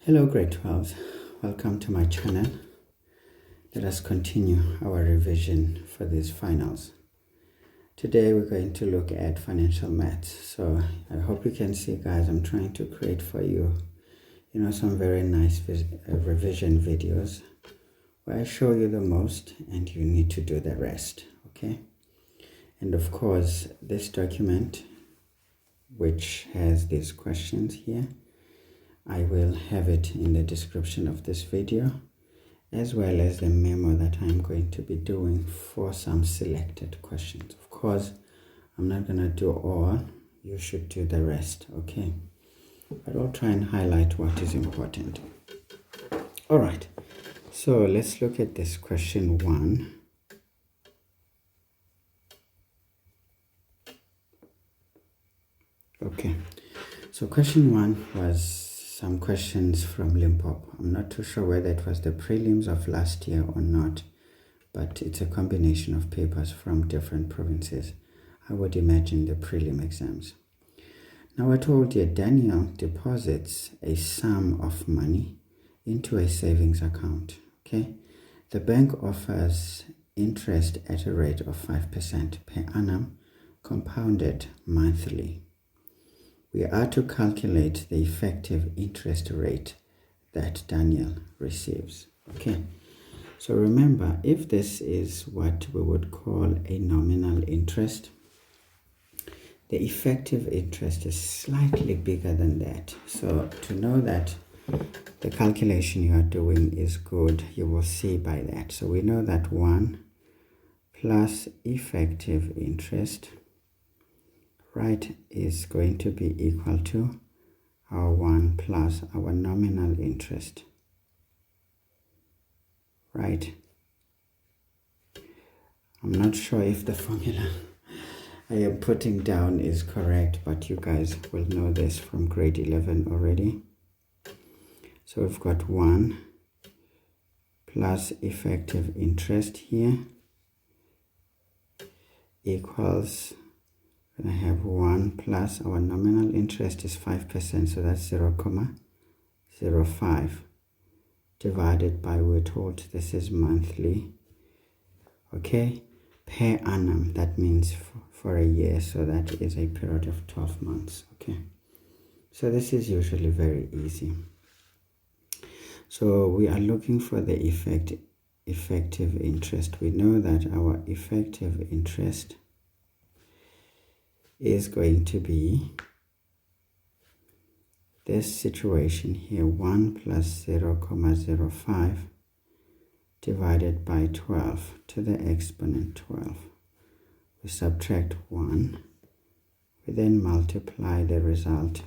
Hello grade 12, welcome to my channel. Let us continue our revision for these finals. Today we're going to look at financial maths. So I hope you can see, guys, I'm trying to create for you, some very nice revision videos where I show you the most and you need to do the rest, okay? And of course, this document, which has these questions here, I will have it in the description of this video, as well as the memo that I'm going to be doing for some selected questions. Of course, I'm not going to do all. You should do the rest, okay? But I'll try and highlight what is important. All right, so let's look at this question 1. Okay, so question 1 was some questions from Limpopo. I'm not too sure whether it was the prelims of last year or not, but it's a combination of papers from different provinces. I would imagine the prelim exams. Now I told you Daniel deposits a sum of money into a savings account, okay? The bank offers interest at a rate of 5% per annum, compounded monthly. We are to calculate the effective interest rate that Daniel receives. Okay, so remember, if this is what we would call a nominal interest, the effective interest is slightly bigger than that. So to know that the calculation you are doing is good, you will see by that. So we know that 1 plus effective interest, right, is going to be equal to our 1 plus our nominal interest, right? I'm not sure if the formula I am putting down is correct, but you guys will know this from grade 11 already. So we've got 1 plus effective interest here equals, and I have 1 plus our nominal interest is 5%, so that's 0.05 divided by, we're told this is monthly, okay, per annum. That means for a year, so that is a period of 12 months, okay? So this is usually very easy. So we are looking for the effective interest. We know that our effective interest is going to be this situation here, 1 plus 0.05 divided by 12 to the exponent 12. We subtract 1. We then multiply the result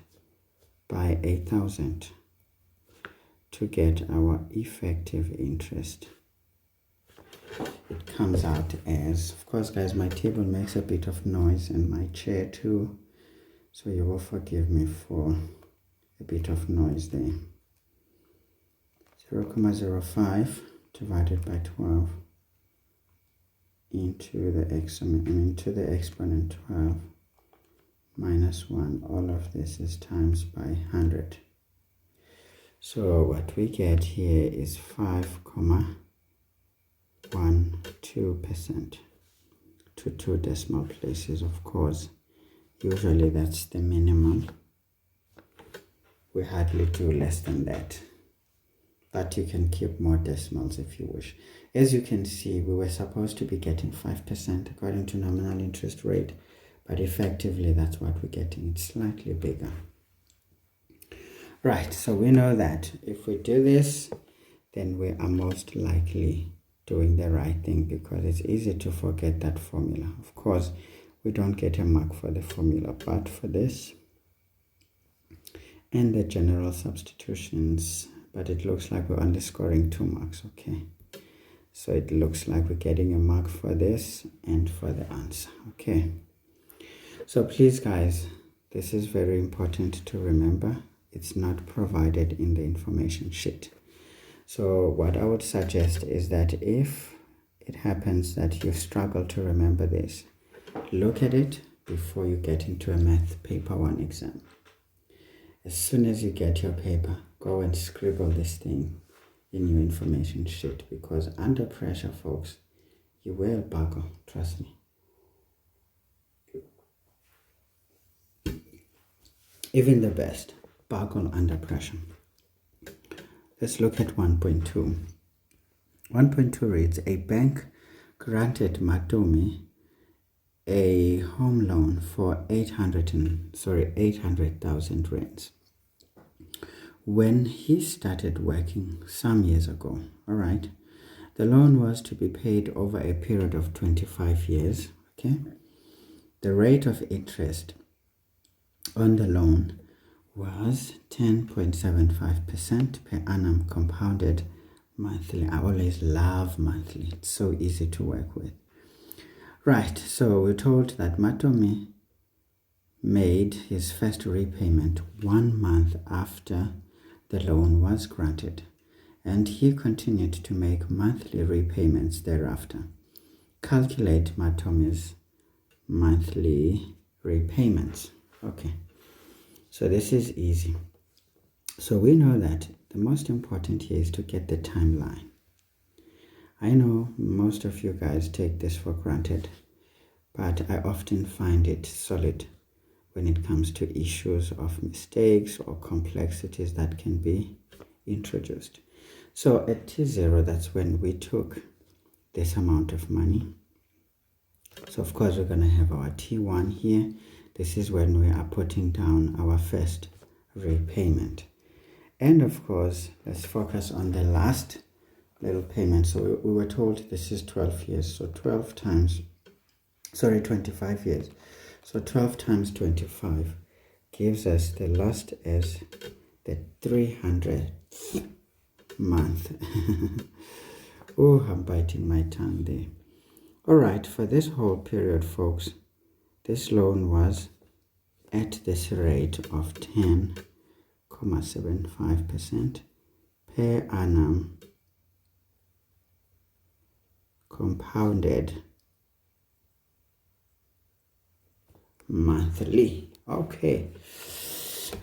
by 8,000 to get our effective interest. It comes out as, of course, guys, my table makes a bit of noise and my chair too, so you will forgive me for a bit of noise there. 0.05 divided by 12 into the exponent 12 minus 1. All of this is times by 100. So what we get here is 5.12% to 2 decimal places. Of course, usually that's the minimum. We hardly do less than that, but you can keep more decimals if you wish. As you can see, we were supposed to be getting 5% according to nominal interest rate, but effectively that's what we're getting. It's slightly bigger. Right, so we know that if we do this, then we are most likely doing the right thing, because it's easy to forget that formula. Of course, we don't get a mark for the formula, but for this and the general substitutions, but it looks like we're only scoring 2 marks, okay? So it looks like we're getting a mark for this and for the answer, okay? So please, guys, this is very important to remember. It's not provided in the information sheet. So what I would suggest is that if it happens that you struggle to remember this, look at it before you get into a math paper 1 exam. As soon as you get your paper, go go and scribble this thing in your information sheet, because under pressure, folks, you will buckle, trust me. Even the best buckle under pressure. Let's look at 1.2. 1.2 reads, a bank granted Matomi a home loan for 800,000 rands when he started working some years ago. All right. The loan was to be paid over a period of 25 years. Okay. The rate of interest on the loan was 10.75% per annum compounded monthly. I always love monthly. It's so easy to work with. Right, so we're told that Matomi made his first repayment 1 month after the loan was granted, and he continued to make monthly repayments thereafter. Calculate Matomi's monthly repayments. Okay, so this is easy. So we know that the most important here is to get the timeline. I know most of you guys take this for granted, but I often find it solid when it comes to issues of mistakes or complexities that can be introduced. So at T0, that's when we took this amount of money. So of course we're going to have our T1 here. This is when we are putting down our first repayment. And of course, let's focus on the last little payment. So we were told this is 12 years. So 25 years. So 12 times 25 gives us the last as the 300th month. Oh, I'm biting my tongue there. All right, for this whole period, folks, this loan was at this rate of 10.75% per annum compounded monthly. Okay,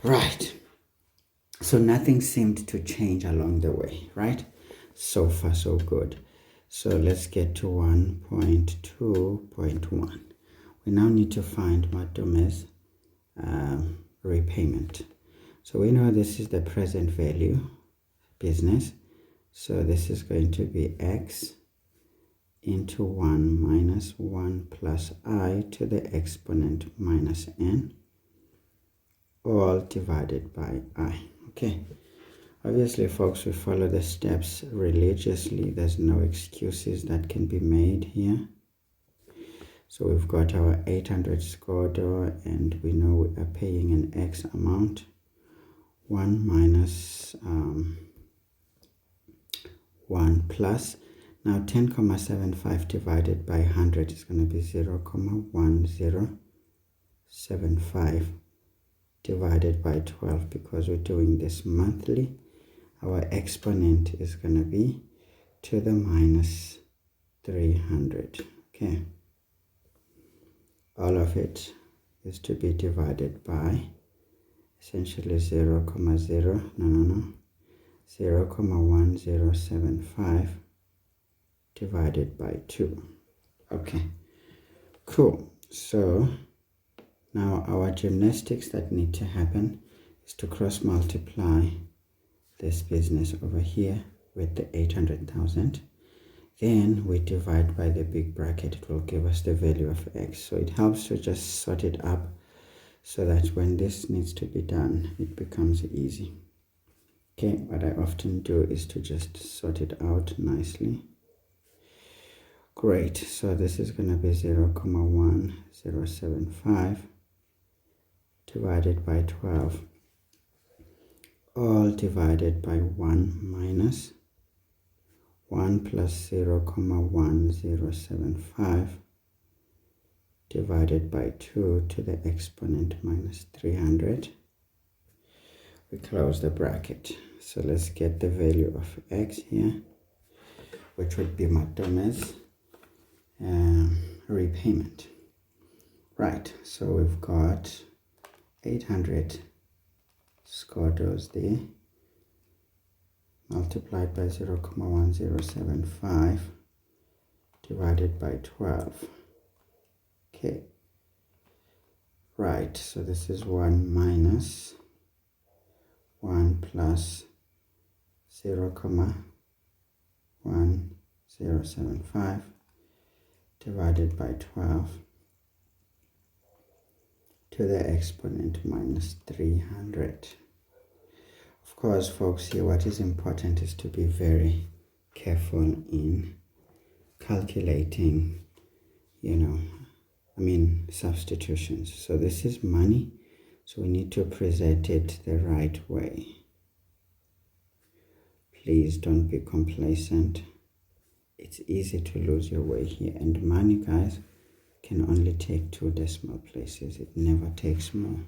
right. So nothing seemed to change along the way, right? So far, so good. So let's get to 1.2.1. We now need to find Matomi's repayment. So we know this is the present value business. So this is going to be x into 1 minus 1 plus I to the exponent minus n, all divided by I. Okay. Obviously, folks, we follow the steps religiously. There's no excuses that can be made here. So we've got our 800 scordo, and we know we are paying an X amount. 1 minus 1 plus. Now 10.75 divided by 100 is going to be 0.1075 divided by 12, because we're doing this monthly. Our exponent is going to be to the minus 300. Okay. All of it is to be divided by essentially 0.1075 divided by 2. Okay, cool. So now our gymnastics that need to happen is to cross multiply this business over here with the 800,000. Then we divide by the big bracket. It will give us the value of x. So it helps to just sort it up so that when this needs to be done, it becomes easy. Okay, what I often do is to just sort it out nicely. Great, so this is going to be 0.1075 divided by 12, all divided by 1 minus 1 plus 0.1075 divided by 2 to the exponent minus 300. We close the bracket. So let's get the value of x here, which would be Matomi's repayment. Right, so we've got 800 scordos there, multiplied by 0,1075 divided by 12. Okay, right, so this is 1 minus 1 plus 0,1075 divided by 12 to the exponent minus 300. Of course, folks, here what is important is to be very careful in calculating, substitutions. So this is money, so we need to present it the right way. Please don't be complacent. It's easy to lose your way here, and money, guys, can only take 2 decimal places. It never takes more.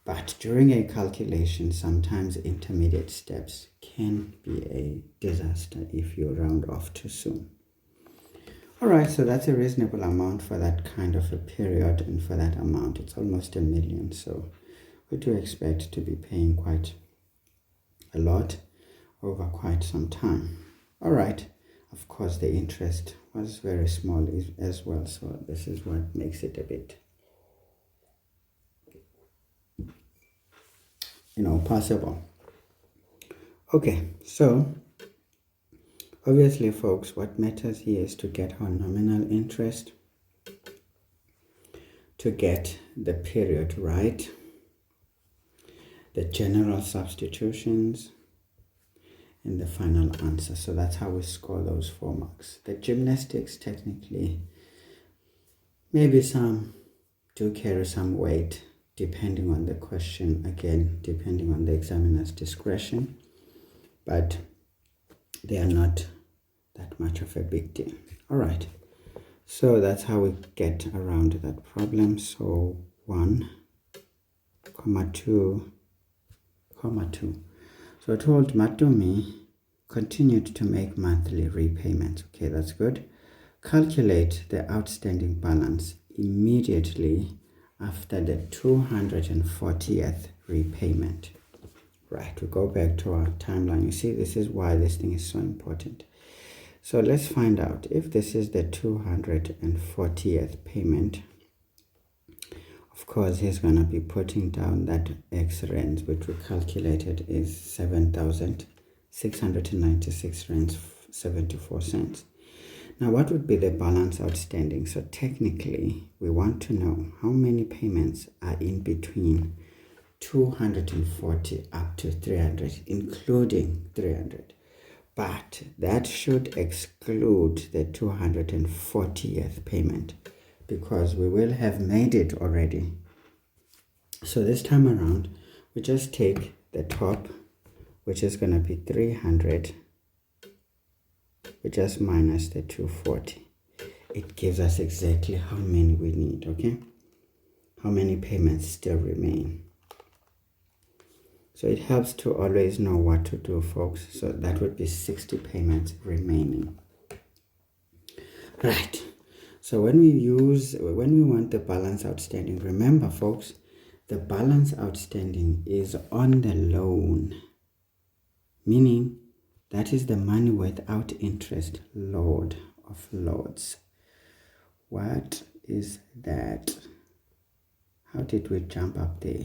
But during a calculation, sometimes intermediate steps can be a disaster if you round off too soon. All right, so that's a reasonable amount for that kind of a period, and for that amount, it's almost $1 million. So we do expect to be paying quite a lot over quite some time. All right, of course, the interest was very small as well, so this is what makes it a bit, possible. Okay, so obviously, folks, what matters here is to get our nominal interest, to get the period right, the general substitutions, and the final answer. So that's how we score those 4 marks. The gymnastics, technically, maybe some do carry some weight depending on the question, again, depending on the examiner's discretion, but they are not that much of a big deal. All right, so that's how we get around that problem. So 1, 2, 2. So I told Matumi continued to make monthly repayments. Okay, that's good. Calculate the outstanding balance immediately after the 240th repayment. Right, we go back to our timeline. You see, this is why this thing is so important. So let's find out if this is the 240th payment. Of course, he's going to be putting down that X rands, which we calculated is 7,696 rands 74 cents. Now, what would be the balance outstanding? So technically, we want to know how many payments are in between 240 up to 300, including 300. But that should exclude the 240th payment, because we will have made it already. So this time around, we just take the top, which is going to be 300. We just minus the 240. It gives us exactly how many we need, okay? How many payments still remain. So it helps to always know what to do, folks. So that would be 60 payments remaining. Right. So when we want the balance outstanding, remember, folks, the balance outstanding is on the loan, meaning that is the money without interest, load of loads. What is that? How did we jump up there?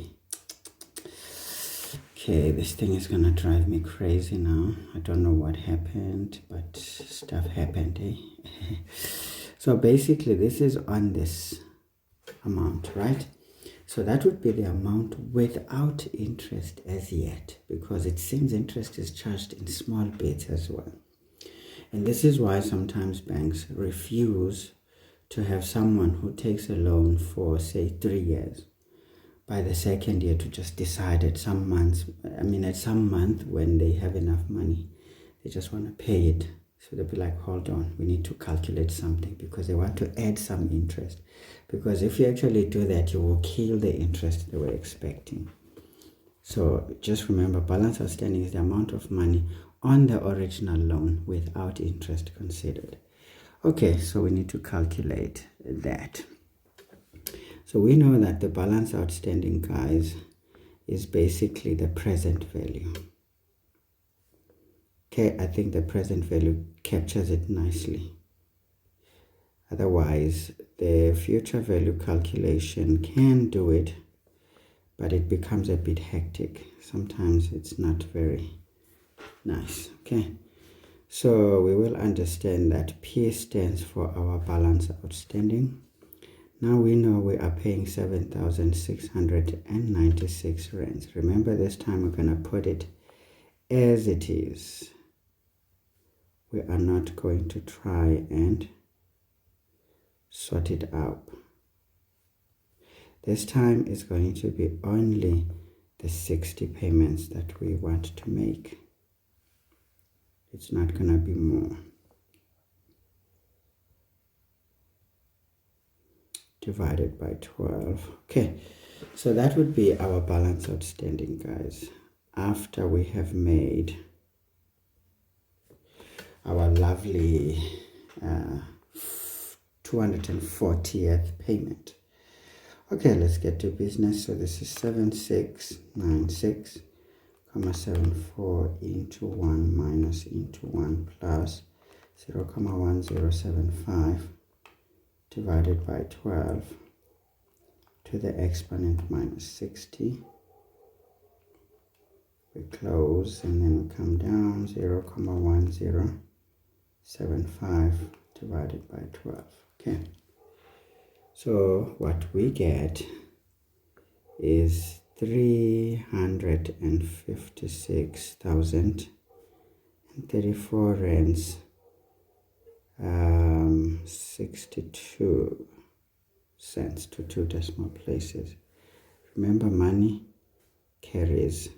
Okay, this thing is gonna drive me crazy now. I don't know what happened, but stuff happened, eh? So basically, this is on this amount, right? So that would be the amount without interest as yet, because it seems interest is charged in small bits as well. And this is why sometimes banks refuse to have someone who takes a loan for, say, 3 years, by the second year to just decide at some month when they have enough money, they just want to pay it. So they'll be like, hold on, we need to calculate something, because they want to add some interest. Because if you actually do that, you will kill the interest they were expecting. So just remember, balance outstanding is the amount of money on the original loan without interest considered. Okay, so we need to calculate that. So we know that the balance outstanding, guys, is basically the present value. Okay, I think the present value captures it nicely. Otherwise, the future value calculation can do it, but it becomes a bit hectic. Sometimes it's not very nice. Okay, so we will understand that P stands for our balance outstanding. Now we know we are paying 7,696 rands. Remember, this time we're going to put it as it is. We are not going to try and sort it out. This time is going to be only the 60 payments that we want to make. It's not going to be more. Divided by 12. Okay, so that would be our balance outstanding, guys, after we have made our lovely 240th payment. Okay, let's get to business. So this is 7696,74 into 1 minus into 1 plus 0,1075 divided by 12 to the exponent minus 60. We close and then we come down 0,1075 divided by 12. Okay, so what we get is 356,034 rands 62 cents to 2 decimal places. Remember, money carries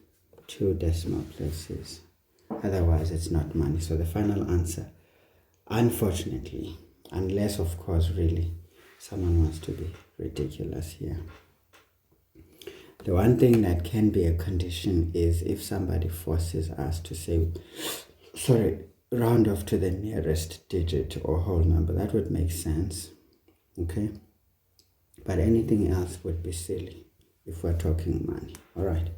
2 decimal places, otherwise it's not money. So the final answer, unfortunately, unless of course really someone wants to be ridiculous here, the one thing that can be a condition is if somebody forces us to say, sorry, round off to the nearest digit or whole number. That would make sense. Okay, but anything else would be silly if we're talking money. All right,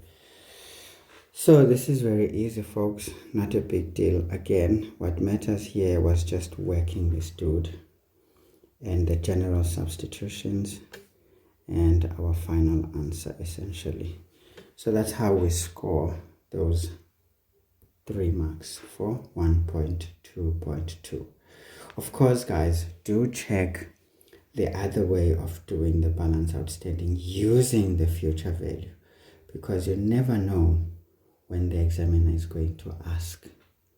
so this is very easy, folks, not a big deal. Again, what matters here was just working this dude and the general substitutions and our final answer, essentially. So that's how we score those 3 marks for 1.2.2. Of course, guys, do check the other way of doing the balance outstanding using the future value, because you never know when the examiner is going to ask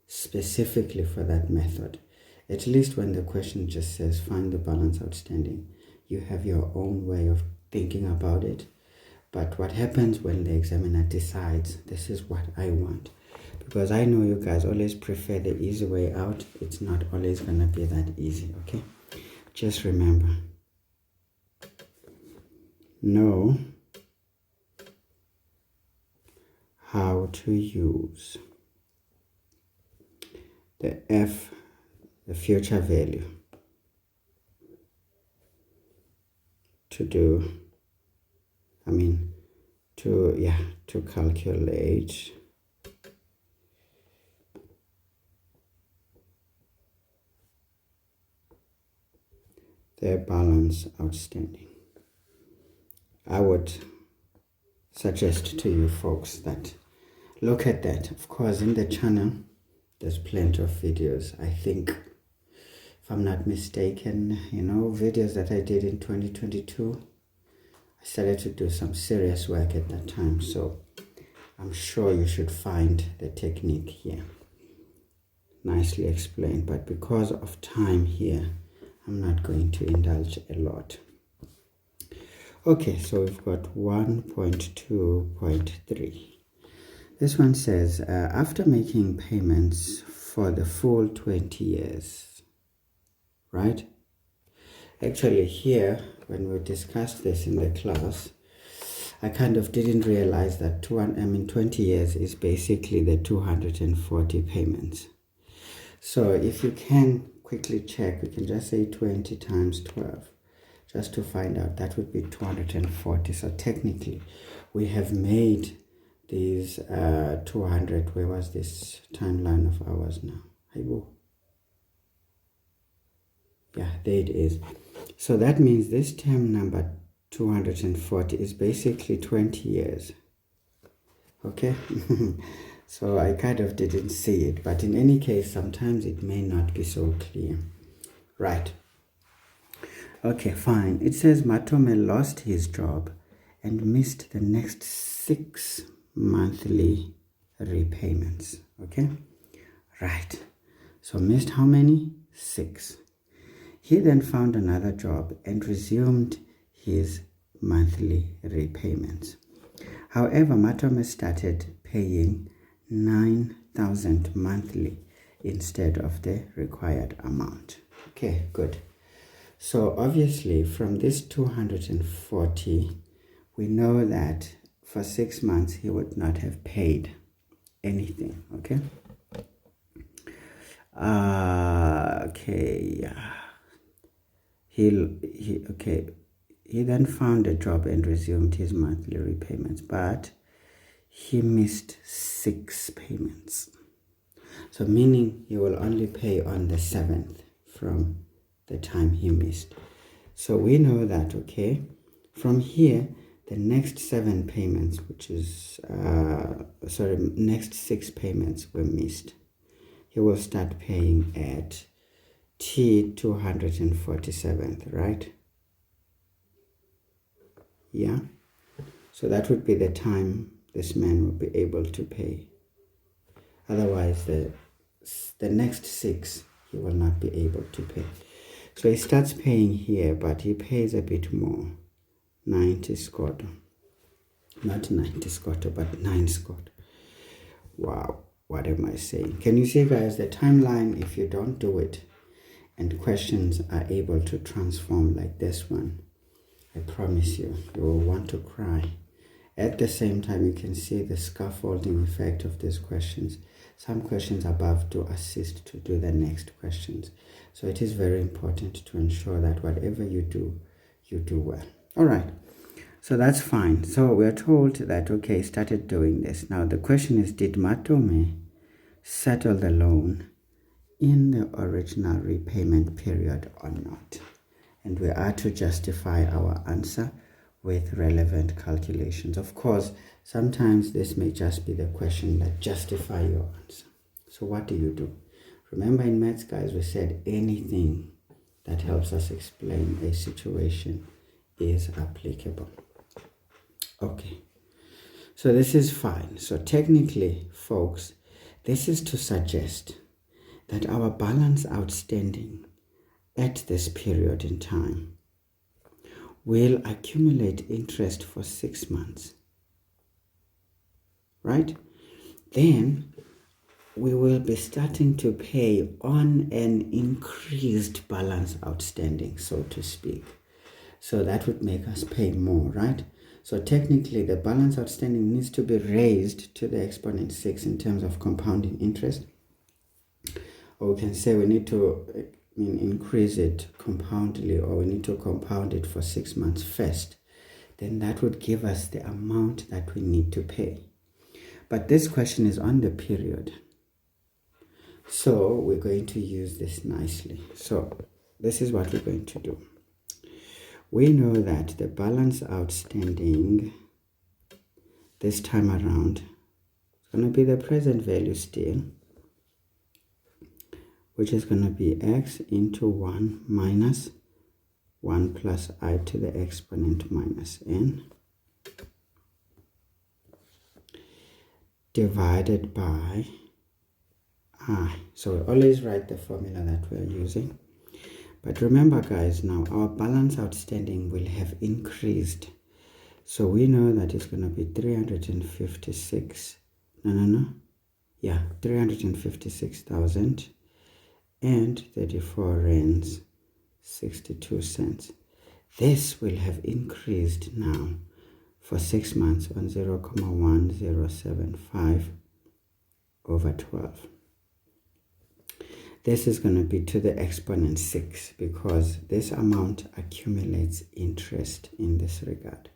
specifically for that method. At least when the question just says find the balance outstanding, you have your own way of thinking about it. But what happens when the examiner decides this is what I want? Because I know you guys always prefer the easy way out. It's not always going to be that easy, okay? Just remember, know how to use the future value, to calculate the balance outstanding. I would suggest to you folks that look at that. Of course, in the channel there's plenty of videos. I think, if I'm not mistaken, videos that I did in 2022, I started to do some serious work at that time, so I'm sure you should find the technique here nicely explained. But because of time here, I'm not going to indulge a lot. Okay, so we've got 1.2.3. This one says, after making payments for the full 20 years, right? Actually, here, when we discussed this in the class, I kind of didn't realize that 20 years is basically the 240 payments. So if you can quickly check, we can just say 20 times 12, just to find out. That would be 240. So technically, we have made these 200, where was this timeline of ours now? Yeah, there it is. So that means this term number 240 is basically 20 years. Okay. So I kind of didn't see it, but in any case, sometimes it may not be so clear. Right. Okay, fine. It says Matome lost his job and missed the next 6 monthly repayments. Okay. Right. So missed how many? 6. He then found another job and resumed his monthly repayments. However, Matome started paying 9,000 monthly instead of the required amount. Okay, good. So obviously from this 240, we know that for 6 months he would not have paid anything. Okay. He then found a job and resumed his monthly repayments, but he missed 6 payments. So meaning he will only pay on the 7th from the time he missed. So we know that, okay, from here, the next 7 payments, which is, next 6 payments were missed. He will start paying at T247th, right? Yeah. So that would be the time this man will be able to pay. Otherwise, the next 6, he will not be able to pay. So he starts paying here, but he pays a bit more. 90 squat. Not 90 squat, but 9 squat. Wow, what am I saying? Can you see, guys, the timeline, if you don't do it, and questions are able to transform like this one, I promise you, you will want to cry. At the same time, you can see the scaffolding effect of these questions. Some questions above do assist to do the next questions. So it is very important to ensure that whatever you do well. All right. So that's fine. So we're told that, okay, started doing this. Now the question is, did Matome settle the loan in the original repayment period or not? And we are to justify our answer with relevant calculations. Of course, sometimes this may just be the question that justify your answer. So what do? Remember in maths, guys, we said anything that helps us explain a situation is applicable. Okay, so this is fine. So technically, folks, this is to suggest that our balance outstanding at this period in time will accumulate interest for 6 months, right? Then we will be starting to pay on an increased balance outstanding, so to speak. So that would make us pay more, right? So technically the balance outstanding needs to be raised to the exponent 6 in terms of compounding interest. Or we can say we need to increase it compoundly, or we need to compound it for 6 months first. Then that would give us the amount that we need to pay. But this question is on the period. So we're going to use this nicely. So this is what we're going to do. We know that the balance outstanding this time around is going to be the present value still, which is going to be x into 1 minus 1 plus I to the exponent minus n divided by I. So we always write the formula that we're using. But remember, guys, now our balance outstanding will have increased. So we know that it's going to be 356,000 and 34 rands 62 cents. This will have increased now for 6 months on 0,1075 over 12. This is going to be to the exponent 6 because this amount accumulates interest in this regard.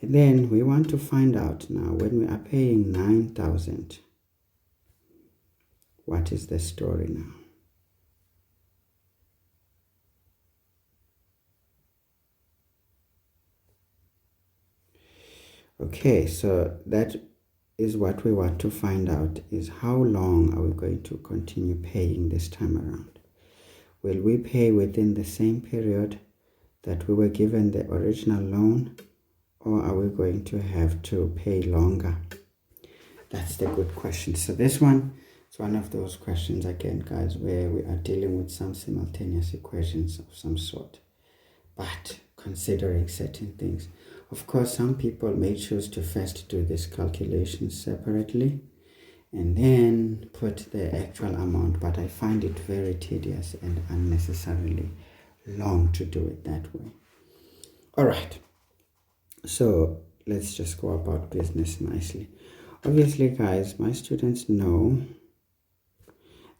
And then we want to find out now, when we are paying 9,000, what is the story now? Okay, so that is what we want to find out, is how long are we going to continue paying this time around? Will we pay within the same period that we were given the original loan, or are we going to have to pay longer? That's the good question. So this one is one of those questions, again, guys, where we are dealing with some simultaneous equations of some sort, but considering certain things. Of course, some people may choose to first do this calculation separately and then put the actual amount, but I find it very tedious and unnecessarily long to do it that way. All right, so let's just go about business nicely. Obviously, guys, my students know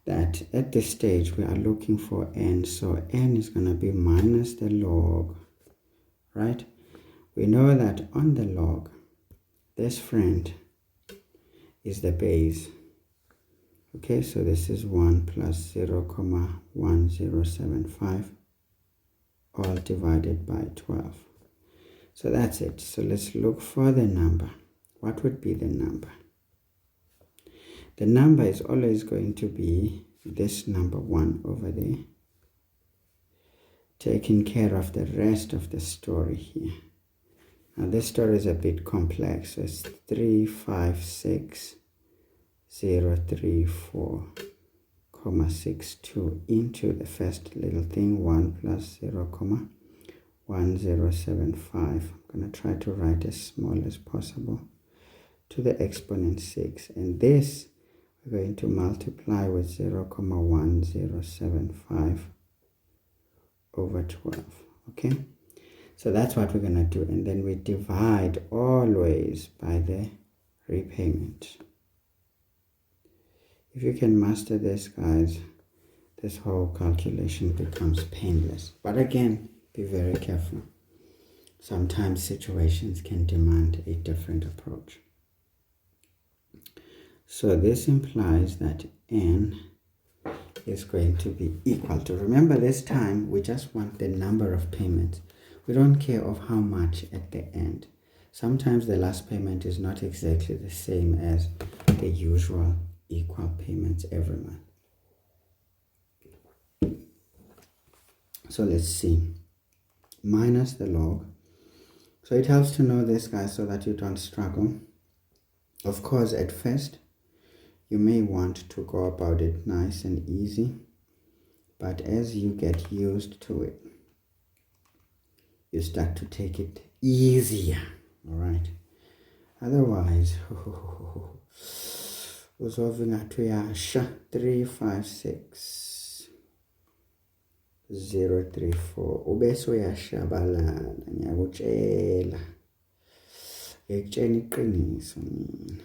that at this stage we are looking for n, so n is going to be minus the log, right? We know that on the log, this friend is the base. Okay, so this is 1 plus 0, 1075, all divided by 12. So that's it. So let's look for the number. What would be the number? The number is always going to be this number 1 over there, taking care of the rest of the story here. Now this story is a bit complex, so it's 356,034,62 into the first little thing, 1 plus 0, 1075. I'm going to try to write as small as possible, to the exponent 6, and this we're going to multiply with 0,1075 over 12. Okay, so that's what we're going to do, and then we divide always by the repayment. If you can master this, guys, this whole calculation becomes painless. But again, be very careful. Sometimes situations can demand a different approach. So this implies that n is going to be equal to, remember this time we just want the number of payments. We don't care of how much at the end. Sometimes the last payment is not exactly the same as the usual equal payments every month. So let's see. Minus the log. So it helps to know this, guys, so that you don't struggle. Of course, at first, you may want to go about it nice and easy, but as you get used to it, you start to take it easier, all right? Otherwise, uzovingatoyasha 356,034 ubese uyashabalala, ngiyakutshela ekutshela iqiniso mina.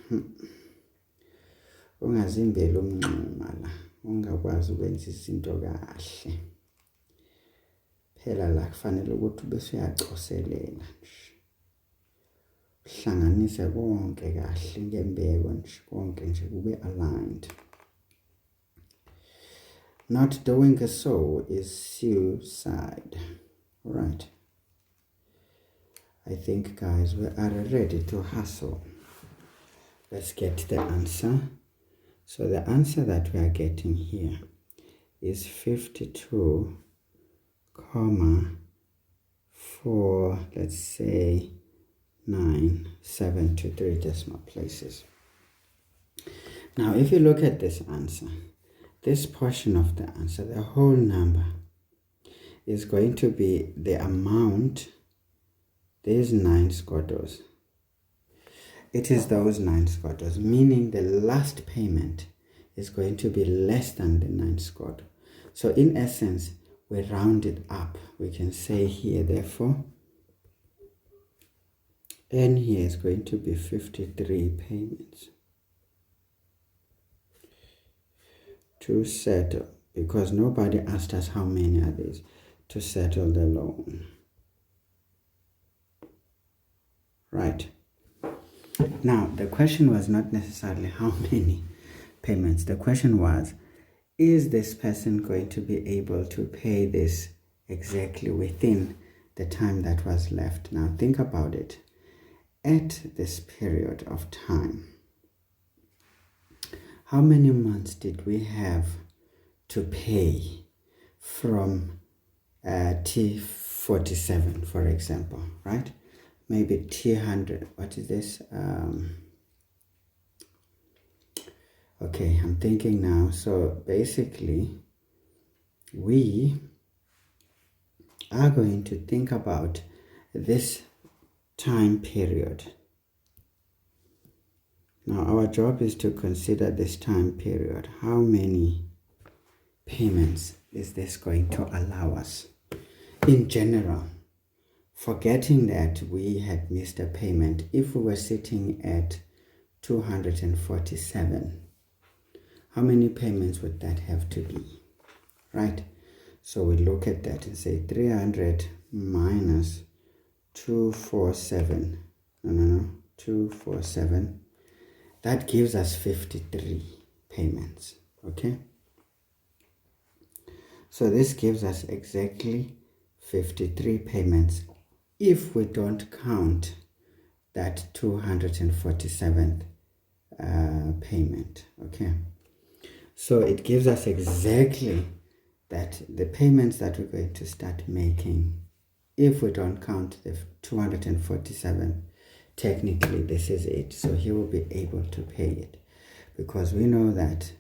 Ungazimbeli umnxuma la, ungakwazi ukwenza izinto kahle. Phela la kufanele ukuthi bese uyacoselela nje. Uhlanganise konke kahle ngembeko nje, konke nje kube aligned. Not doing so is suicide. All right. I think, guys, we are ready to hustle. Let's get the answer. So the answer that we are getting here is 52,4, let's say 9, 7 to 3 decimal places. Now, if you look at this answer, this portion of the answer, the whole number, is going to be the amount, these 9 squatters. It is those 9 squatters, meaning the last payment is going to be less than the 9 squatter. So in essence, we round it up. We can say here, therefore, n here is going to be 53 payments to settle, because nobody asked us how many are these, to settle the loan. Right? right? Now, the question was not necessarily how many payments. The question was, is this person going to be able to pay this exactly within the time that was left? Now, think about it. At this period of time, how many months did we have to pay from T47, for example, right? Maybe T100. What is this? Okay, I'm thinking now. So basically, we are going to think about this time period. Now, our job is to consider this time period. How many payments is this going to allow us? In general, forgetting that we had missed a payment, if we were sitting at 247, how many payments would that have to be, right? So we look at that and say 300 minus 247, 247, that gives us 53 payments, okay? So this gives us exactly 53 payments if we don't count that 247th payment, okay? So it gives us exactly that the payments that we're going to start making, if we don't count the 247th, technically this is it. So he will be able to pay it, because we know that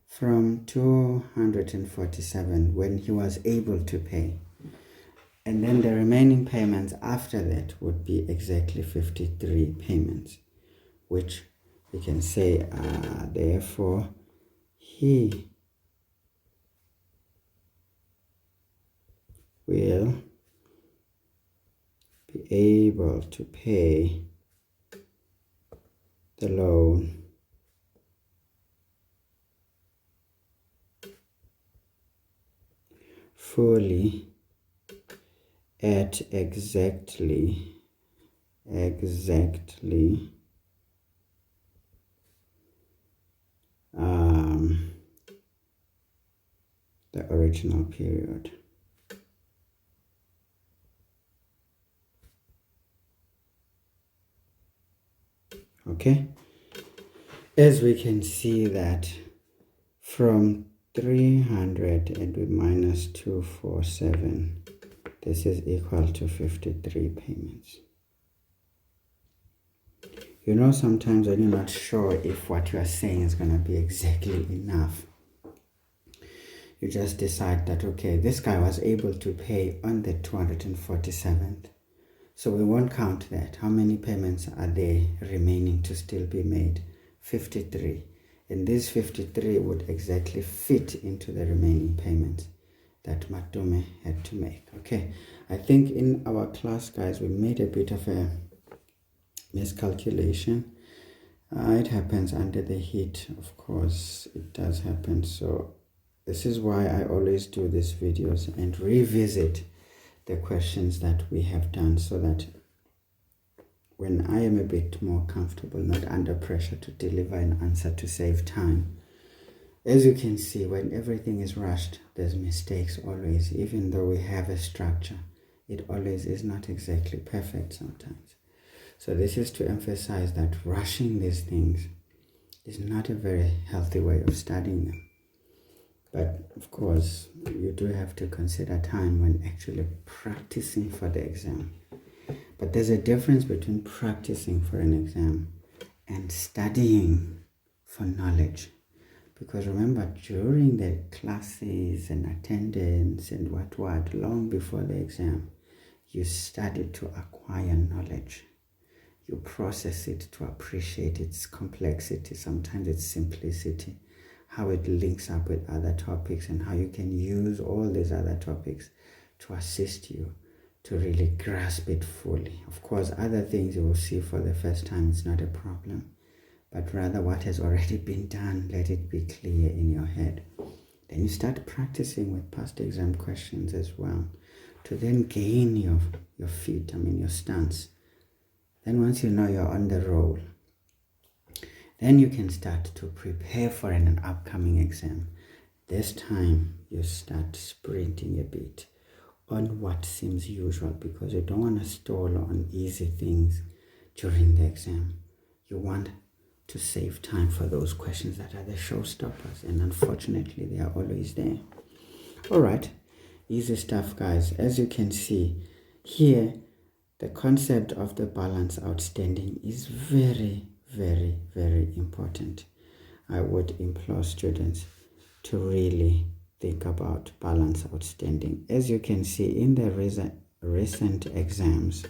from 247 when he was able to pay, and then the remaining payments after that would be exactly 53 payments, which we can say therefore he will be able to pay the loan fully at exactly the original period. Okay, as we can see that from 300 and we minus 247, this is equal to 53 payments. You know, sometimes when you're not sure if what you are saying is going to be exactly enough, you just decide that, okay, this guy was able to pay on the 247th. So we won't count that. How many payments are there remaining to still be made? 53. And these 53 would exactly fit into the remaining payments that Matume had to make. Okay, I think in our class, guys, we made a bit of a miscalculation. It happens under the heat, of course, it does happen. So this is why I always do these videos and revisit the questions that we have done, so that when I am a bit more comfortable, not under pressure to deliver an answer to save time. As you can see, when everything is rushed, there's mistakes always. Even though we have a structure, it always is not exactly perfect sometimes. So this is to emphasize that rushing these things is not a very healthy way of studying them. But of course, you do have to consider time when actually practicing for the exam. But there's a difference between practicing for an exam and studying for knowledge. Because remember, during the classes and attendance and what, long before the exam, you study to acquire knowledge. You process it to appreciate its complexity, sometimes its simplicity, how it links up with other topics, and how you can use all these other topics to assist you to really grasp it fully. Of course, other things you will see for the first time, it's not a problem, but rather what has already been done, let it be clear in your head. Then you start practicing with past exam questions as well, to then gain your feet, your stance, Then once you know you're on the roll, then you can start to prepare for an upcoming exam. This time you start sprinting a bit on what seems usual, because you don't want to stall on easy things during the exam. You want to save time for those questions that are the showstoppers, and unfortunately they are always there. All right, easy stuff, guys. As you can see here, the concept of the balance outstanding is very, very, very important. I would implore students to really think about balance outstanding. As you can see in the recent exams,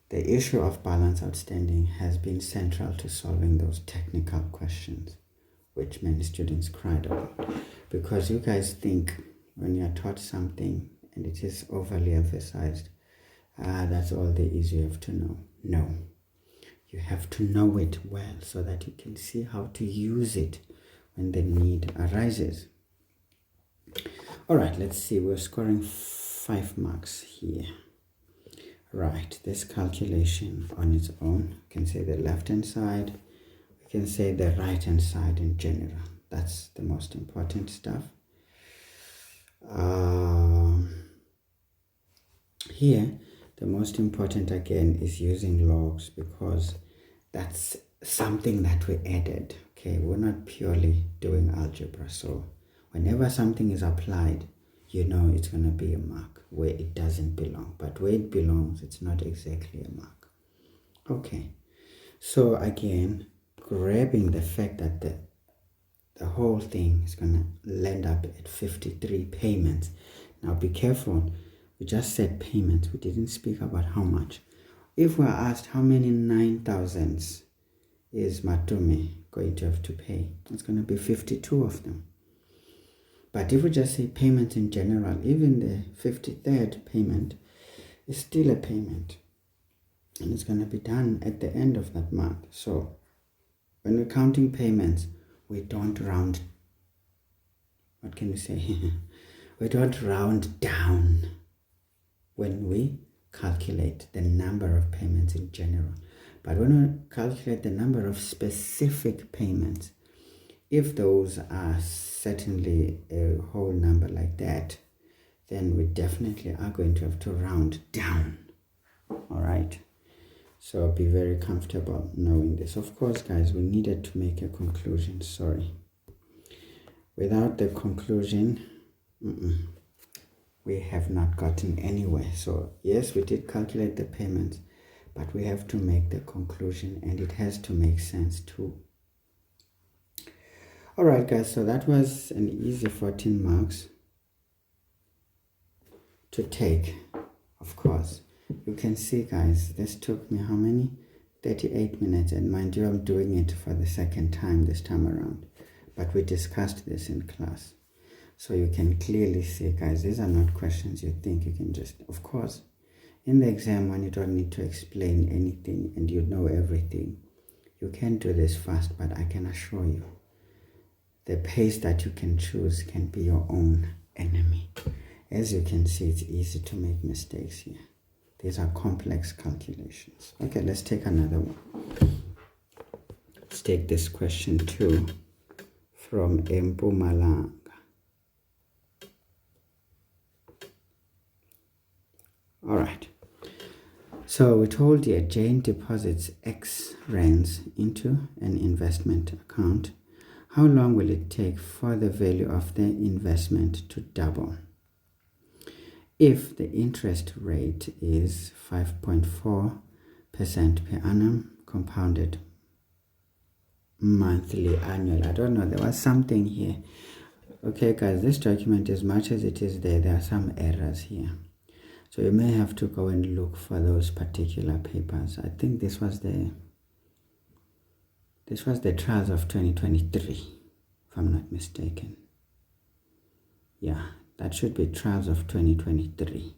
the issue of balance outstanding has been central to solving those technical questions, which many students cried about. Because you guys think when you're taught something and it is overly emphasized, that's all there is, you have to know. No, you have to know it well so that you can see how to use it when the need arises. All right, let's see, we're scoring 5 marks here. Right, this calculation on its own, you can say the left hand side, we can say the right hand side in general. That's the most important stuff. Here, the most important again is using logs, because that's something that we added. Okay, we're not purely doing algebra, so whenever something is applied, you know it's going to be a mark where it doesn't belong, but where it belongs, it's not exactly a mark. Okay, so again, grabbing the fact that the whole thing is going to land up at 53 payments. Now be careful, we just said payments, we didn't speak about how much. If we're asked how many 9,000s is Matume going to have to pay, it's going to be 52 of them. But if we just say payment in general, even the 53rd payment is still a payment, and it's going to be done at the end of that month. So when we're counting payments, we don't round, what can we say? We don't round down when we calculate the number of payments in general. But when we calculate the number of specific payments, if those are certainly a whole number like that, then we definitely are going to have to round down. All right, so be very comfortable knowing this. Of course, guys, we needed to make a conclusion. Sorry, without the conclusion, we have not gotten anywhere. So yes, we did calculate the payments, but we have to make the conclusion, and it has to make sense too. All right, guys, so that was an easy 14 marks to take. Of course, you can see, guys, this took me how many? 38 minutes, and mind you, I'm doing it for the second time this time around, but we discussed this in class. So you can clearly see, guys, these are not questions you think you can just, of course, in the exam when you don't need to explain anything and you know everything, you can do this fast, but I can assure you, the pace that you can choose can be your own enemy. As you can see, it's easy to make mistakes here. These are complex calculations. Okay, let's take another one. Let's take this question 2 from Mpumalanga. All right. So we told you Jane deposits X rands into an investment account. How long will it take for the value of the investment to double? If the interest rate is 5.4% per annum, compounded monthly, annual. I don't know, there was something here. Okay, guys, this document, as much as it is there are some errors here. So you may have to go and look for those particular papers. I think this was the trials of 2023, if I'm not mistaken. Yeah, that should be trials of 2023.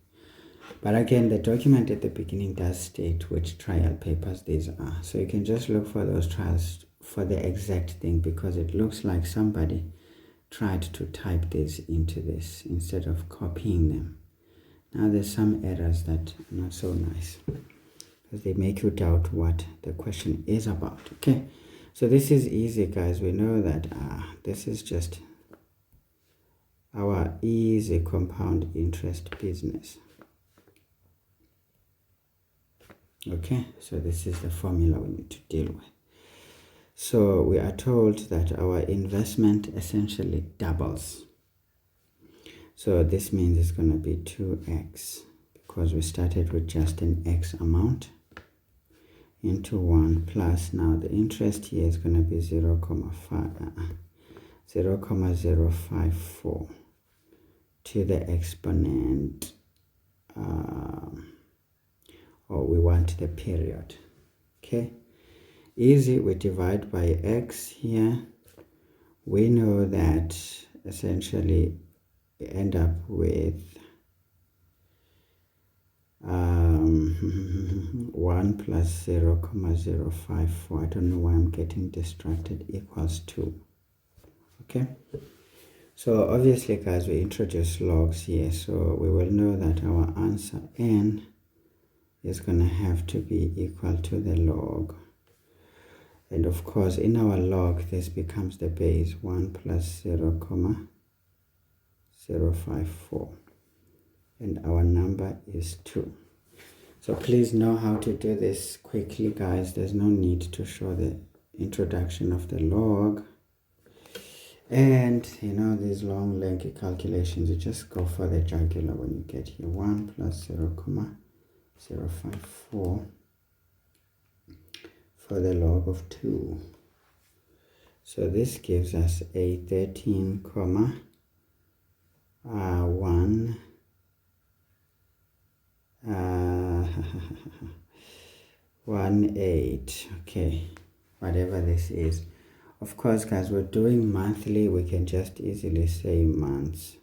But again, the document at the beginning does state which trial papers these are. So you can just look for those trials for the exact thing, because it looks like somebody tried to type this into this instead of copying them. Now there's some errors that are not so nice. because they make you doubt what the question is about. Okay, so this is easy, guys. We know that this is just our easy compound interest business. Okay, so this is the formula we need to deal with. So we are told that our investment essentially doubles. So this means it's going to be 2x, because we started with just an x amount, into 1 plus, now the interest here is going to be 0,054 to the exponent, or we want the period. Okay, easy, we divide by x here. We know that essentially we end up with 1 plus 0,054, I don't know why I'm getting distracted, equals 2. Okay, so obviously, guys, we introduce logs here, so we will know that our answer n is going to have to be equal to the log. And of course, in our log, this becomes the base, 1 plus 0,054. And our number is 2. So please know how to do this quickly, guys. There's no need to show the introduction of the log. And, you know, these long, lengthy calculations, you just go for the jugular when you get here. 1 plus 0,054 for the log of 2. So this gives us a 13,118. Okay, whatever this is. Of course, guys, we're doing monthly. We can just easily say months.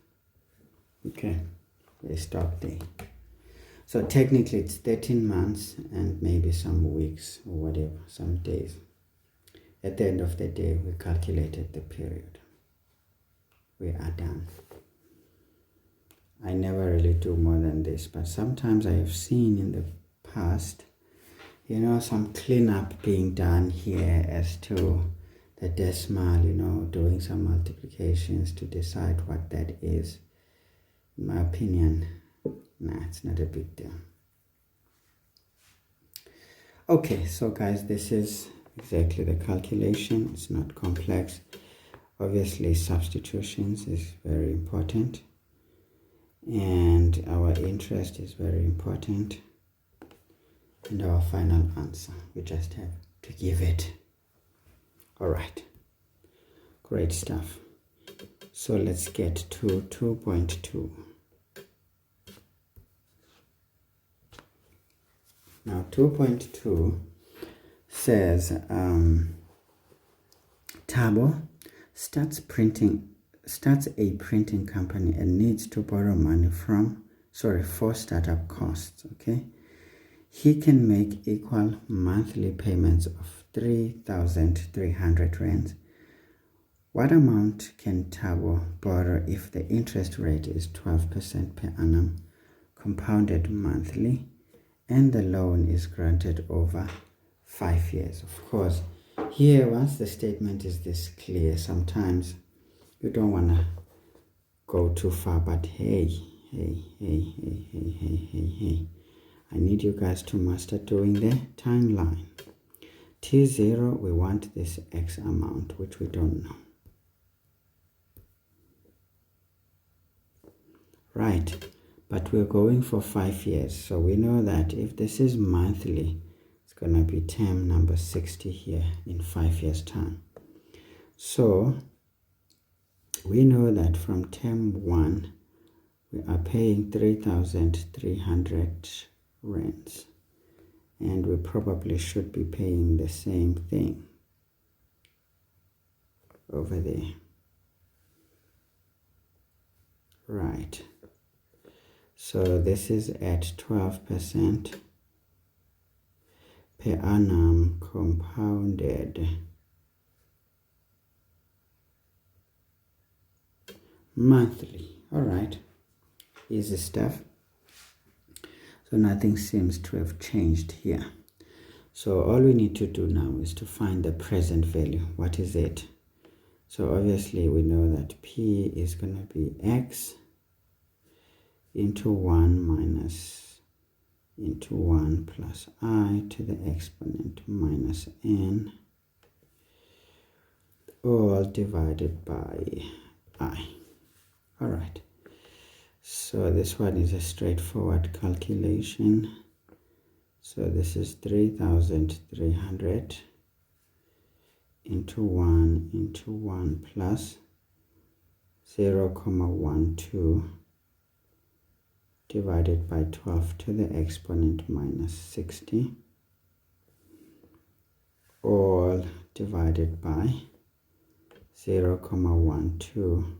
Okay, we stop there. So technically it's 13 months and maybe some weeks or whatever, some days. At the end of the day, we calculated the period. We are done. I never really do more than this, but sometimes I have seen in the past, you know, some cleanup being done here as to the decimal, you know, doing some multiplications to decide what that is. In my opinion, nah, it's not a big deal. Okay, so guys, this is exactly the calculation. It's not complex. Obviously, substitutions is very important. And our interest is very important. And our final answer, we just have to give it. All right, great stuff. So let's get to 2.2. Now 2.2 says Tabo starts a printing company and needs to borrow money for startup costs. Okay, he can make equal monthly payments of 3,300 rands. What amount can Tabo borrow if the interest rate is 12% per annum, compounded monthly, and the loan is granted over 5 years? Of course, here, once the statement is this clear, sometimes you don't want to go too far, but hey, I need you guys to master doing the timeline. T0, we want this X amount, which we don't know. Right, but we're going for 5 years. So we know that if this is monthly, it's going to be term number 60 here in 5 years' time. So we know that from term 1, we are paying 3,300 rands. And we probably should be paying the same thing over there. Right. So this is at 12% per annum compounded monthly. All right. Easy stuff. So nothing seems to have changed here. So all we need to do now is to find the present value. What is it? So obviously we know that P is going to be X into 1 minus into 1 plus I to the exponent minus N, all divided by I. All right. So this one is a straightforward calculation. So this is 3,300 into 1 plus 0.12 divided by 12 to the exponent minus 60, all divided by 0.12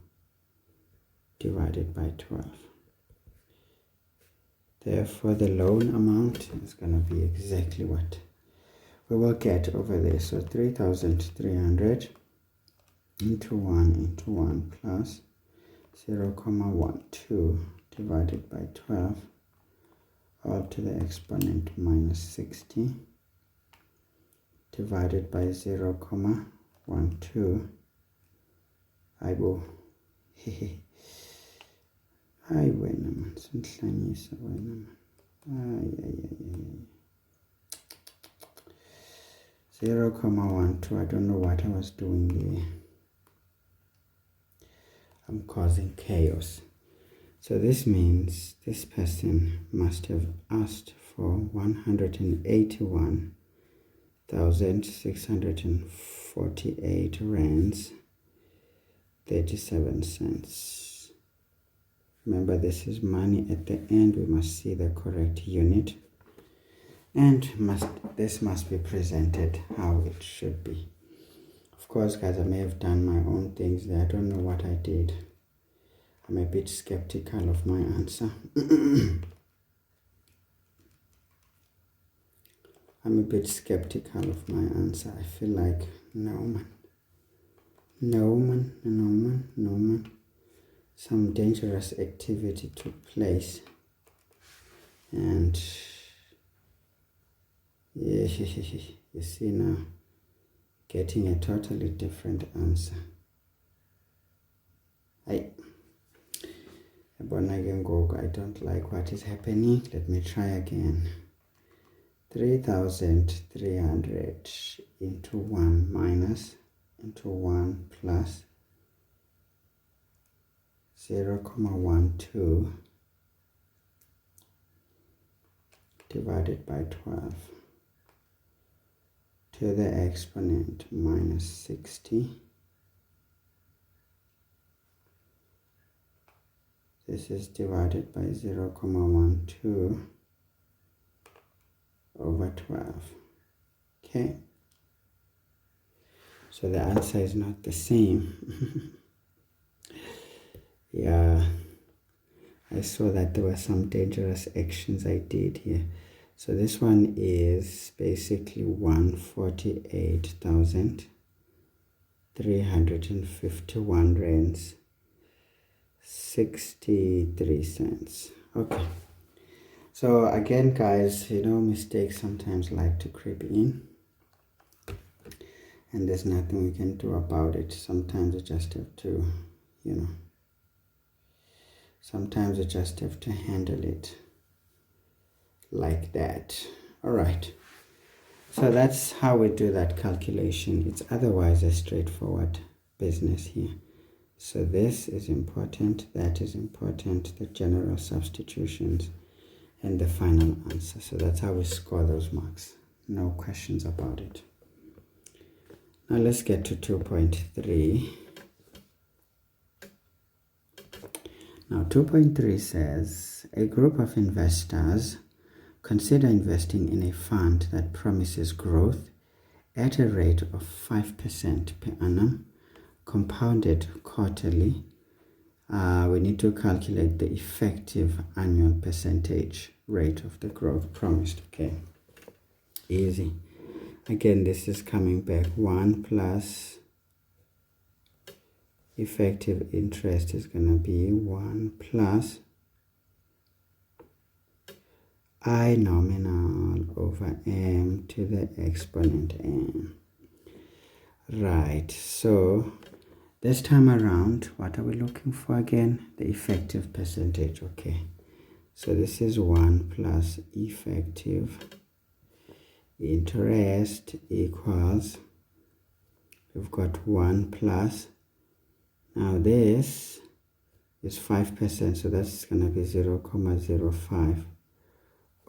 divided by 12. Therefore, the loan amount is going to be exactly what we will get over there. So 3,300 into 1 plus 0.12 divided by 12, all to the exponent minus 60 divided by 0.12. I will hayi wena man, sindihlanyisa wena man. 0.12. I don't know what I was doing there. I'm causing chaos. So this means this person must have asked for 181,648 rands 37 cents. Remember, this is money at the end. We must see the correct unit, and this must be presented how it should be. Of course, guys, I may have done my own things there. I don't know what I did. I'm a bit skeptical of my answer. I'm a bit skeptical of my answer. I feel like, no man. Some dangerous activity took place. And yeah, you see now, getting a totally different answer. I don't like what is happening. Let me try again. 3,300 into 1 minus into 1 plus 0.12 divided by 12 to the exponent minus 60. This is divided by 0.12 over 12. Okay. So the answer is not the same. Yeah, I saw that there were some dangerous actions I did here. So this one is basically 148,351 rands 63 cents. Okay. So again, guys, mistakes sometimes like to creep in, and there's nothing we can do about it. Sometimes you just have to, sometimes you just have to handle it like that. All right. So that's how we do that calculation. It's otherwise a straightforward business here. So this is important, that is important, the general substitutions, and the final answer. So that's how we score those marks. No questions about it. Now let's get to 2.3. Now 2.3 says, a group of investors consider investing in a fund that promises growth at a rate of 5% per annum, compounded quarterly. We need to calculate the effective annual percentage rate of the growth promised. Okay, easy. Again, this is coming back 1 plus effective interest is going to be 1 plus I nominal over m to the exponent m. Right, so this time around, what are we looking for again? The effective percentage. Okay, so this is 1 plus effective interest equals, we've got 1 plus, now this is 5%, so that's going to be 0.05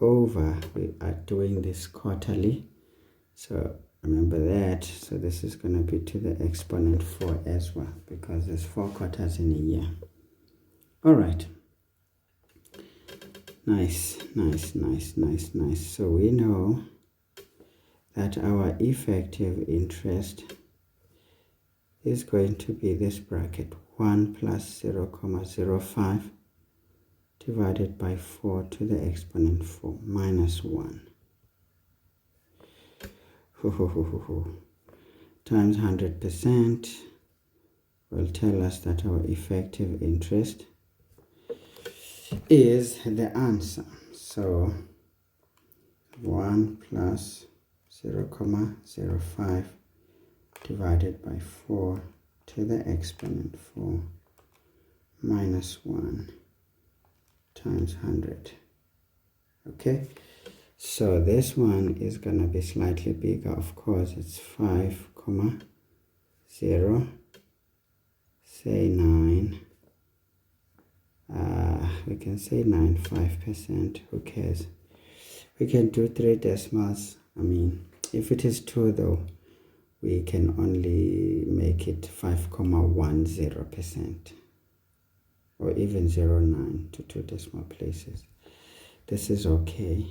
over, we are doing this quarterly, so remember that, so this is going to be to the exponent 4 as well, because there's 4 quarters in a year. All right, nice. So we know that our effective interest is going to be this bracket, 1 plus 0.05 divided by 4 to the exponent 4 minus 1 times 100% will tell us that our effective interest is the answer. So 1 plus 0.05 divided by 4 to the exponent 4 minus 1 times 100. Okay, so this one is going to be slightly bigger, of course. It's 5.0, say 9, we can say 95%, who cares? We can do 3 decimals. I mean, if it is 2 though, we can only make it 5.10%, or even 0.9 to 2 decimal places. This is okay.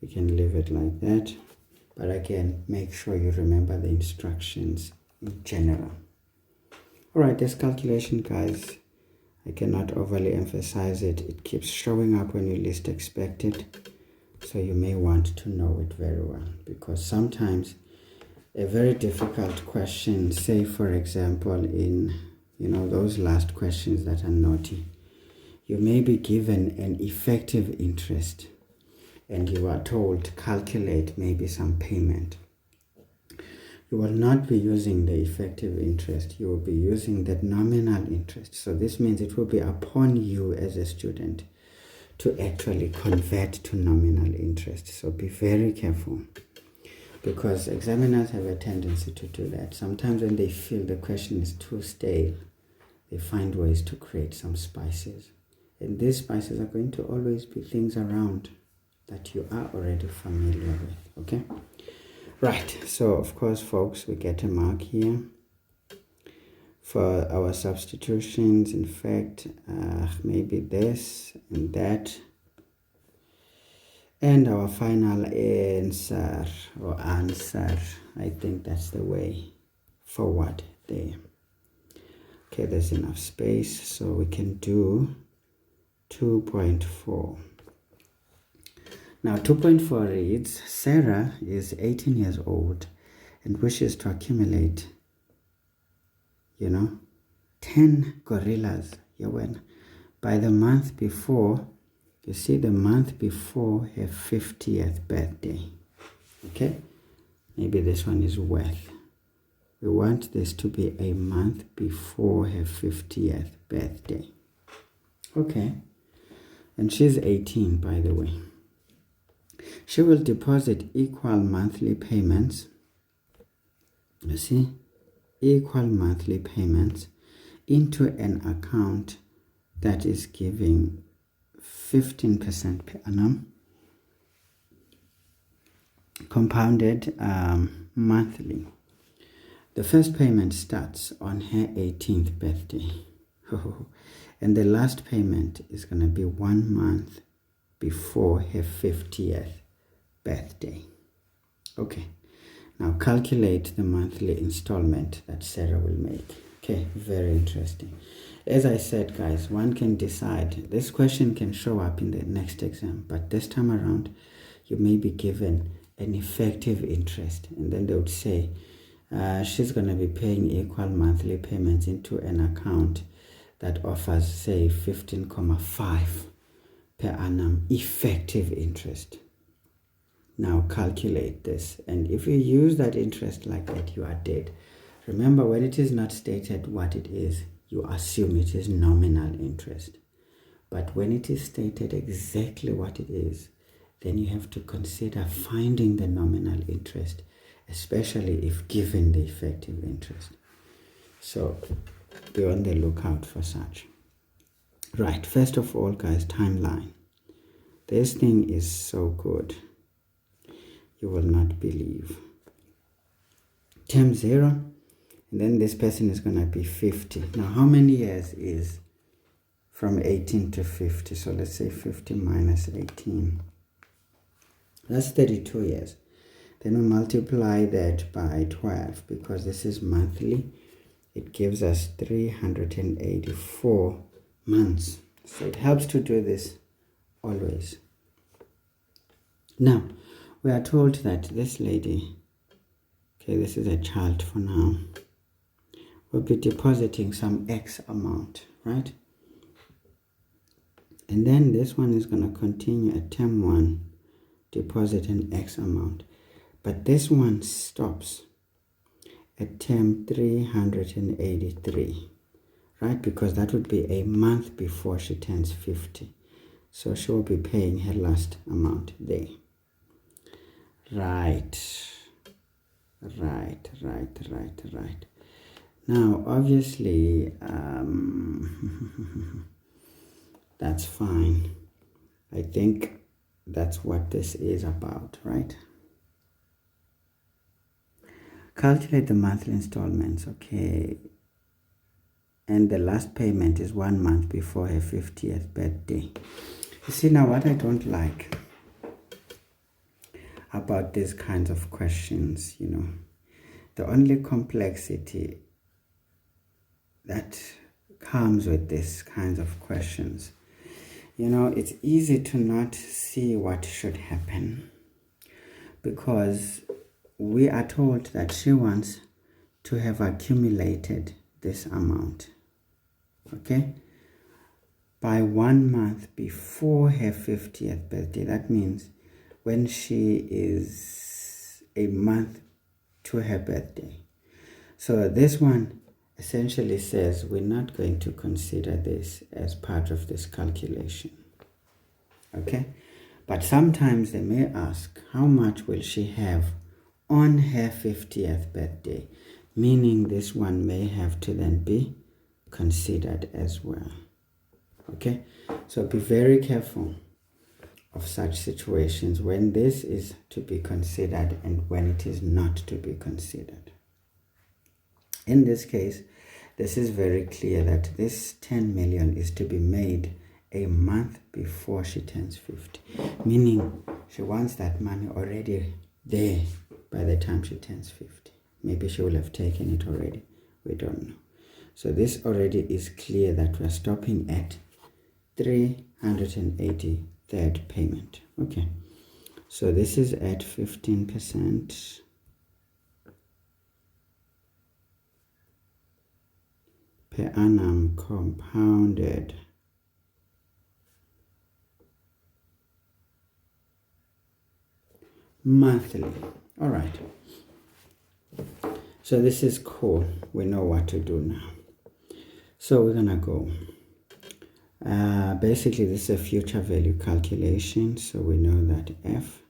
We can leave it like that. But again, make sure you remember the instructions in general. All right, this calculation, guys, I cannot overly emphasize it. It keeps showing up when you least expect it. So you may want to know it very well, because sometimes a very difficult question, say for example in, those last questions that are naughty, you may be given an effective interest and you are told to calculate maybe some payment. You will not be using the effective interest, you will be using the nominal interest. So this means it will be upon you as a student to actually convert to nominal interest. So be very careful, because examiners have a tendency to do that. Sometimes when they feel the question is too stale, they find ways to create some spices. And these spices are going to always be things around that you are already familiar with, okay? Right, so of course, folks, we get a mark here for our substitutions. In fact, maybe this and that. And our final answer, I think that's the way forward there. Okay, there's enough space, so we can do 2.4. Now 2.4 reads, Sarah is 18 years old and wishes to accumulate, 10 gorillas by the month before, you see, the month before her 50th birthday. Okay, maybe this one is worth. We want this to be a month before her 50th birthday. Okay, and she's 18, by the way. She will deposit equal monthly payments, you see, equal monthly payments into an account that is giving 15% per annum, compounded monthly. The first payment starts on her 18th birthday. And the last payment is going to be 1 month before her 50th birthday. Okay, now calculate the monthly installment that Sarah will make. Okay, very interesting. As I said, guys, one can decide. This question can show up in the next exam, but this time around, you may be given an effective interest, and then they would say, she's going to be paying equal monthly payments into an account that offers, say, 15.5 per annum effective interest. Now calculate this, and if you use that interest like that, you are dead. Remember, when it is not stated what it is, you assume it is nominal interest. But when it is stated exactly what it is, then you have to consider finding the nominal interest, especially if given the effective interest. So be on the lookout for such. Right, first of all, guys, timeline. This thing is so good. You will not believe. Term 0, and then this person is going to be 50. Now, how many years is from 18 to 50? So let's say 50 minus 18. That's 32 years. Then we multiply that by 12 because this is monthly. It gives us 384 months. So it helps to do this always. Now, we are told that this lady, okay, this is a child for now, will be depositing some X amount, right? And then this one is going to continue at term 1, deposit an X amount. But this one stops at term 383, right? Because that would be a month before she turns 50. So she will be paying her last amount there. Right. Now, obviously, that's fine. I think that's what this is about, right? Calculate the monthly installments, okay. And the last payment is 1 month before her 50th birthday. You see, now what I don't like about these kinds of questions, you know, the only complexity that comes with these kinds of questions, you know, it's easy to not see what should happen because we are told that she wants to have accumulated this amount, okay, by 1 month before her 50th birthday. That means when she is a month to her birthday. So this one essentially says we're not going to consider this as part of this calculation, okay? But sometimes they may ask, how much will she have on her 50th birthday? Meaning this one may have to then be considered as well, okay? So be very careful of such situations when this is to be considered and when it is not to be considered. In this case, this is very clear that this 10 million is to be made a month before she turns 50, meaning she wants that money already there by the time she turns 50. Maybe she will have taken it already. We don't know. So this already is clear that we're stopping at 383rd payment. Okay. So this is at 15%. Per annum compounded. Monthly. All right. So this is cool. We know what to do now. So we're going to go. Basically, this is a future value calculation. So we know that F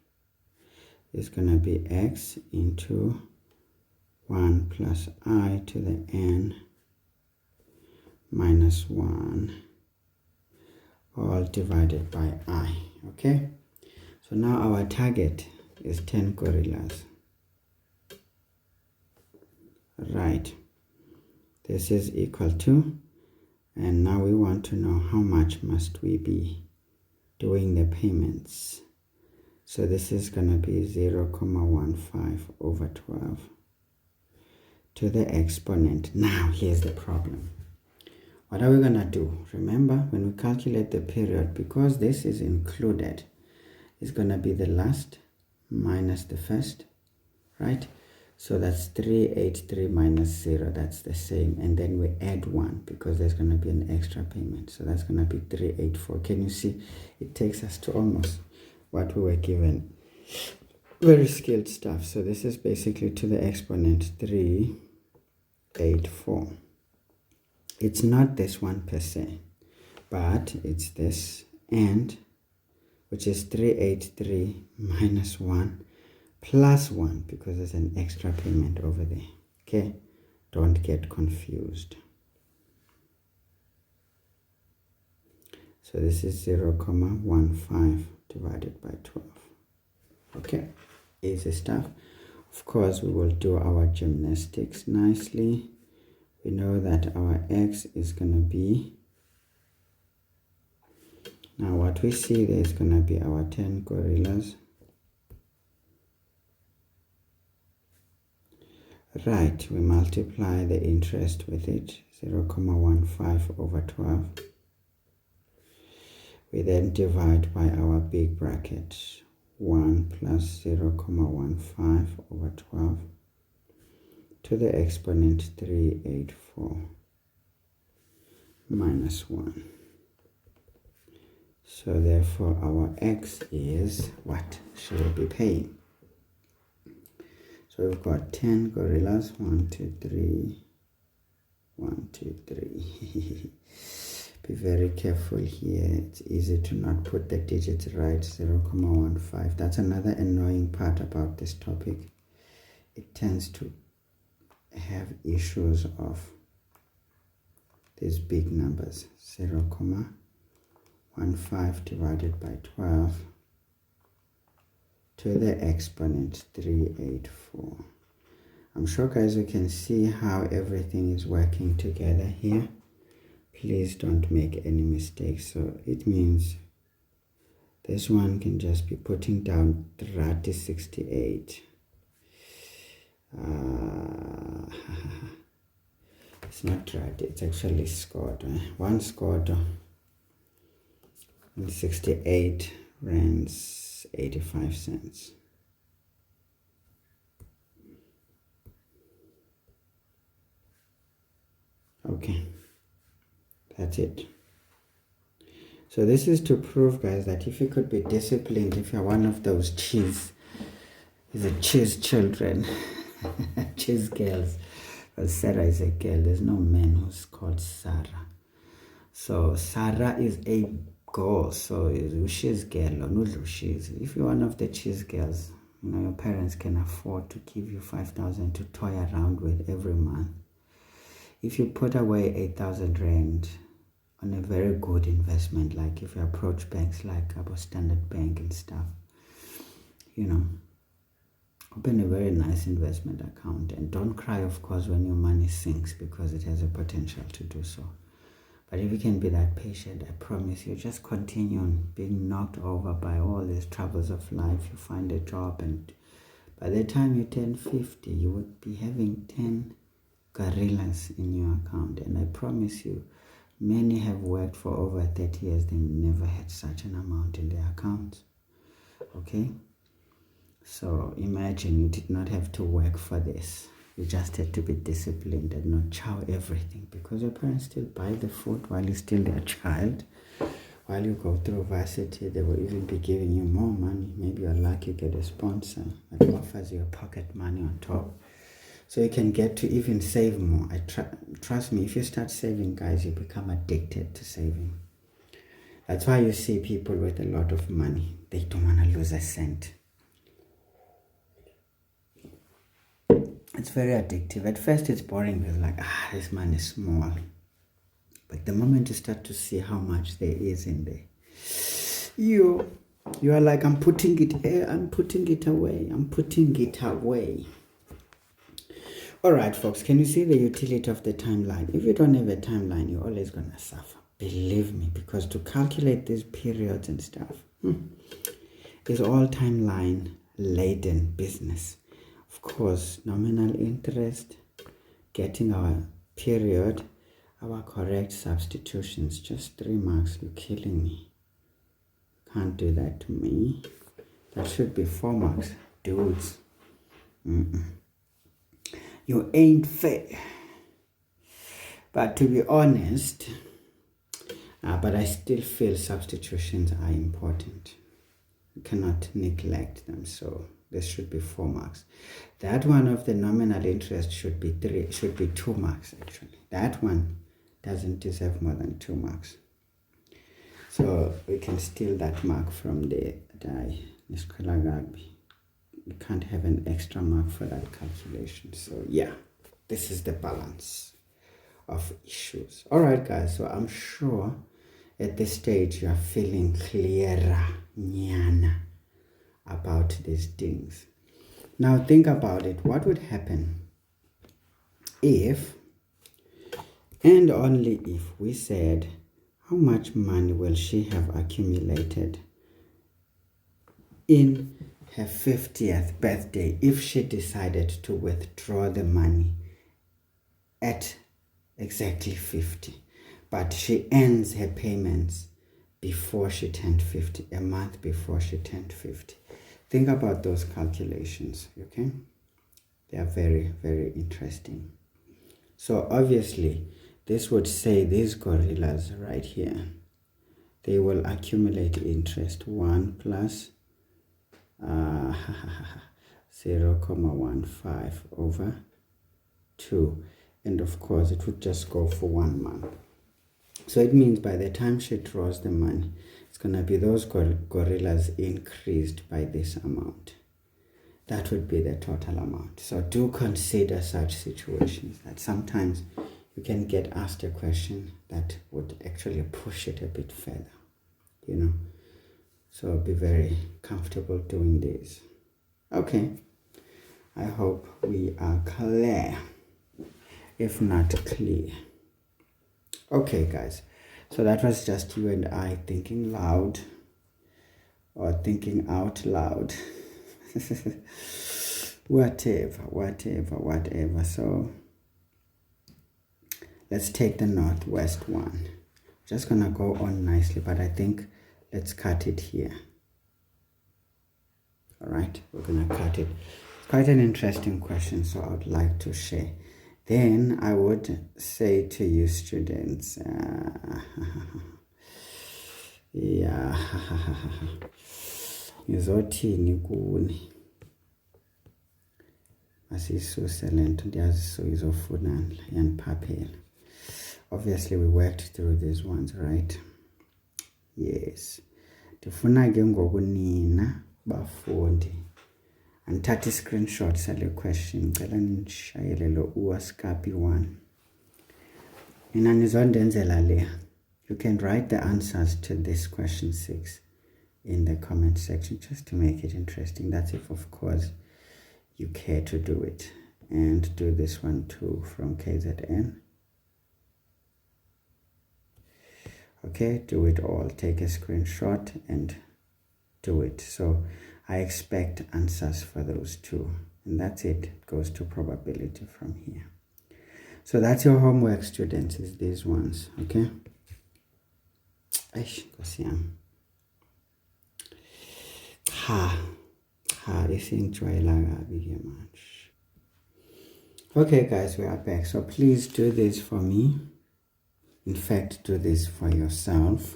is going to be X into 1 plus I to the N minus 1 all divided by I. Okay. So now our target is 10 gorillas. Right. This is equal to, and now we want to know how much must we be doing the payments. So this is going to be 0.15 over 12 to the exponent. Now here's the problem. What are we going to do? Remember, when we calculate the period, because this is included, it's going to be the last minus the first, right? So that's 383 minus 0, that's the same. And then we add 1 because there's going to be an extra payment. So that's going to be 384. Can you see? It takes us to almost what we were given Very skilled stuff. So this is basically to the exponent 384. It's not this one per se, but it's this, and which is 383 minus 1 plus 1, because there's an extra payment over there. Okay, don't get confused. So this is 0.15 divided by 12. Okay, easy stuff. Of course, we will do our gymnastics nicely. We know that our x is going to be, now what we see there is going to be our 10 gorillas. Right, we multiply the interest with it, 0.15 over 12. We then divide by our big bracket, 1 plus 0.15 over 12 to the exponent 384 minus 1. So therefore our x is what should we be paying? So we've got 10 gorillas, 1, 2, 3, 1, 2, 3. Be very careful here. It's easy to not put the digits right, 0.15. That's another annoying part about this topic. It tends to have issues of these big numbers, 0.15 divided by 12 to the exponent 384. I'm sure guys you can see how everything is working together here. Please don't make any mistakes. So it means this one can just be putting down 68. It's not right, it's actually scored. One scored 68 rands 85 cents. Okay, that's it. So this is to prove, guys, that if you could be disciplined, if you're one of those cheese children, cheese girls. Well, Sarah is a girl. There's no man who's called Sarah. So Sarah is a girl. So she's girl or no she's. If you're one of the cheese girls, you know your parents can afford to give you 5,000 to toy around with every month. If you put away 8,000 rand on a very good investment, like if you approach banks like our Standard Bank and stuff, you know, open a very nice investment account, and don't cry, of course, when your money sinks, because it has a potential to do so. But if you can be that patient, I promise you, just continue on being knocked over by all these troubles of life. You find a job, and by the time you turn 50, you would be having 10 gorillas in your account. And I promise you, many have worked for over 30 years. They never had such an amount in their accounts. Okay? So imagine you did not have to work for this. You just had to be disciplined and not chow everything, because your parents still buy the food while you're still their child. While you go through varsity, they will even be giving you more money. Maybe you're lucky you get a sponsor that offers you pocket money on top. So you can get to even save more. Trust me, if you start saving, guys, you become addicted to saving. That's why you see people with a lot of money. They don't want to lose a cent. It's very addictive. At first it's boring, because like, this money is small. But the moment you start to see how much there is in there, you are like, I'm putting it here, I'm putting it away, I'm putting it away. Alright folks, can you see the utility of the timeline? If you don't have a timeline, you're always going to suffer. Believe me, because to calculate these periods and stuff is all timeline laden business. Of course, nominal interest, getting our period, our correct substitutions, just 3 marks. You're killing me. Can't do that to me. That should be 4 marks. Dudes. You ain't fair. But to be honest, but I still feel substitutions are important. You cannot neglect them. So This should be 4 marks. That one of the nominal interest should be 2 marks actually. That one doesn't deserve more than 2 marks. So we can steal that mark from the die. You can't have an extra mark for that calculation. So yeah, this is the balance of issues. All right, guys. So I'm sure at this stage you are feeling clearer, nyana, about these things. Now think about it. What would happen if, and only if, we said, how much money will she have accumulated in her 50th birthday if she decided to withdraw the money at exactly 50, but she ends her payments before she turned 50, a month before she turned 50. Think about those calculations, okay? They are very, very interesting. So obviously, this would say these gorillas right here, they will accumulate interest 1 plus 0.15 over 2. And of course, it would just go for 1 month. So it means by the time she draws the money, it's going to be those gorillas increased by this amount. That would be the total amount. So do consider such situations that sometimes you can get asked a question that would actually push it a bit further, you know. So be very comfortable doing this. Okay, I hope we are clear. If not clear. Okay, guys. So that was just you and I thinking loud or thinking out loud. whatever. So let's take the northwest one. Just gonna go on nicely, but I think let's cut it here. All right, we're gonna cut it. It's quite an interesting question, so I would like to share. Then I would say to you students, yeah, ngizothini kuni masisuse lento ndiyaziso izofunana yaniphaphela. Obviously we worked through these ones, right? Yes, ndifuna ke ngoku nina bafundi andithatha i-screenshot sale question, ngicela nishayele lo uwaskapi 1. Mina nizondenzela le. You can write the answers to this question 6 in the comment section just to make it interesting. That's if, of course, you care to do it. And do this one too from KZN. Okay, do it all. Take a screenshot and do it. So I expect answers for those two. And that's it. It goes to probability from here. So that's your homework, students, is these ones. Okay? Okay, guys, we are back. So please do this for me. In fact, do this for yourself.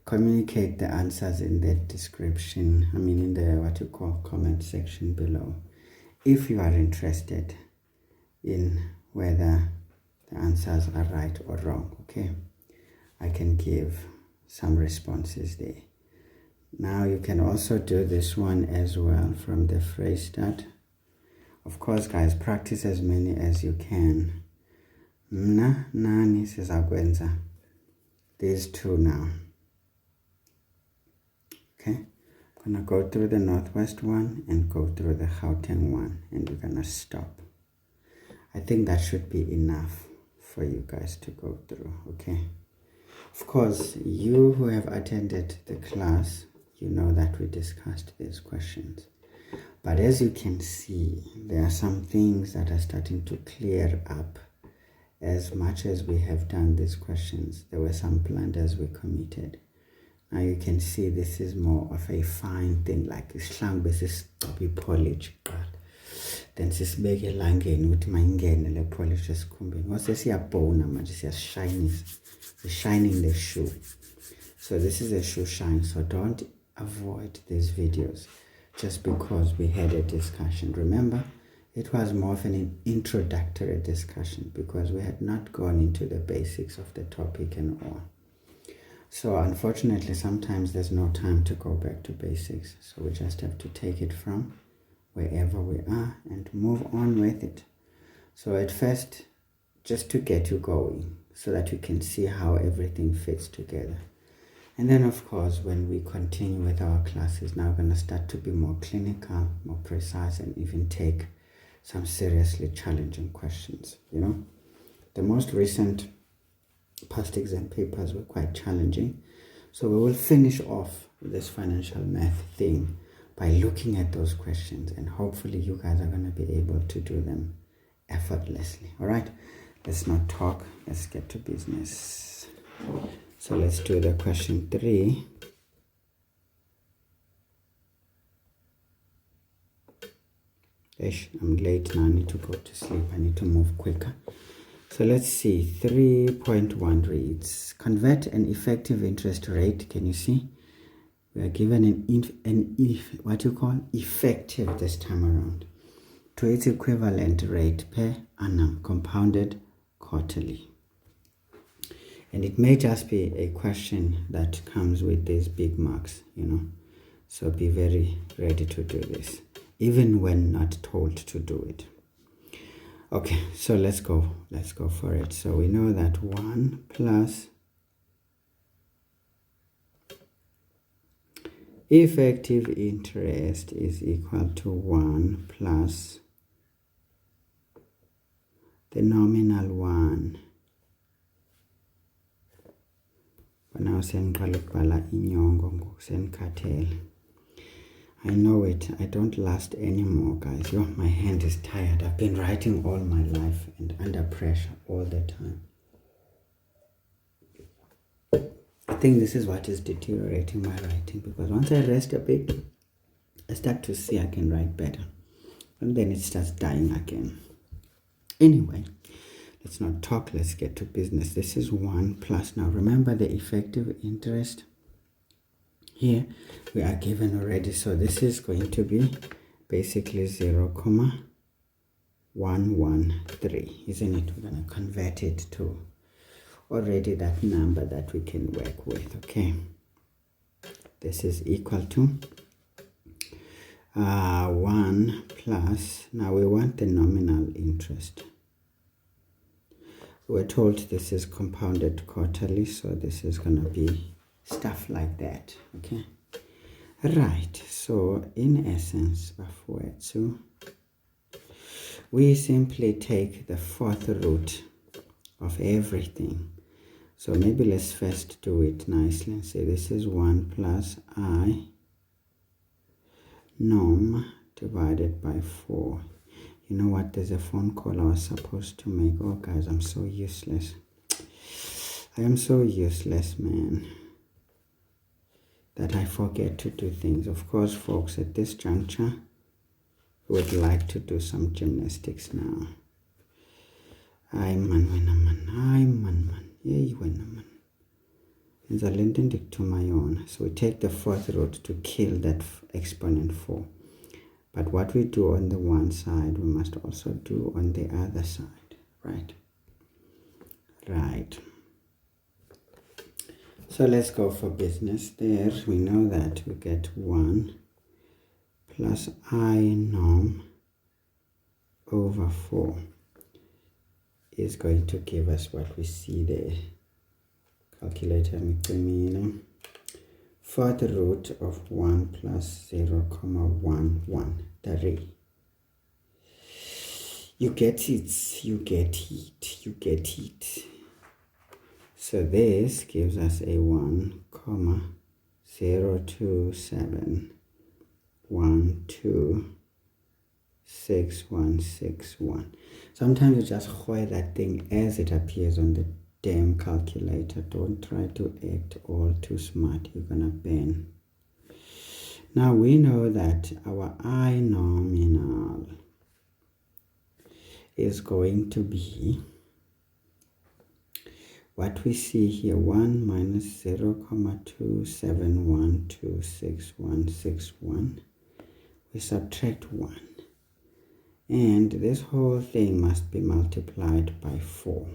Communicate the answers in the description, in the comment section below, if you are interested in whether the answers are right or wrong. Okay, I can give some responses there. Now you can also do this one as well from the phrase start. Of course, guys, practice as many as you can. Mna nani sizakwenza these two now. Okay, I'm gonna go through the northwest one and go through the Gauteng one, and we're gonna stop. I think that should be enough for you guys to go through. Okay, of course, you who have attended the class, you know that we discussed these questions, but as you can see, there are some things that are starting to clear up. As much as we have done these questions, there were some blunders we committed. Now you can see this is more of a fine thing, like isihlangu besisiqobe polish qala, then sisibeke elangeni ukuthi mayingene le polish esikhumbeni. Ngose siyabhona manje siyashinisa. We're shining the shoe. So this is a shoe shine. So don't avoid these videos. just because we had a discussion. Remember, it was more of an introductory discussion because we had not gone into the basics of the topic and all. So unfortunately, sometimes there's no time to go back to basics. So we just have to take it from wherever we are and move on with it. So at first, just to get you going so that you can see how everything fits together. And then of course, when we continue with our classes, now we're going to start to be more clinical, more precise, and even take some seriously challenging questions. You know, the most recent past exam papers were quite challenging. So we will finish off this financial math thing by looking at those questions, and hopefully you guys are going to be able to do them effortlessly. All right, let's not talk, let's get to business. So let's do the question 3. I'm late now, I need to go to sleep, I need to move quicker. So let's see, 3.1 reads, convert an effective interest rate. Can you see? We are given effective this time around, to its equivalent rate per annum, compounded quarterly. And it may just be a question that comes with these big marks, you know. So be very ready to do this, even when not told to do it. Okay, so let's go for it. So we know that 1 plus effective interest is equal to 1 plus the nominal 1. But now I know it. I don't last anymore, guys. Yo, my hand is tired. I've been writing all my life and under pressure all the time. I think this is what is deteriorating my writing, because once I rest a bit, I start to see I can write better. And then it starts dying again. Anyway, let's not talk. Let's get to business. This is 1 plus. Now remember the effective interest. Here we are given already, so this is going to be basically 0,113, isn't it? We're going to convert it to already that number that we can work with. Okay, this is equal to 1 plus, now we want the nominal interest. We're told this is compounded quarterly, so this is going to be stuff like that. Okay, right. So in essence, we simply take the 4th root of everything. So maybe let's first do it nicely and say this is 1 plus I norm divided by 4. You know what, there's a phone call I was supposed to make. Oh guys, I'm so useless. I am so useless, man, that I forget to do things. Of course, folks, at this juncture, would like to do some gymnastics now. Man. Yay, man. To my own. So we take the 4th root to kill that exponent 4. But what we do on the one side, we must also do on the other side, right? Right. So let's go for business. There we know that we get 1 plus I norm over 4 is going to give us what we see there. Calculator, 4th root of 1 plus 0,113. You get it. So this gives us a 1,027126161. Sometimes you just hoy that thing as it appears on the damn calculator. Don't try to act all too smart. You're gonna burn. Now we know that our I nominal is going to be what we see here, 1 minus 0,2712661 we subtract 1. And this whole thing must be multiplied by 4.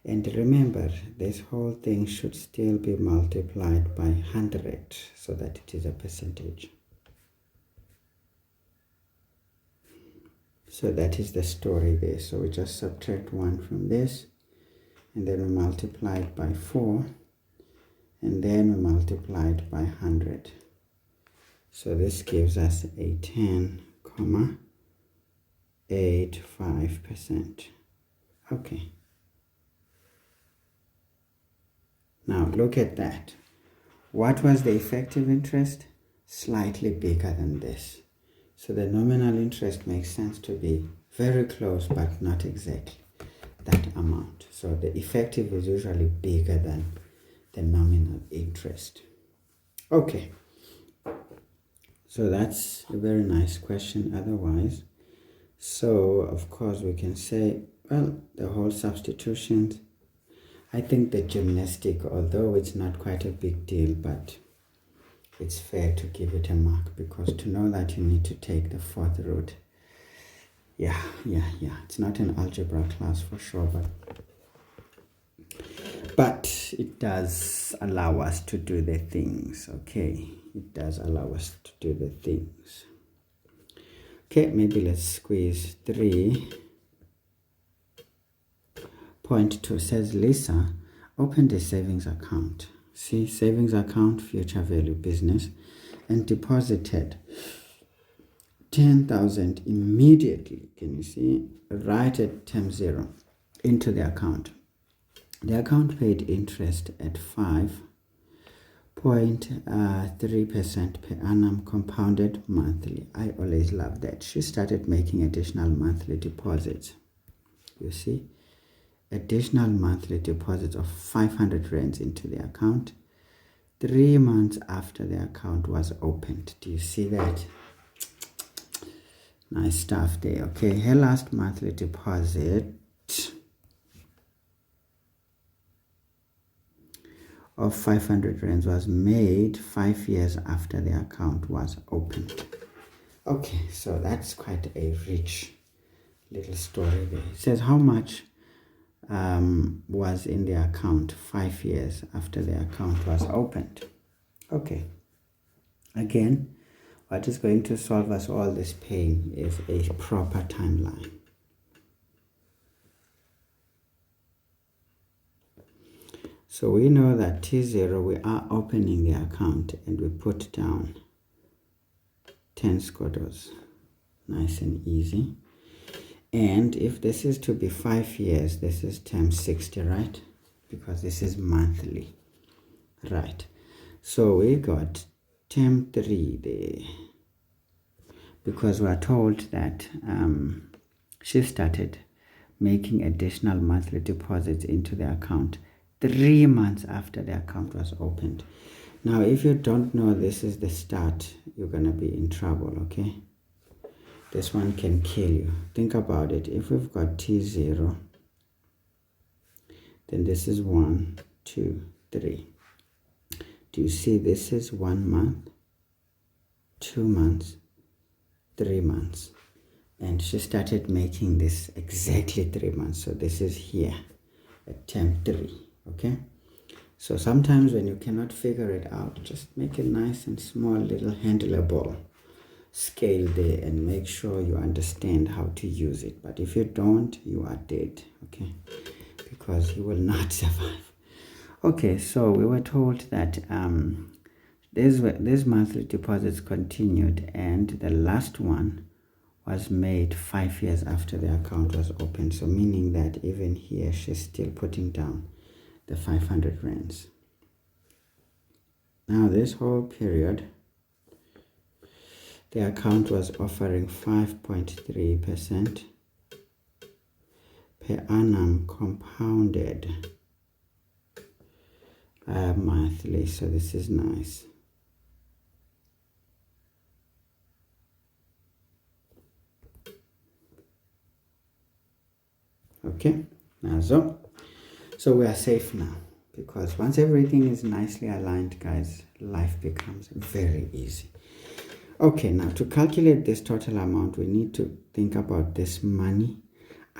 And remember, this whole thing should still be multiplied by 100 so that it is a percentage. So that is the story there. So we just subtract 1 from this, and then we multiply it by 4, and then we multiply it by 100. So this gives us a 10.85%. Okay. Now look at that. What was the effective interest? Slightly bigger than this. So the nominal interest makes sense to be very close, but not exactly that amount. So the effective is usually bigger than the nominal interest. Okay. So that's a very nice question otherwise. So of course we can say, well, the whole substitutions, I think the gymnastic, although it's not quite a big deal, but it's fair to give it a mark, because to know that you need to take the fourth root. Yeah. It's not an algebra class for sure, but it does allow us to do the things, okay? It does allow us to do the things. Okay, maybe let's squeeze 3.2. Says Lisa opened a savings account. See, savings account, future value business, and deposited 10,000 immediately. Can you see? Right at term 0 into the account. The account paid interest at 5.3% per annum compounded monthly. I always love that. She started making additional monthly deposits. You see? Additional monthly deposits of 500 rands into the account 3 months after the account was opened. Do you see that? Nice stuff there. Okay, her last monthly deposit of 500 rands was made 5 years after the account was opened. Okay, so that's quite a rich little story there. It says how much was in the account 5 years after the account was opened. Okay, again, what is going to solve us all this pain is a proper timeline. So we know that T0, we are opening the account and we put down 10 squatters. Nice and easy. And if this is to be 5 years, this is term 60, right? Because this is monthly, right? So we got term 3 there. Because we are told that she started making additional monthly deposits into the account 3 months after the account was opened. Now, if you don't know this is the start, you're going to be in trouble, okay? This one can kill you. Think about it. If we've got T0, then this is 1, 2, 3. Do you see this is 1 month, 2 months, 3 months? And she started making this exactly 3 months. So this is here at term 3. Okay, so sometimes when you cannot figure it out, just make a nice and small little handleable scale there and make sure you understand how to use it. But if you don't, you are dead, okay, because you will not survive. Okay, so we were told that these monthly deposits continued, and the last one was made 5 years after the account was opened. So meaning that even here she's still putting down the 500 rands. Now this whole period, the account was offering 5.3% per annum compounded monthly. So this is nice. Okay, now so we are safe now, because once everything is nicely aligned, guys, life becomes very easy. Okay, now to calculate this total amount, we need to think about this money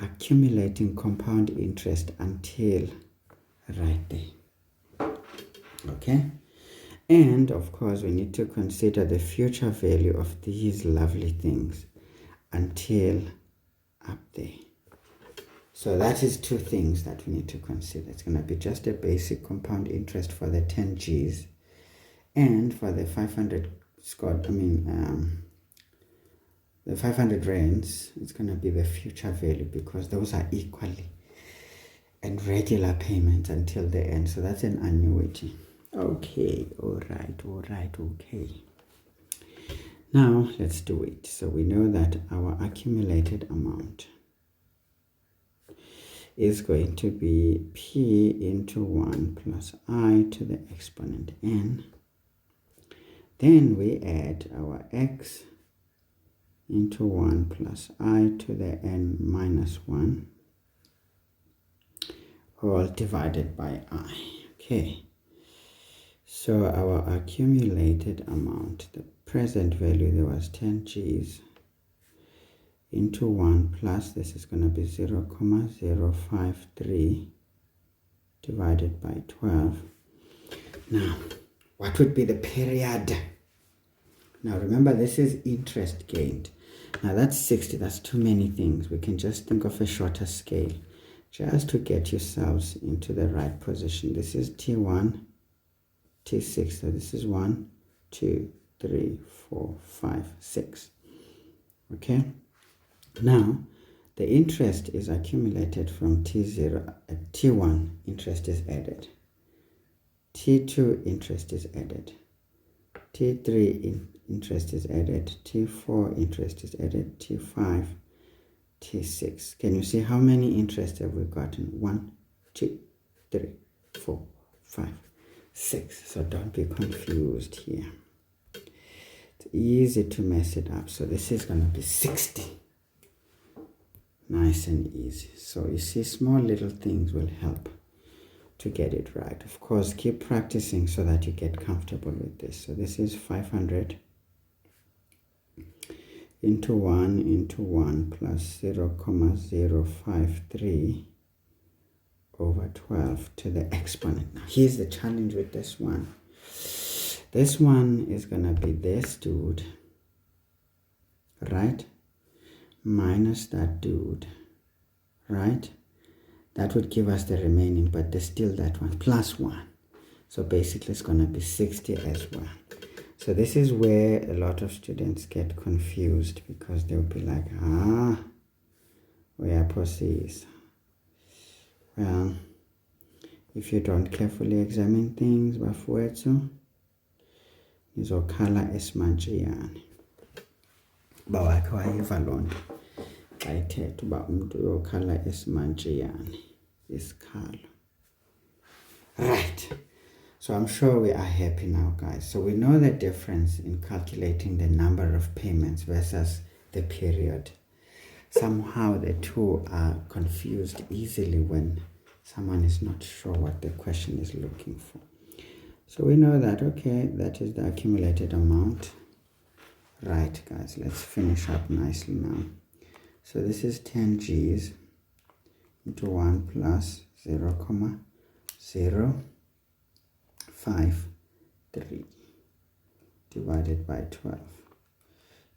accumulating compound interest until right there. Okay, and of course we need to consider the future value of these lovely things until up there. So that is two things that we need to consider. It's going to be just a basic compound interest for the 10 Gs, and for the 500 the 500 rands, it's going to be the future value, because those are equally and regular payments until the end. So that's an annuity. Okay, all right, okay. Now let's do it. So we know that our accumulated amount is going to be p into 1 plus I to the exponent n. Then we add our x into 1 plus I to the n minus 1, all divided by I. Okay, so our accumulated amount, the present value, there was 10 Gs, into 1 plus, this is going to be 0,053 divided by 12. Now, what would be the period? Now remember, this is interest gained. Now that's 60, that's too many things. We can just think of a shorter scale just to get yourselves into the right position. This is T1, T6, so this is 1, 2, 3, 4, 5, 6. Okay? Now, the interest is accumulated from T0, T1 interest is added, T2 interest is added, T3 interest is added, T4 interest is added, T5, T6. Can you see how many interests have we gotten? 1, 2, 3, 4, 5, 6. So don't be confused here. It's easy to mess it up. So this is going to be 60. Nice and easy. So you see, small little things will help to get it right. Of course, keep practicing so that you get comfortable with this. So this is 500 into 1 plus 0,053 over 12 to the exponent. Now here's the challenge with this one. This one is going to be this dude, right, minus that dude, right? That would give us the remaining, but there's still that one, plus 1. So basically it's going to be 60 as well. So this is where a lot of students get confused, because they'll be like, where is? Well, if you don't carefully examine things, bafowethu, nizokhala esimantshiyane. Uba wakhe wayiva loo nto xa ithetha uba umntu uyokhala esimantshiyane isikhalo. Right. So I'm sure we are happy now, guys. So we know the difference in calculating the number of payments versus the period. Somehow the two are confused easily when someone is not sure what the question is looking for. So we know that, okay, that is the accumulated amount. Right, guys, let's finish up nicely now. So this is 10 Gs into 1 plus 0,053 divided by 12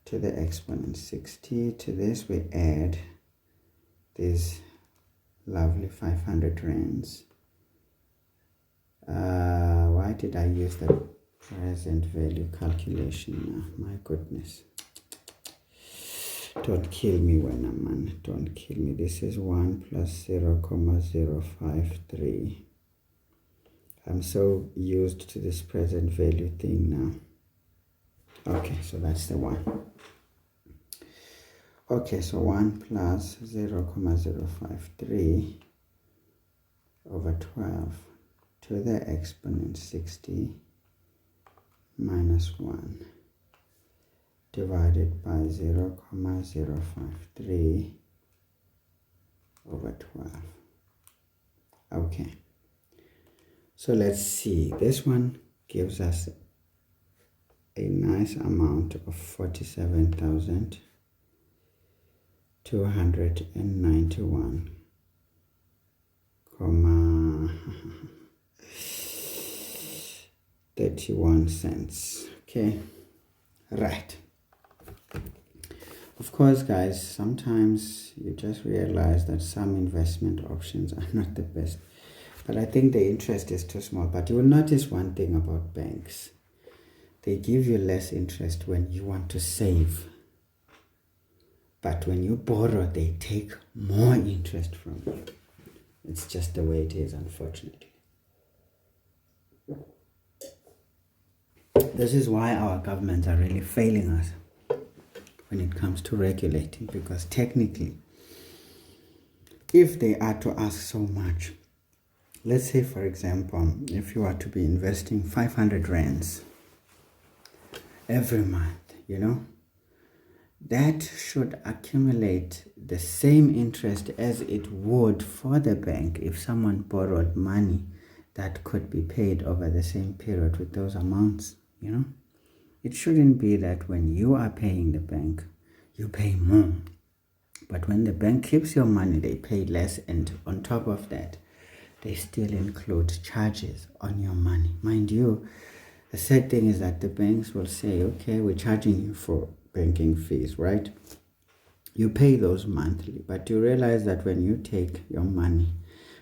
to the exponent 60. To this we add these lovely 500 rands. Why did I use the present value calculation now? My goodness. Don't kill me when I'm on. Don't kill me. This is 1 plus 0,053. I'm so used to this present value thing now. Okay, so that's the one. Okay, so 1 plus 0,053 over 12 to the exponent 60 minus 1 divided by 0,053 over 12. Okay, so let's see. This one gives us a nice amount of 47,291 comma 31 cents. Okay, right. Of course, guys, sometimes you just realize that some investment options are not the best, but I think the interest is too small. But you will notice one thing about banks: they give you less interest when you want to save, but when you borrow, they take more interest from you. It's just the way it is, unfortunately. This is why our governments are really failing us when it comes to regulating, because technically, if they are to ask so much, let's say, for example, if you are to be investing 500 rands every month, that should accumulate the same interest as it would for the bank if someone borrowed money that could be paid over the same period with those amounts. It shouldn't be that when you are paying the bank, you pay more. But when the bank keeps your money, they pay less. And on top of that, they still include charges on your money. Mind you, the sad thing is that the banks will say, okay, we're charging you for banking fees, right? You pay those monthly, but you realize that when you take your money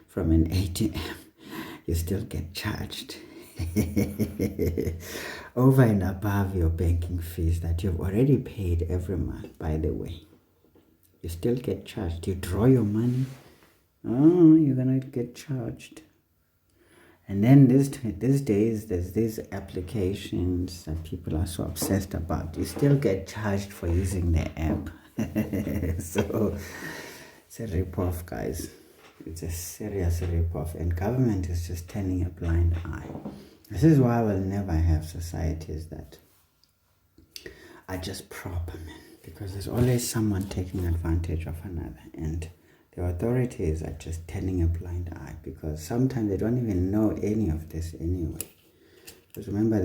from an ATM, you still get charged over and above your banking fees that you've already paid every month. By the way, you still get charged. You draw your money, you're gonna get charged. And then these days, there's these applications that people are so obsessed about. You still get charged for using the app. So it's a rip-off, guys. It's a serious rip-off, and government is just turning a blind eye. This is why we'll never have societies that are just proper, man, because there's always someone taking advantage of another, and the authorities are just turning a blind eye because sometimes they don't even know any of this anyway. Because remember,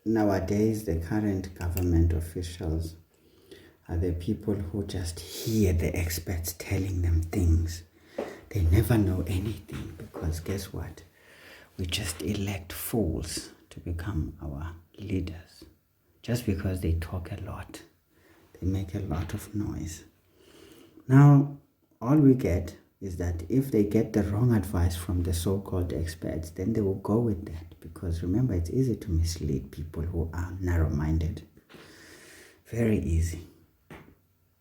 nowadays the current government officials are the people who just hear the experts telling them things. They never know anything, because guess what? We just elect fools to become our leaders just because they talk a lot. They make a lot of noise. Now, all we get is that if they get the wrong advice from the so-called experts, then they will go with that. Because remember, it's easy to mislead people who are narrow-minded. Very easy.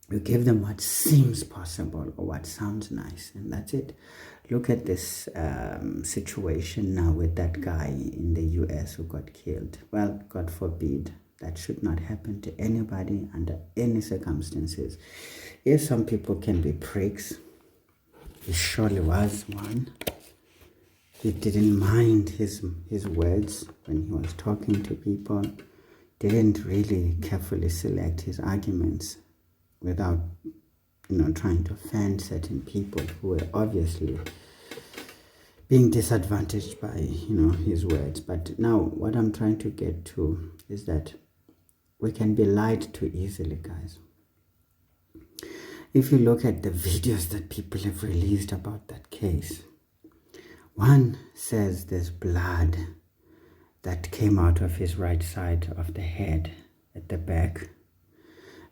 You give them what seems possible or what sounds nice, and that's it. Look at this situation now with that guy in the US who got killed. Well, God forbid. That should not happen to anybody under any circumstances. Yes, some people can be pricks. He surely was one. He didn't mind his words when he was talking to people. Didn't really carefully select his arguments without, trying to offend certain people who were obviously being disadvantaged by, his words. But now what I'm trying to get to is that we can be lied to easily, guys. If you look at the videos that people have released about that case, one says there's blood that came out of his right side of the head at the back.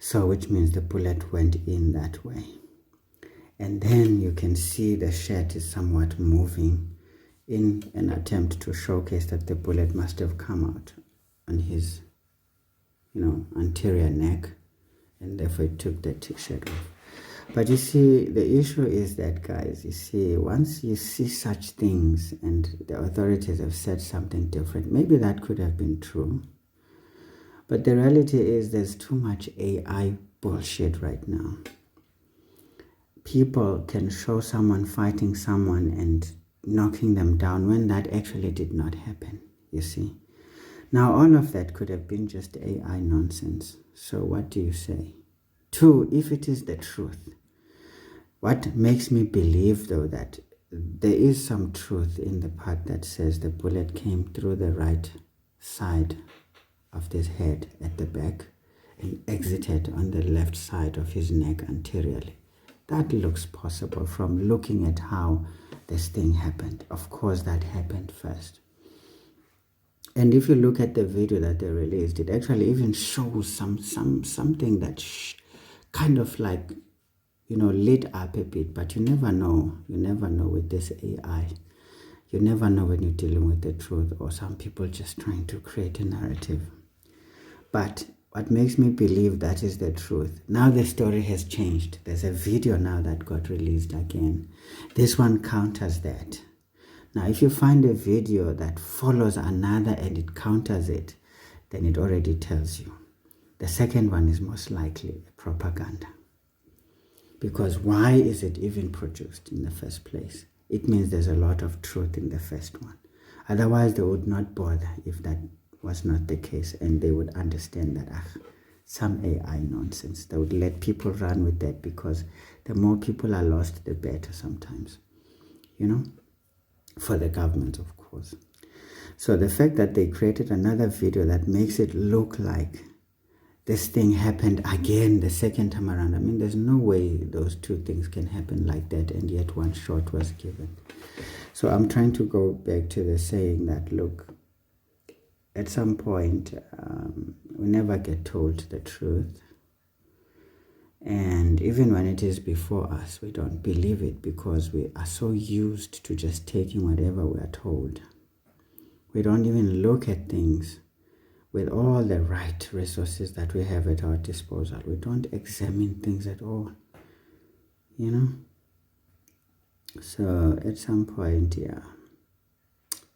So which means the bullet went in that way. And then you can see the shirt is somewhat moving in an attempt to showcase that the bullet must have come out on his, anterior neck, and therefore it took the t-shirt off. But you see, the issue is that, guys, once you see such things and the authorities have said something different, maybe that could have been true. But the reality is there's too much AI bullshit right now. People can show someone fighting someone and knocking them down when that actually did not happen, you see. Now, all of that could have been just AI nonsense. So what do you say? Two, if it is the truth, what makes me believe, though, that there is some truth in the part that says the bullet came through the right side of this head at the back and exited on the left side of his neck anteriorly. That looks possible from looking at how this thing happened. Of course, that happened first. And if you look at the video that they released, it actually even shows something that kind of like, you know, lit up a bit. But you never know. You never know with this AI. You never know when you're dealing with the truth, or some people just trying to create a narrative. But what makes me believe that is the truth, now the story has changed. There's a video now that got released again. This one counters that. Now, if you find a video that follows another and it counters it, then it already tells you. The second one is most likely propaganda. Because why is it even produced in the first place? It means there's a lot of truth in the first one. Otherwise, they would not bother if that was not the case, and they would understand that some AI nonsense. They would let people run with that, because the more people are lost, the better sometimes, you know, for the government, of course. So the fact that they created another video that makes it look like this thing happened again the second time around. I mean, there's no way those two things can happen like that, and yet one shot was given. So I'm trying to go back to the saying that, look, at some point, we never get told the truth. And even when it is before us, we don't believe it, because we are so used to just taking whatever we are told. We don't even look at things with all the right resources that we have at our disposal. We don't examine things at all, you know. So at some point, yeah,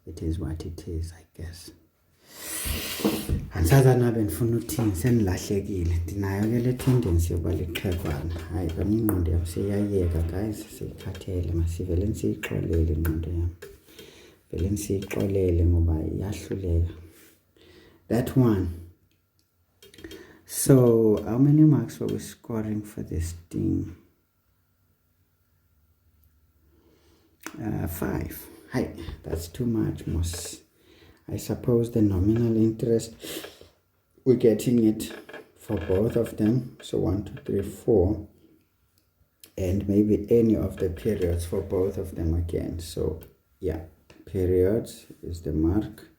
it is what it is, I guess. Andisazazi nabe ndifuna uthini, sendilahlekile. Ndinayo ke le tendency yoba lixhegwana. Hayi, kona ingqondo yam seyiyayeka, guys, seyikhathele. Masiveleni siyixolele ingqondo yam. Veleni siyixolele ngoba iyahluleka. That one. So, how many marks were we scoring for this thing? 5. Hi, that's too much, Moss. I suppose the nominal interest, we're getting it for both of them. So 1, 2, 3, 4. And maybe any of the periods for both of them again. So, yeah, periods is the mark.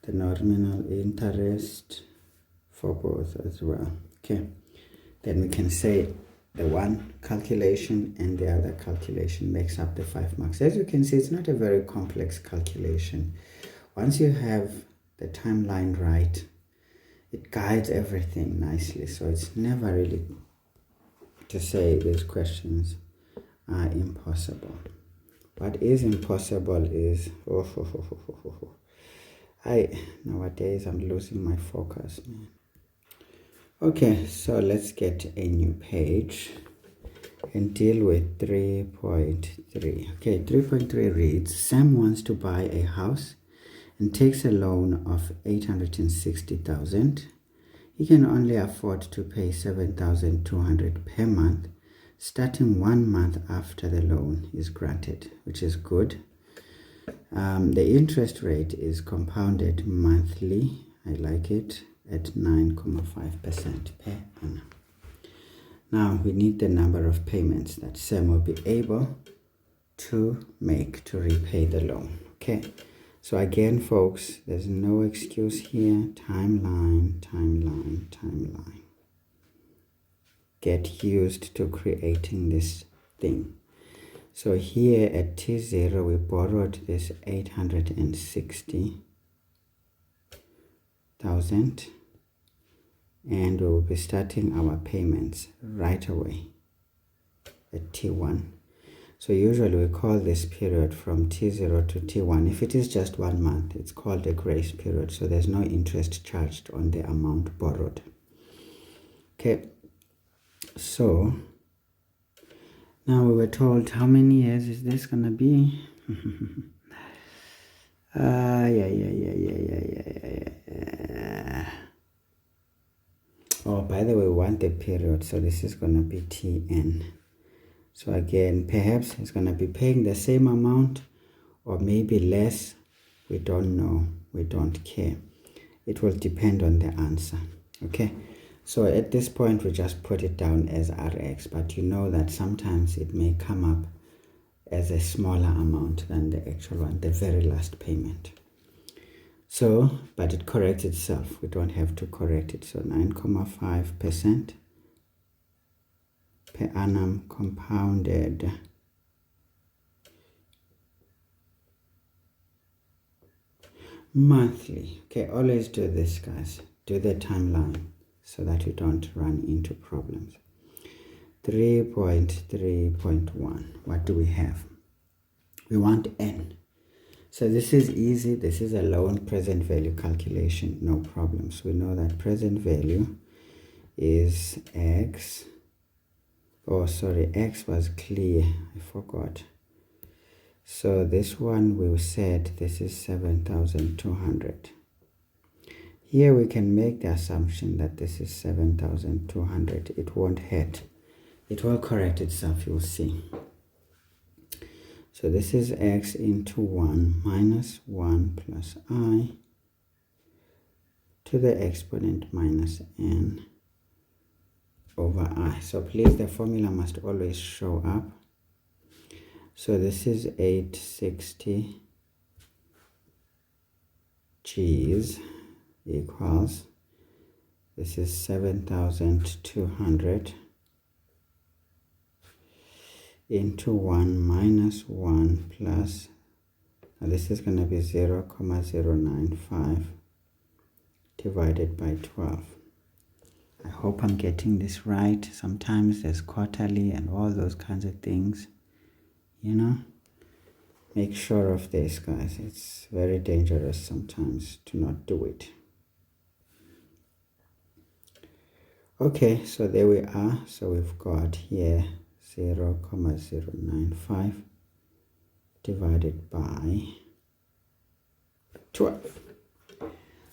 The nominal interest for both as well. Okay, then we can say the one calculation and the other calculation makes up the 5 marks. As you can see, it's not a very complex calculation. Once you have the timeline right, it guides everything nicely. So it's never really to say these questions are impossible. What is impossible is nowadays I'm losing my focus, man. Okay, so let's get a new page and deal with 3.3. Okay, 3.3 reads, Sam wants to buy a house and takes a loan of 860,000. He can only afford to pay 7,200 per month, starting 1 month after the loan is granted, which is good. The interest rate is compounded monthly. I like it, at 9.5% per annum. Now we need the number of payments that Sam will be able to make to repay the loan. Okay, so again, folks, there's no excuse here. Timeline. Get used to creating this thing. So here at T0, we borrowed this 860,000, and we will be starting our payments right away at T1. So usually we call this period from T0 to T1. If it is just 1 month, it's called a grace period. So there's no interest charged on the amount borrowed. Okay, so now we were told how many years is this gonna be? Oh, by the way, we want the period, so this is gonna be TN. So again, perhaps he's gonna be paying the same amount or maybe less. We don't know. We don't care. it will depend on the answer. Okay, so at this point we just put it down as Rx, but you know that sometimes it may come up as a smaller amount than the actual one, the very last payment. So, but it corrects itself. We don't have to correct it. So 9.5% per annum compounded monthly. Okay, always do this, guys. Do the timeline so that you don't run into problems. 3.3.1. What do we have? We want n. So this is easy. This is a loan present value calculation, no problems. We know that present value is x. Oh, sorry, x was clear. I forgot. So this one we said this is 7,200. Here we can make the assumption that this is 7,200. It won't hurt. It will correct itself, you'll see. So this is x into 1 minus 1 plus I to the exponent minus n over I. So please, the formula must always show up. So this is 860 G's equals, this is 7,200 into 1 minus 1 plus, now this is going to be 0.095 divided by 12. I hope I'm getting this right. Sometimes there's quarterly and all those kinds of things, you know. Make sure of this, guys. It's very dangerous sometimes to not do it. Okay, so there we are. So we've got here 0.095 divided by 12.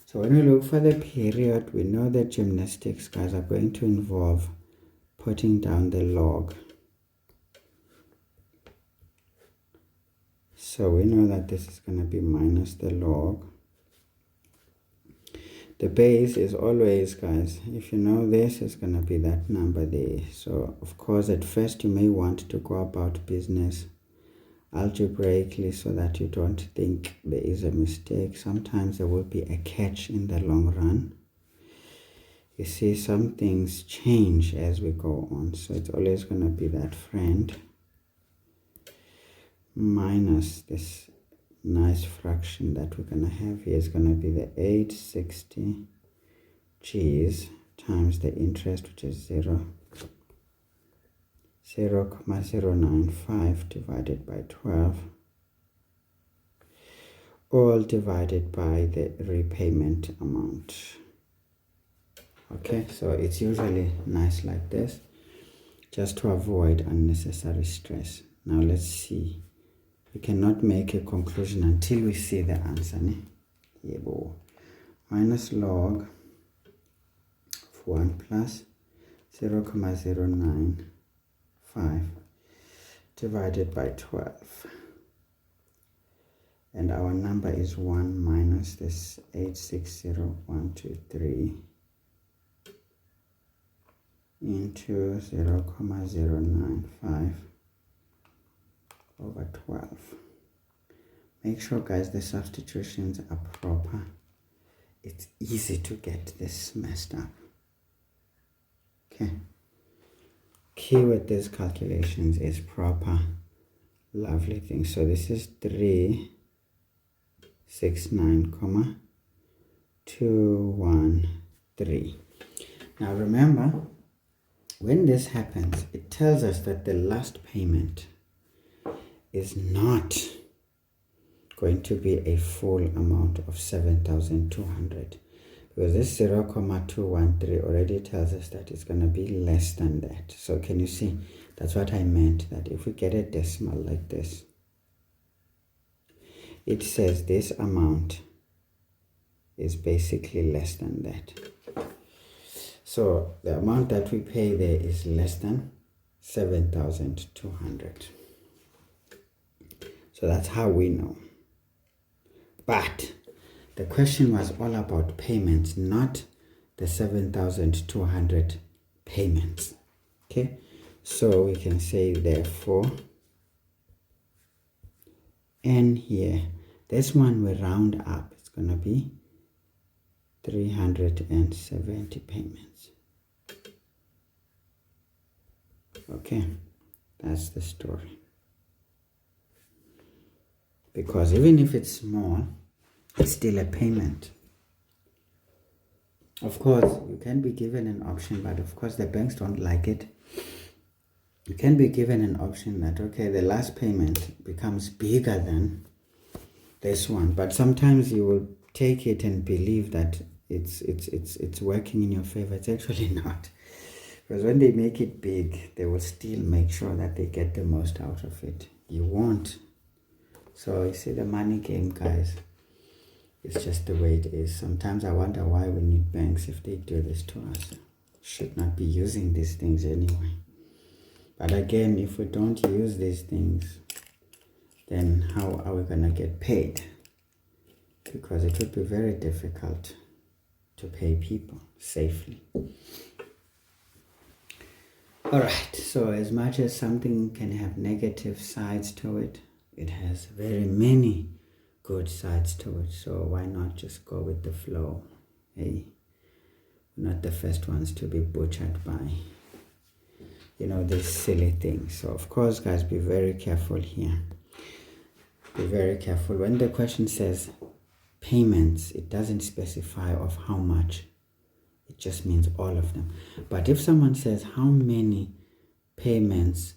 So when we look for the period, we know that gymnastics, guys, are going to involve putting down the log. So we know that this is going to be minus the log. The base is always, guys, if you know this, is going to be that number there. So, of course, at first you may want to go about business algebraically so that you don't think there is a mistake. Sometimes there will be a catch in the long run. You see, some things change as we go on. So it's always going to be that friend minus this nice fraction that we're going to have here is going to be the 860 G's times the interest, which is 0.095 divided by 12, all divided by the repayment amount. Okay, so it's usually nice like this, just to avoid unnecessary stress. Now let's see. We cannot make a conclusion until we see the answer. Minus log of 1 plus 0.095 divided by 12. And our number is 1 minus this 860,123 into 0.095 over 12. Make sure, guys, the substitutions are proper. It's easy to get this messed up. Okay. Key with these calculations is proper, lovely thing. So this is 369,213. Now remember, when this happens, it tells us that the last payment is not going to be a full amount of 7,200, because this 0.213 already tells us that it's going to be less than that. So can you see? That's what I meant, that if we get a decimal like this, it says this amount is basically less than that. So the amount that we pay there is less than 7,200. So that's how we know. But The question was all about payments, not the 7,200 payments. Okay, so we can say therefore n here, this one we round up, it's going to be 370 payments. Okay, that's the story. Because even if it's small, it's still a payment. Of course, you can be given an option, but of course the banks don't like it. You can be given an option that, okay, the last payment becomes bigger than this one, but sometimes you will take it and believe that it's working in your favor. It's actually not. Because when they make it big, they will still make sure that they get the most out of it. You won't. So you see the money game, guys. It's just the way it is. Sometimes I wonder why we need banks if they do this to us. Should not be using these things anyway. But again, if we don't use these things, then how are we going to get paid? Because it would be very difficult to pay people safely. Alright, so as much as something can have negative sides to it, it has very many good sides to it. So why not just go with the flow? Hey, we're not the first ones to be butchered by, these silly things. So of course, guys, be very careful here. Be very careful. When the question says payments, it doesn't specify of how much. It just means all of them. But if someone says how many payments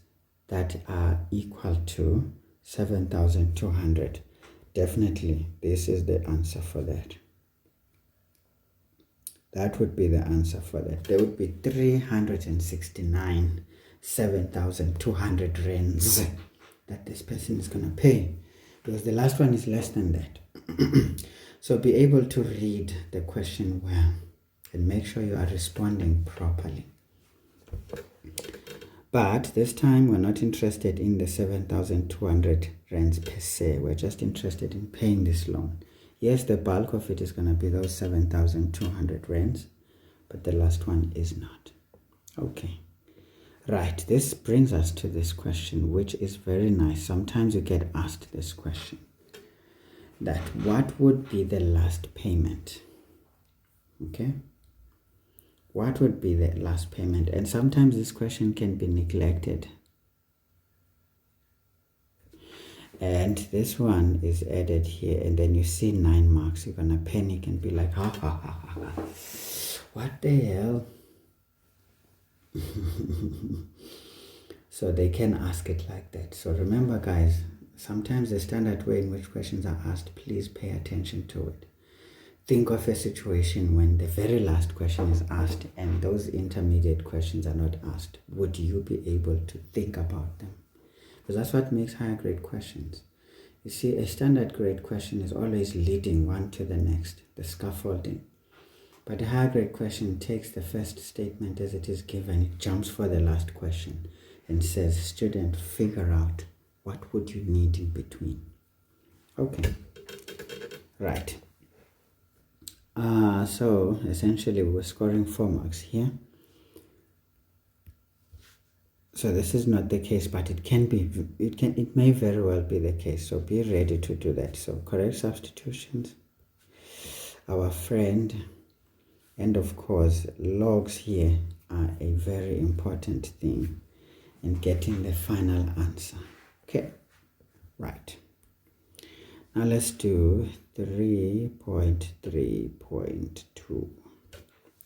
that are equal to 7,200, definitely this is the answer for that. That would be the answer for that. There would be 369 7,200 rands that this person is going to pay, because the last one is less than that. So be able to read the question well and make sure you are responding properly. But this time we're not interested in the 7,200 rands per se. We're just interested in paying this loan. Yes, the bulk of it is going to be those 7,200 rands, but the last one is not. Okay. Right, this brings us to this question, which is very nice. Sometimes you get asked this question, that what would be the last payment? Okay. What would be the last payment? And sometimes this question can be neglected. And this one is added here, and then you see 9 marks. You're gonna panic and be like, ha ha ha ha. What the hell? So they can ask it like that. So remember, guys, sometimes the standard way in which questions are asked, please pay attention to it. Think of a situation when the very last question is asked and those intermediate questions are not asked. Would you be able to think about them? Because that's what makes higher grade questions. You see, a standard grade question is always leading one to the next, the scaffolding. But a higher grade question takes the first statement as it is given, it jumps for the last question and says, student, figure out what would you need in between. Okay, right. So essentially we're scoring 4 marks here. So this is not the case, but it may very well be the case. So be ready to do that. So correct substitutions, our friend, and of course logs here are a very important thing in getting the final answer. Okay, right. Now let's do 3.3.2.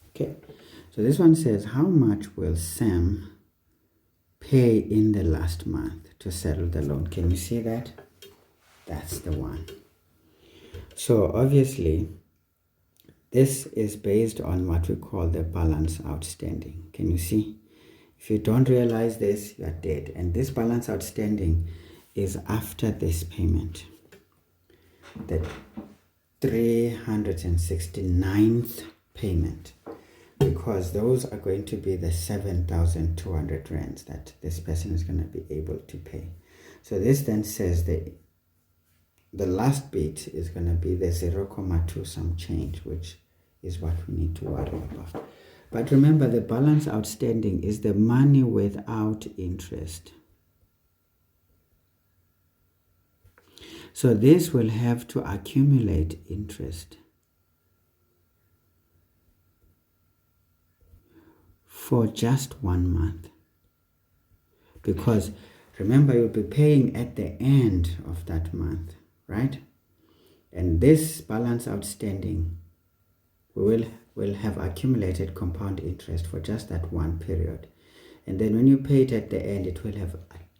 Okay, so this one says, how much will Sam pay in the last month to settle the loan? Can you see that? That's the one. So obviously, this is based on what we call the balance outstanding. Can you see? If you don't realize this, you are dead. And this balance outstanding is after this payment, the 369th payment, because those are going to be the 7,200 rands that this person is going to be able to pay. So this then says the the last bit is going to be the 0.2 some change, which is what we need to worry about. But remember, the balance outstanding is the money without interest. So this will have to accumulate interest for just 1 month. Because remember, you'll be paying at the end of that month, right? And this balance outstanding will have accumulated compound interest for just that one period. And then when you pay it at the end, it will have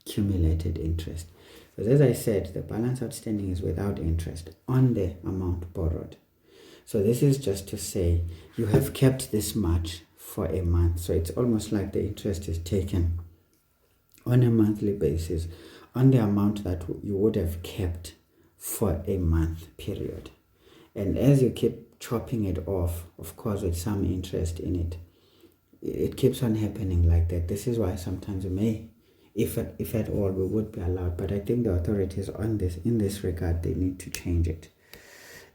accumulated interest. Because as I said, the balance outstanding is without interest on the amount borrowed. So this is just to say you have kept this much for a month. So it's almost like the interest is taken on a monthly basis on the amount that you would have kept for a month period. And as you keep chopping it off, of course with some interest in it, it keeps on happening like that. This is why sometimes you may, if at all, we would be allowed. But I think the authorities on this, in this regard, they need to change it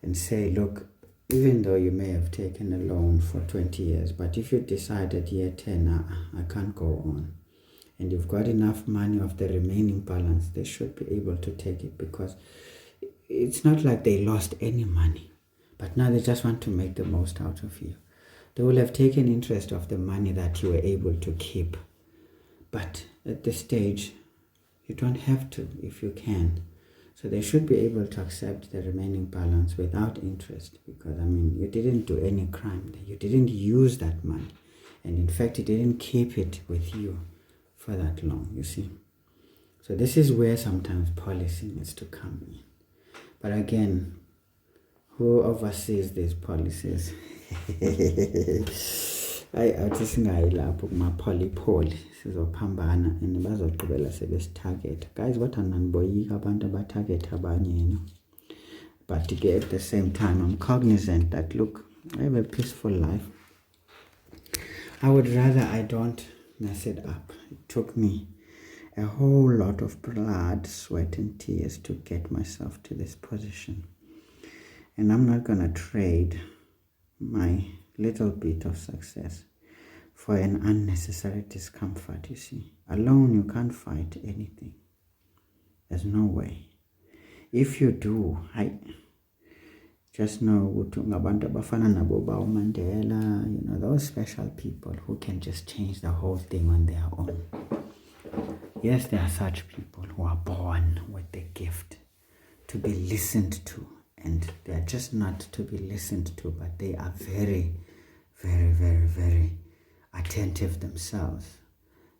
and say, look, even though you may have taken a loan for 20 years, but if you decide at year 10, I can't go on, and you've got enough money of the remaining balance, they should be able to take it, because it's not like they lost any money, but now they just want to make the most out of you. They will have taken interest of the money that you were able to keep. But at this stage, you don't have to if you can. So they should be able to accept the remaining balance without interest, because, I mean, you didn't do any crime there. You didn't use that money. And in fact, you didn't keep it with you for that long, you see. So this is where sometimes policy needs to come in. But again, who oversees these policies? Athi singayilapho kuma-poly sizophambana and bazogqibela sebesitarget. Guys, what ananiboyika abantu abatarget abanye, But at the same time, I'm cognizant that, look, I have a peaceful life. I would rather I don't mess it up. It took me a whole lot of blood, sweat and tears to get myself to this position. And I'm not going to trade my little bit of success for an unnecessary discomfort, you see. Alone, you can't fight anything. There's no way. If you do, I just know ngabantu abafana nabo Mandela, those special people who can just change the whole thing on their own. Yes, there are such people who are born with the gift to be listened to, and they are just not to be listened to, but they are very, very, very, very attentive themselves.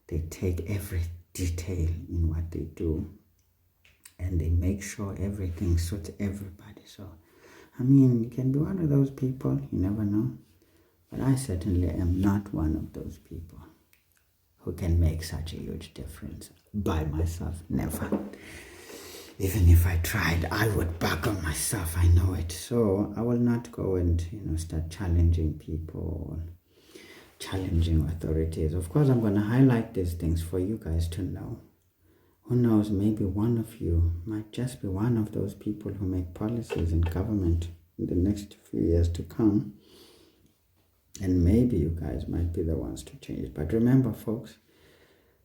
They take every detail in what they do, and they make sure everything suits everybody. So, I mean, you can be one of those people, you never know. But I certainly am not one of those people who can make such a huge difference by myself. Never. Even if I tried, I would back on myself. I know it. So I will not go and, start challenging people, challenging authorities. Of course, I'm going to highlight these things for you guys to know. Who knows, maybe one of you might just be one of those people who make policies in government in the next few years to come. And maybe you guys might be the ones to change it. But remember, folks,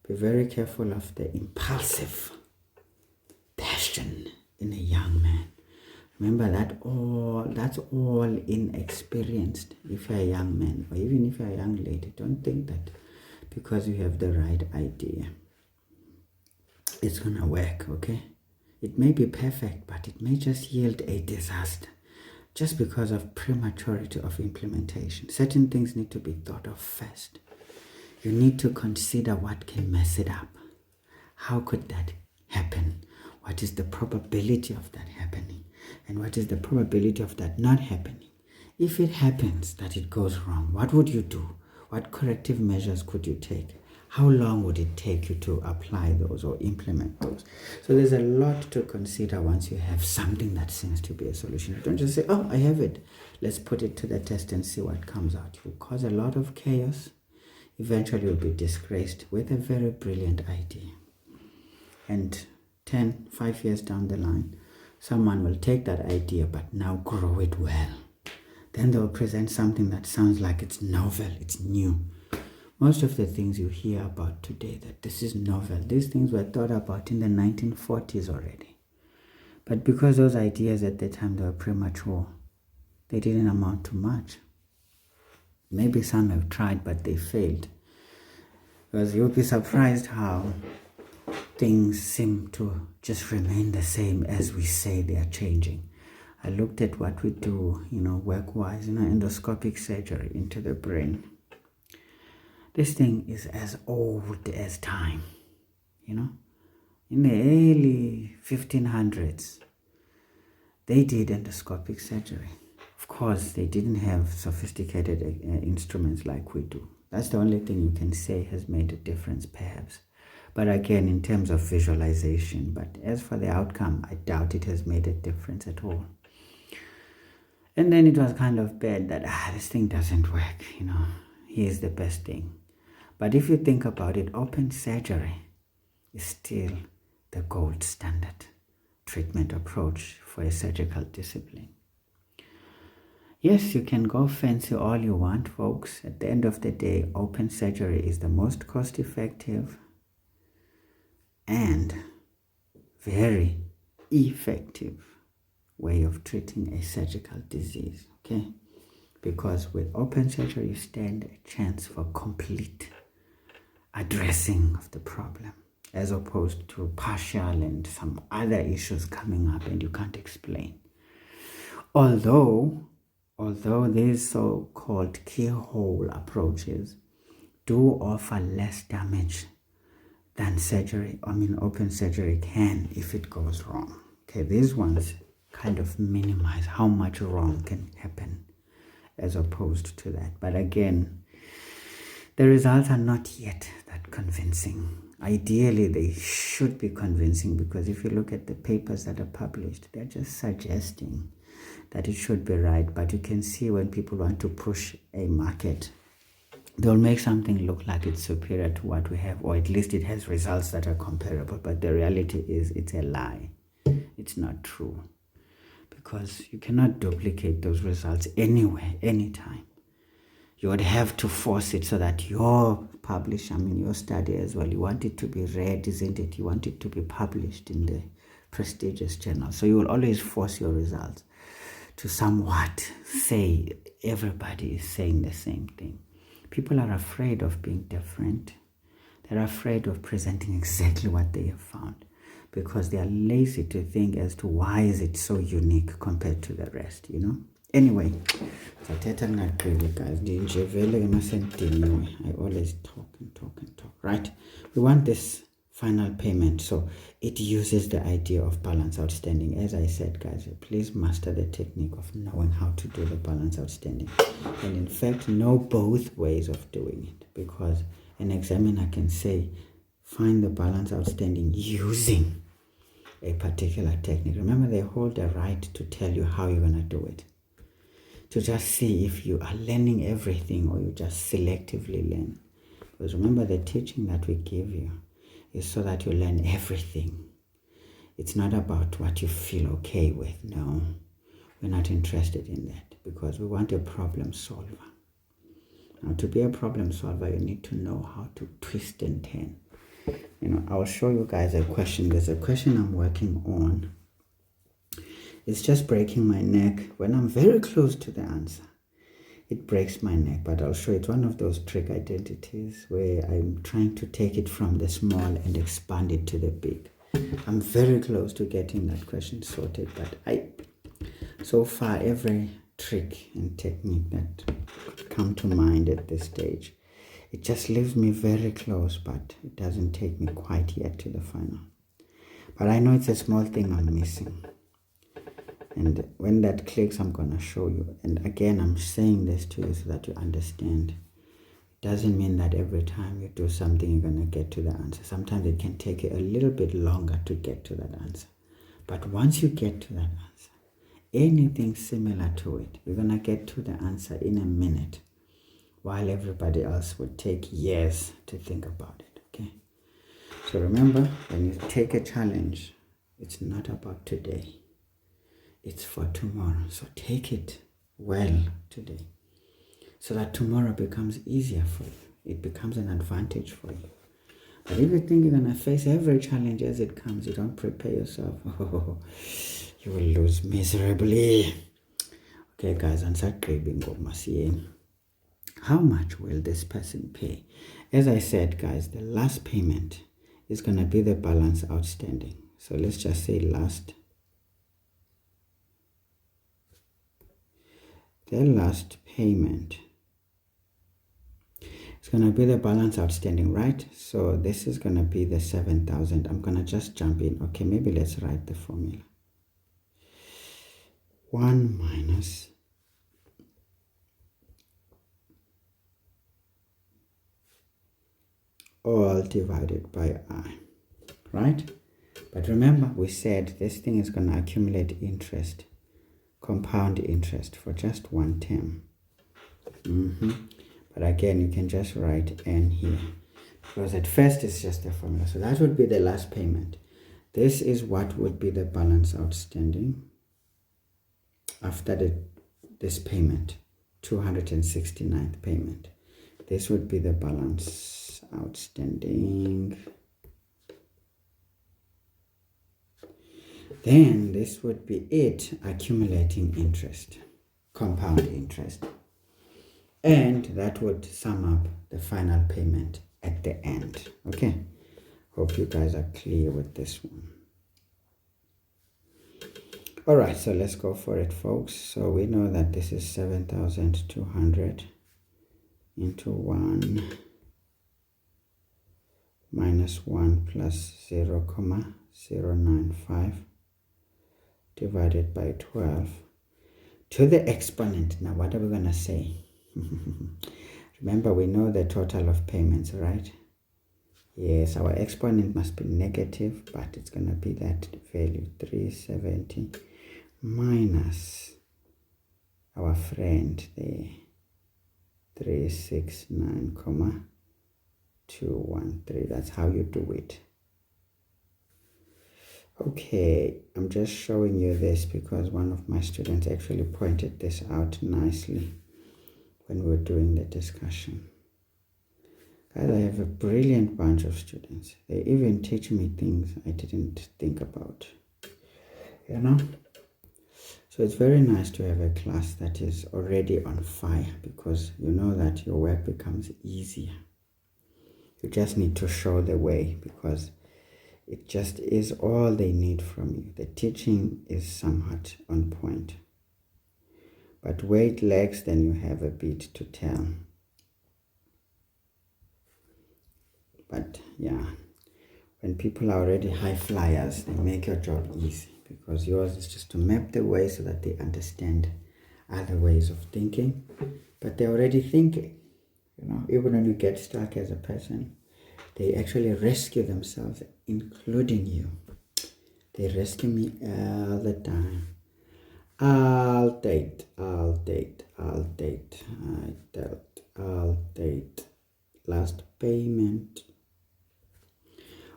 be very careful of the impulsive passion in a young man. Remember that's all inexperienced. If you're a young man, or even if you're a young lady, don't think that because you have the right idea, it's gonna work, okay? It may be perfect, but it may just yield a disaster just because of prematurity of implementation. Certain things need to be thought of first. You need to consider what can mess it up. How could that happen? What is the probability of that happening? And what is the probability of that not happening? If it happens that it goes wrong, what would you do? What corrective measures could you take? How long would it take you to apply those or implement those? So there's a lot to consider once you have something that seems to be a solution. You don't just say, oh, I have it. Let's put it to the test and see what comes out. You'll cause a lot of chaos. Eventually you'll be disgraced with a very brilliant idea. And 5 years down the line, Someone will take that idea but now grow it well. Then they'll present something that sounds like it's novel, it's new. Most of the things you hear about today, that this is novel, these things were thought about in the 1940s already. But because those ideas at the time, they were premature, they didn't amount to much. Maybe some have tried, but they failed. Because you'll be surprised how things seem to just remain the same as we say they are changing. I looked at what we do, work-wise, endoscopic surgery into the brain. This thing is as old as time, In the early 1500s, they did endoscopic surgery. Of course, they didn't have sophisticated instruments like we do. That's the only thing you can say has made a difference, perhaps. But again, in terms of visualization, but as for the outcome, I doubt it has made a difference at all. And then it was kind of bad that, this thing doesn't work, here's the best thing. But if you think about it, open surgery is still the gold standard treatment approach for a surgical discipline. Yes, you can go fancy all you want, folks. At the end of the day, open surgery is the most cost-effective and very effective way of treating a surgical disease, okay? Because with open surgery, you stand a chance for complete addressing of the problem, as opposed to partial and some other issues coming up and you can't explain. Although these so-called keyhole approaches do offer less damage than open surgery can if it goes wrong. Okay, these ones kind of minimize how much wrong can happen as opposed to that. But again, the results are not yet that convincing. Ideally, they should be convincing, because if you look at the papers that are published, they're just suggesting that it should be right. But you can see when people want to push a market, they'll make something look like it's superior to what we have, or at least it has results that are comparable. But the reality is it's a lie. It's not true, because you cannot duplicate those results anywhere, anytime. You would have to force it so that your your study as well, you want it to be read, isn't it? You want it to be published in the prestigious journal. So you will always force your results to somewhat say everybody is saying the same thing. People are afraid of being different. They're afraid of presenting exactly what they have found, because they are lazy to think as to why is it so unique compared to the rest, Anyway, guys, I always talk and talk, right? We want this final payment, so it uses the idea of balance outstanding. As I said, guys, please master the technique of knowing how to do the balance outstanding, and in fact know both ways of doing it, because an examiner can say find the balance outstanding using a particular technique. Remember, they hold the right to tell you how you're going to do it, to just see if you are learning everything or you just selectively learn. Because remember, the teaching that we give you is so that you learn everything. It's not about what you feel okay with. No, we're not interested in that, because we want a problem solver. Now, to be a problem solver, you need to know how to twist and turn. I'll show you guys a question. There's a question I'm working on. It's just breaking my neck when I'm very close to the answer. It breaks my neck, but I'll show you. It's one of those trick identities where I'm trying to take it from the small and expand it to the big. I'm very close to getting that question sorted, but so far every trick and technique that could come to mind at this stage, it just leaves me very close, but it doesn't take me quite yet to the final. But I know it's a small thing I'm missing. And when that clicks, I'm going to show you. And again, I'm saying this to you so that you understand. It doesn't mean that every time you do something, you're going to get to the answer. Sometimes it can take you a little bit longer to get to that answer. But once you get to that answer, anything similar to it, you're going to get to the answer in a minute, while everybody else would take years to think about it, okay? So remember, when you take a challenge, it's not about today. it's for tomorrow. So take it well today, so that tomorrow becomes easier for you. It becomes an advantage for you. But if you think you're going to face every challenge as it comes, you don't prepare yourself, you will lose miserably. Okay, guys, how much will this person pay? As I said, guys, the last payment is going to be the balance outstanding. So let's just say last. The last payment is going to be the balance outstanding, right? So this is going to be the 7,000. I'm going to just jump in. Okay, maybe let's write the formula. 1 minus all divided by I, right? But remember, we said this thing is going to accumulate interest, compound interest for just one term. But again, you can just write n here, because at first it's just a formula. So that would be the last payment. This is what would be the balance outstanding after this payment, 269th payment. This would be the balance outstanding. Then this would be it accumulating interest, compound interest. And that would sum up the final payment at the end. Okay, hope you guys are clear with this one. All right, so let's go for it, folks. So we know that this is 7,200 into 1 minus 1 plus 0,095 divided by 12 to the exponent. Now, what are we going to say? Remember, we know the total of payments, right? Yes, our exponent must be negative, but it's going to be that value, 370 minus our friend there, 369,213. That's how you do it. Okay, I'm just showing you this because one of my students actually pointed this out nicely when we were doing the discussion. Guys, I have a brilliant bunch of students. They even teach me things I didn't think about, you know? So it's very nice to have a class that is already on fire, because you know that your work becomes easier. You just need to show the way, because it just is all they need from you. The teaching is somewhat on point. But where it lacks, then you have a bit to tell. But yeah, when people are already high flyers, they make your job easy, because yours is just to map the way so that they understand other ways of thinking. But they're already thinking, you know, even when you get stuck as a person, they actually rescue themselves, including you. They rescue me all the time. I'll date. Last payment.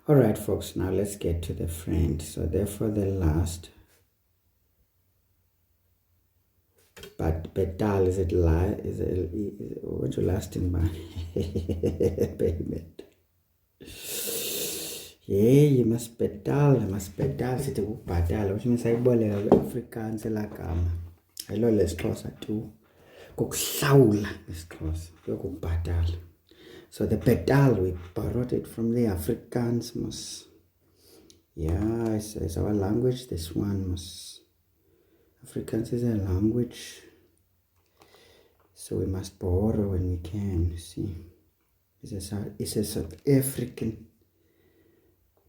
All right, folks, now let's get to the friend. So therefore the last, but betal, is it what's your last in mind? Payment. Yeah, you must betal. Sithi ukubhatala, which means ayiboleka kwe-Afrikaans elagama. Ayilo lesixhosa tu. Kukuhlawula ngesixhosa, yokubhatala. So the betal, we borrowed it from the Afrikaans, mos. Yeah, it's our language, this one, mos. Afrikaans is a language, so we must borrow when we can, you see. It's a South African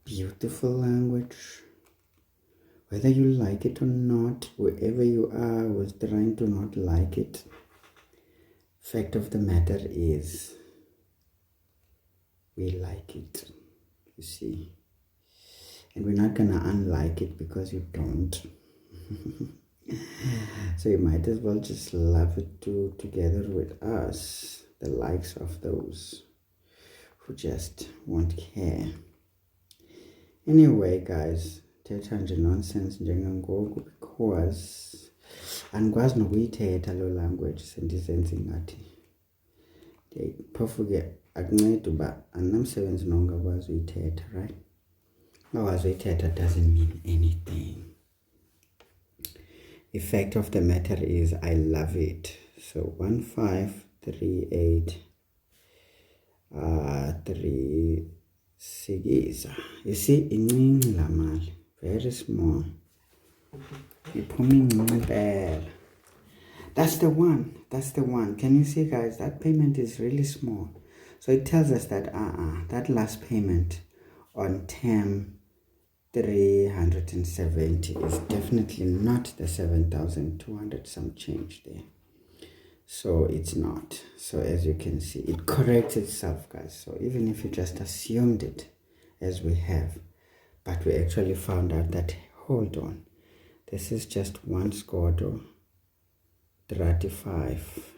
beautiful language. Whether you like it or not, wherever you are was trying to not like it, fact of the matter is we like it, you see. And we're not gonna unlike it because you don't. So you might as well just love it too, together with us, the likes of those who just won't care. Anyway, guys, thetha nje nonsense njengangoku because andikwazi nokuyithetha loo language sendizenza ngathi phofu ke akunceda uba andinamsebenzi nongakwazi uyithetha, right? Ungakwazi uyithetha doesn't mean anything. Effect of the matter is I love it. So 1538 3 sikiza. You see, incinci la mali, very small. Iphuma incinci impela. That's the one. That's the one. Can you see, guys? That payment is really small. So it tells us that that last payment on term 370 is definitely not the 7,200 some change there. So it's not. So as you can see, it corrects itself, guys. So even if you just assumed it as we have, but we actually found out that, hold on, this is just one scordo 35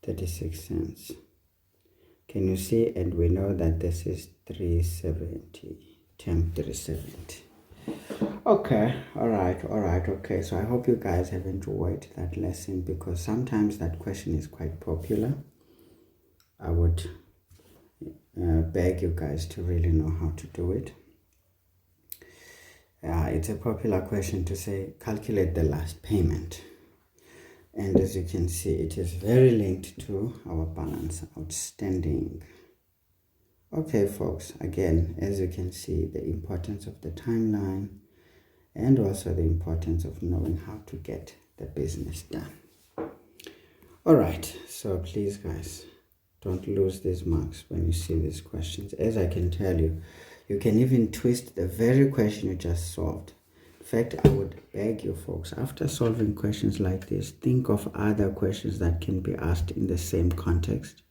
36 cents. Can you see? And we know that this is 370, term 370. Okay, all right, okay. So I hope you guys have enjoyed that lesson, because sometimes that question is quite popular. I would beg you guys to really know how to do it. It's a popular question to say, calculate the last payment. And as you can see, it is very linked to our balance outstanding. Okay, folks, again, as you can see, the importance of the timeline and also the importance of knowing how to get the business done. All right, so please, guys, don't lose these marks when you see these questions. As I can tell you, you can even twist the very question you just solved. In fact, I would beg you folks, after solving questions like this, think of other questions that can be asked in the same context.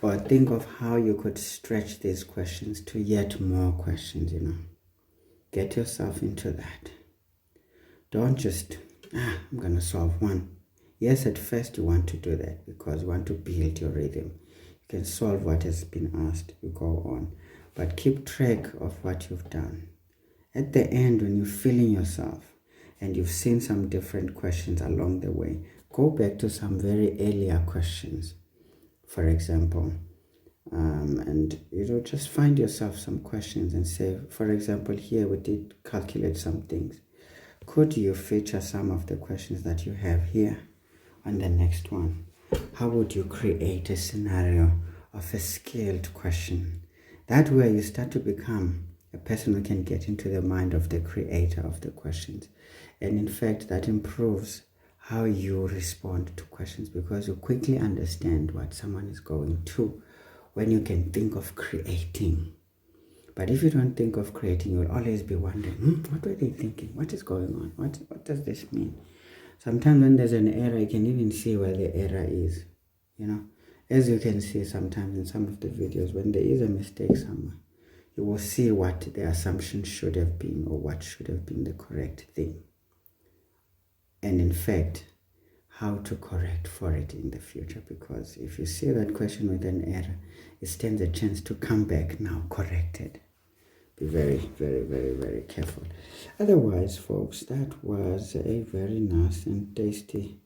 Or think of how you could stretch these questions to yet more questions, you know. Get yourself into that. Don't just, I'm going to solve one. Yes, at first you want to do that because you want to build your rhythm. You can solve what has been asked, you go on. But keep track of what you've done. At the end, when you're feeling yourself and you've seen some different questions along the way, go back to some very earlier questions, for example, and just find yourself some questions and say, for example, here we did calculate some things. Could you feature some of the questions that you have here on the next one? How would you create a scenario of a scaled question? That way you start to become a person who can get into the mind of the creator of the questions. And in fact, that improves how you respond to questions, because you quickly understand what someone is going to when you can think of creating. But if you don't think of creating, you'll always be wondering, what were they thinking? What is going on? What does this mean? Sometimes when there's an error, you can even see where the error is, As you can see sometimes in some of the videos, when there is a mistake somewhere, you will see what the assumption should have been or what should have been the correct thing. And in fact, how to correct for it in the future. Because if you see that question with an error, it stands a chance to come back now corrected. Be very, very, very, very careful. Otherwise, folks, that was a very nice and tasty.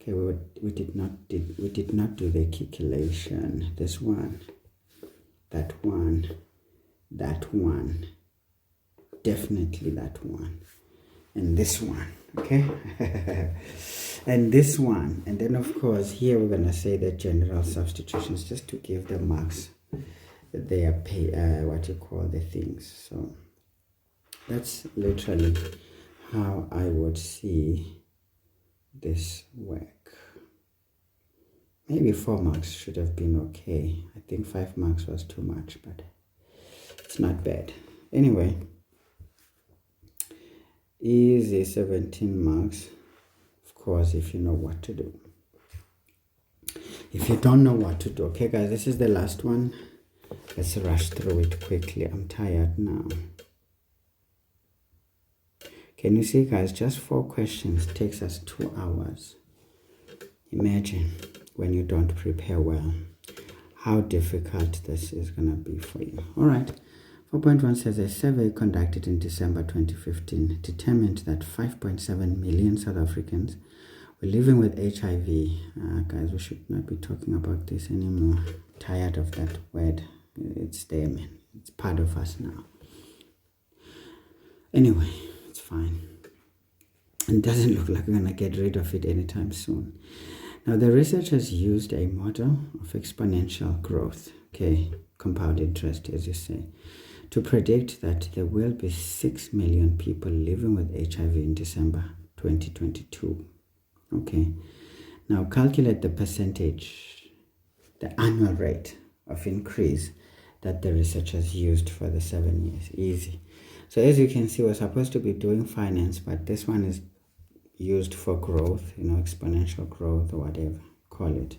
Okay, we did not do the calculation. This one, that one, definitely that one, and this one, okay, and this one, and then of course here we're gonna say the general substitutions just to give the marks their the things. So that's literally how I would see this work. Maybe 4 marks should have been okay. I think 5 marks was too much, but it's not bad. Anyway, easy 17 marks, of course, if you know what to do. If you don't know what to do, okay guys, this is the last one. Let's rush through it quickly. I'm tired now. Can you see, guys, just 4 questions takes us 2 hours. Imagine when you don't prepare well, how difficult this is going to be for you. All right. 4.1 says a survey conducted in December 2015 determined that 5.7 million South Africans were living with HIV. Guys, we should not be talking about this anymore. Tired of that word. It's there, man. It's part of us now. Anyway, it's fine. It doesn't look like we're going to get rid of it anytime soon. Now, the researchers used a model of exponential growth, compound interest, as you say, to predict that there will be 6 million people living with HIV in December 2022. Now calculate the percentage, the annual rate of increase that the researchers used for the 7 years. Easy. So as you can see, we're supposed to be doing finance, but this one is used for growth, exponential growth or whatever, call it.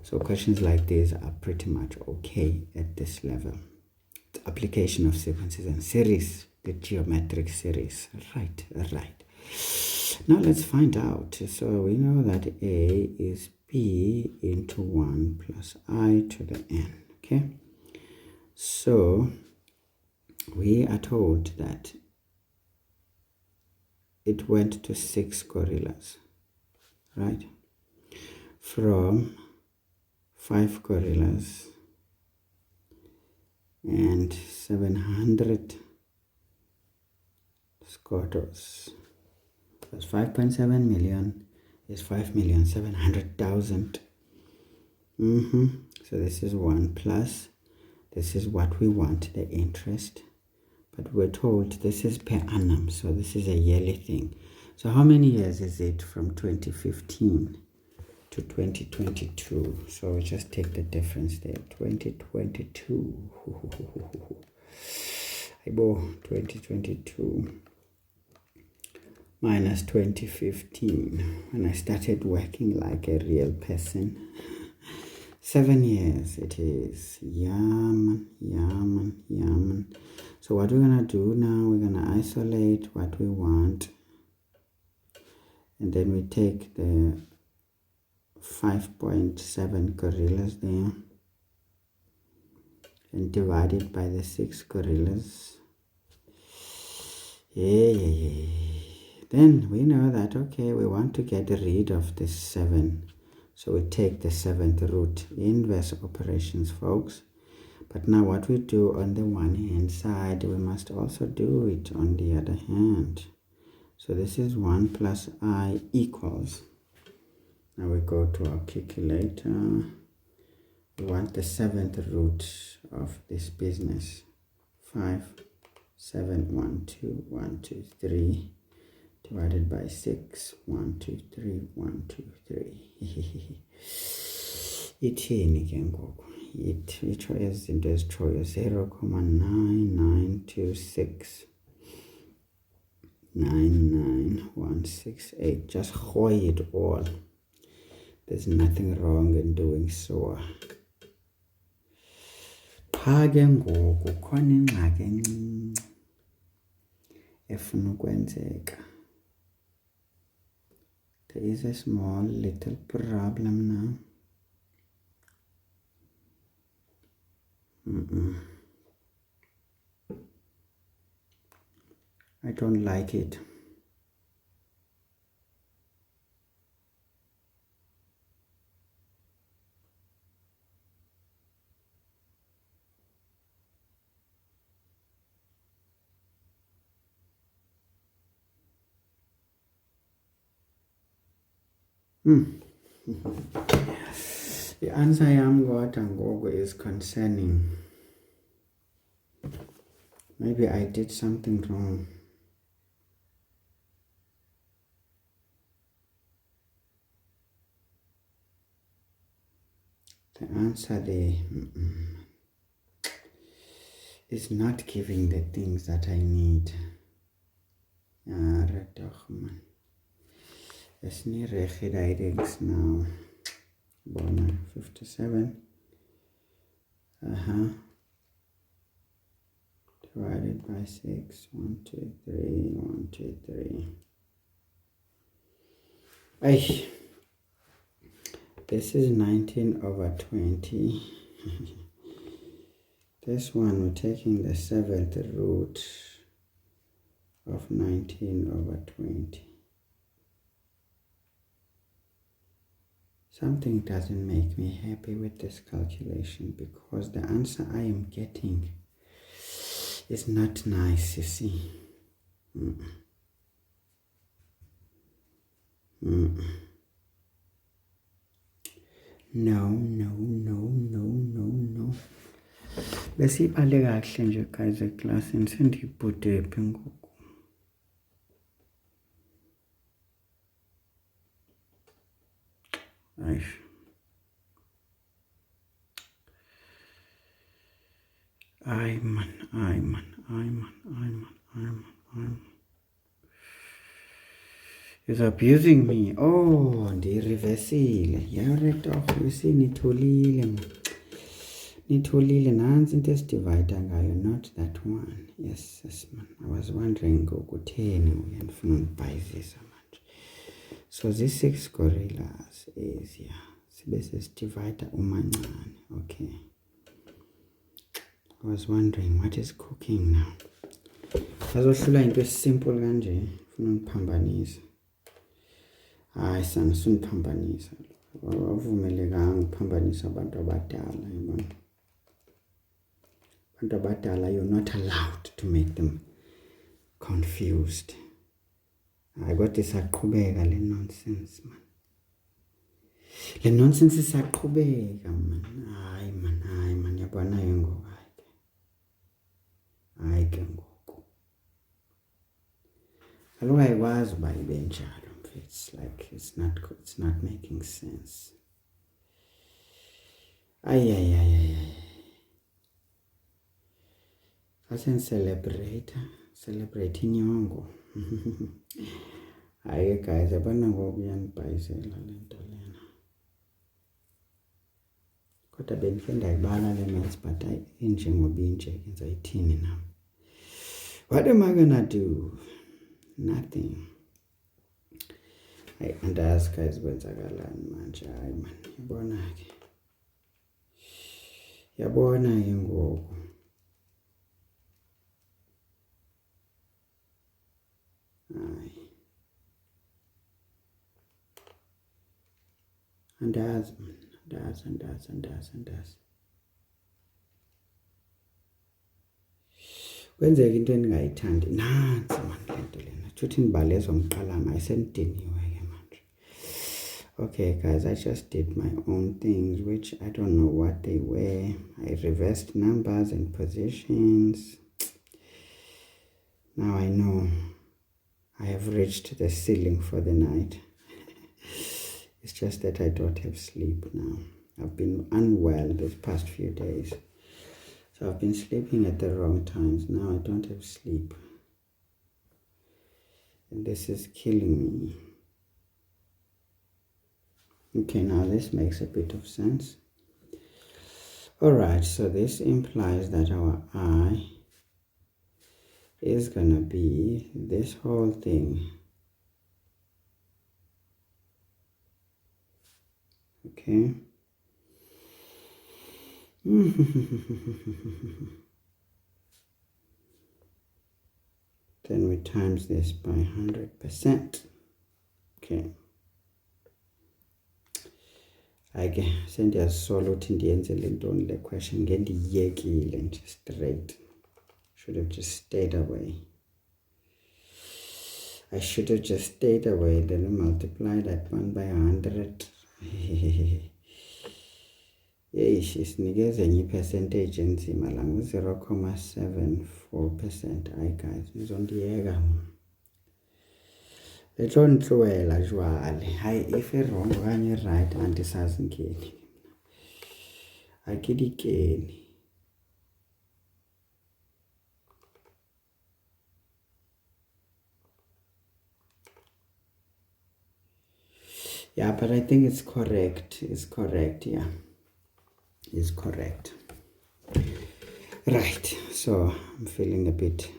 So questions like these are pretty much okay at this level. The application of sequences and series, the geometric series. Right. Now let's find out. So we know that A is B into 1 plus I to the n. So we are told that it went to 6 gorillas, right? From 5 gorillas and 700 squatters. Because 5.7 million is 5,700,000. So this is 1 plus, this is what we want, the interest. But we're told this is per annum, so this is a yearly thing. So how many years is it from 2015 to 2022? So we just take the difference there. 2022. 2022 minus 2015, when I started working like a real person. 7 years it is. Yaman. So what we're going to do now, we're going to isolate what we want. And then we take the 5.7 gorillas there and divide it by the 6 gorillas. Then we know that, we want to get rid of this 7. So we take the 7th root, inverse operations, folks. But now what we do on the one hand side, we must also do it on the other hand. So this is 1 plus I equals. Now we go to our calculator. We want the 7th root of this business. 5, 7, 1, 2, 1, 2, 3. Divided by 6, 1, 2, 3, 1, 2, 3. Ithini ke ngoku? Itsho izinto ezitshoyo 0.9926 99168. Just hoy it all. There's nothing wrong in doing so. Qha ke ngoku khona ingxaki encinci efuna ukwenzeka. There is a small little problem now. I don't like it. The answer I am got ngoku is concerning. Maybe I did something wrong. The answer there is not giving the things that I need. Let's need rechts now. 57. Divided by 6. 1, 2, 3. 1, 2, 3. This is 19 over 20. This one, we're taking the 7th root of 19 over 20. Something doesn't make me happy with this calculation because the answer I am getting is not nice, you see. No. Besibale kahle nje guys eklasini sendiyibhude phi ngoku. Aish. Ay man. He's abusing me. Oh, ndireversile. Yarekta off. You see, nitholile nansi into esidivide ngayo, not that one. Yes man. I was wondering ukutheni uyandifuna undibhayizisa manje. So these 6 gorillas is sibe sesidivide umancane. Okay. I was wondering what is cooking now. Azohlula into simple kanje, ufuna undiphambanisa. Hayi sana suniphambanisa. Avumelekanga ukuphambanisa abantu abadala, yabona. Abantu abadala, you're not allowed to make them confused. Hayi kodwa isaqhubeka le nonsense man. Le nonsense isaqhubeka man. Hayi man, yabona yengoku. Hayi ke ngoku. Kaloku ayikwazi uba ibe njalo. It's like it's not making sense. Ay. Asen celebrate inyongo. Hayi guys, abana ngoku yanibhayisela le nto lena. Kodwa bendike ndayibala le maths but inje ngoba inje ngizayithini na. What am I gonna do? Nothing. Hayi andazi guys kwenzakalani manje. Hayi man, yabona ke. Yabona ke ngoku. Hayi. Andazi man, andazi. Kwenzeka into endingayithandi nansi man le nto lena. Thuthi ndibalezwa ngiqalanga ayisendiniwe ke manje. Okay guys, I just did my own things which I don't know what they were. I reversed numbers and positions. Now I know I have reached the ceiling for the night. It's just that I don't have sleep now. I've been unwell these past few days. So I've been sleeping at the wrong times. Now I don't have sleep. And this is killing me. Okay, now this makes a bit of sense. Alright, so this implies that our I is gonna be this whole thing. Okay. Then we times this by 100%. Okay. Ake sendiyazisola ukuthi ndiyenzele ntoni le question ngendiyekile nje straight. Should have just stayed away. I should have just stayed away. Then we multiply that one by 100. Yeesh, isinikeze enye percentage enzima la 0.74%. Hayi guys, nizondiyeka. Letlo ntlwela jwale. Hayi if wrong okanye right andisazi ngeni. Akidikeni. Yeah, but I think it's correct. It's correct, yeah. It's correct. Right, so I'm feeling a bit,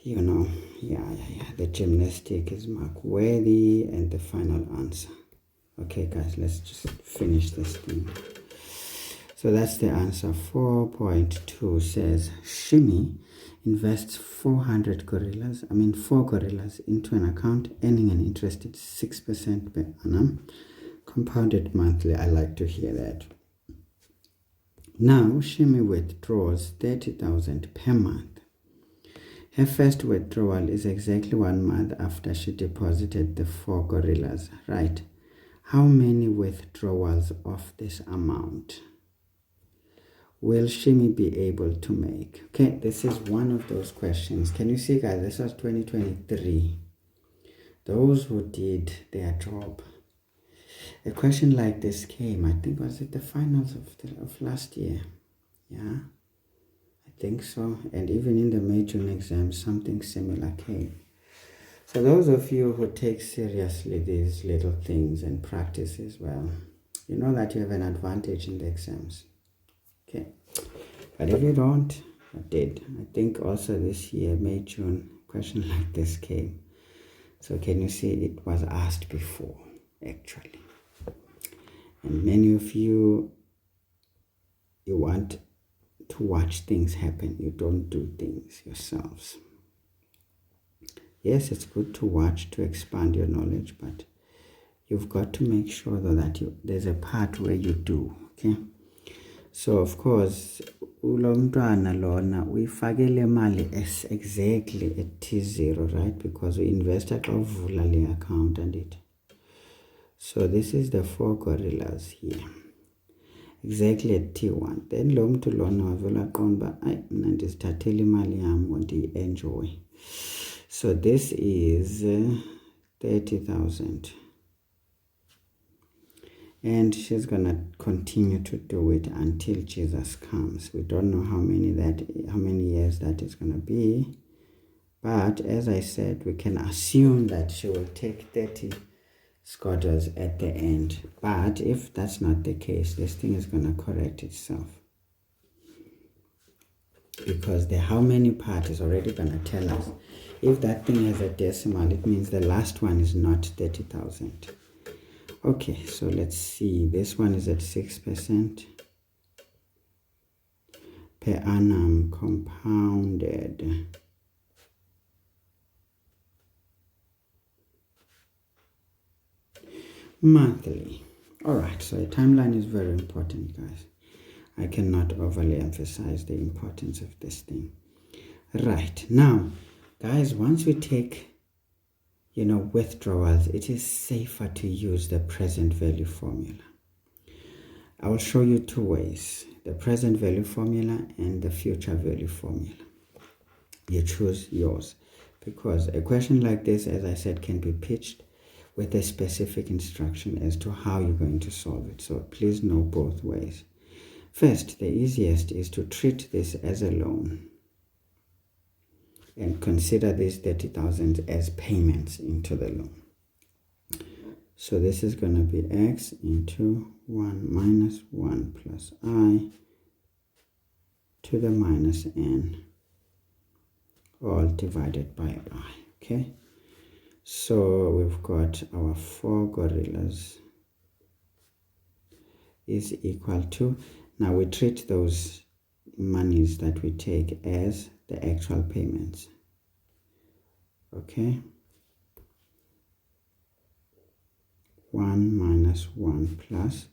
you know, yeah. The gymnastic is mark worthy and the final answer. Okay, guys, let's just finish this thing. So that's the answer. 4.2 says Shimi invests 4 gorillas into an account, earning an interest at 6% per annum, compounded monthly. I like to hear that. Now Shimi withdraws 30,000 per month. Her first withdrawal is exactly 1 month after she deposited the 4 gorillas, right? How many withdrawals of this amount will Shimi be able to make? Okay, this is one of those questions. Can you see, guys? This was 2023. Those who did their job. A question like this came, I think, was it the finals of last year? Yeah, I think so. And even in the May June exams, something similar came. So those of you who take seriously these little things and practice as well, you know that you have an advantage in the exams. Okay. But if you don't, I did. I think also this year, May, June, question like this came. So can you see it was asked before, actually. And many of you want to watch things happen. You don't do things yourselves. Yes, it's good to watch to expand your knowledge, but you've got to make sure though that there's a part where you do, okay? So of course, ulomntwana lona uyifakele mali exactly at T0, right? Because we invested ovula le account and it. So this is the 4 gorillas here. Exactly at T1. Then lo mntu lona wavela qonda ayi mina ndizithathele imali yami ndiyi-enjoy. So this is 30,000. And she's gonna continue to do it until Jesus comes. We don't know how many years that is gonna be, but as I said, we can assume that she will take 30 scooters at the end. But if that's not the case, this thing is gonna correct itself, because the how many part is already gonna tell us. If that thing has a decimal, it means the last one is not 30,000. Okay, so let's see. This one is at 6% per annum compounded. Monthly. All right, so a timeline is very important, guys. I cannot overly emphasize the importance of this thing. Right, now, guys, once we take withdrawals, it is safer to use the present value formula. I will show you 2 ways, the present value formula and the future value formula. You choose yours, because a question like this, as I said, can be pitched with a specific instruction as to how you're going to solve it. So please know both ways. First, the easiest is to treat this as a loan and consider these 30,000 as payments into the loan. So this is going to be x into 1 minus 1 plus I to the minus n, all divided by I, okay? So we've got our 4 gorillas is equal to, now we treat those monies that we take as the actual payments, okay? 1 minus 1 plus,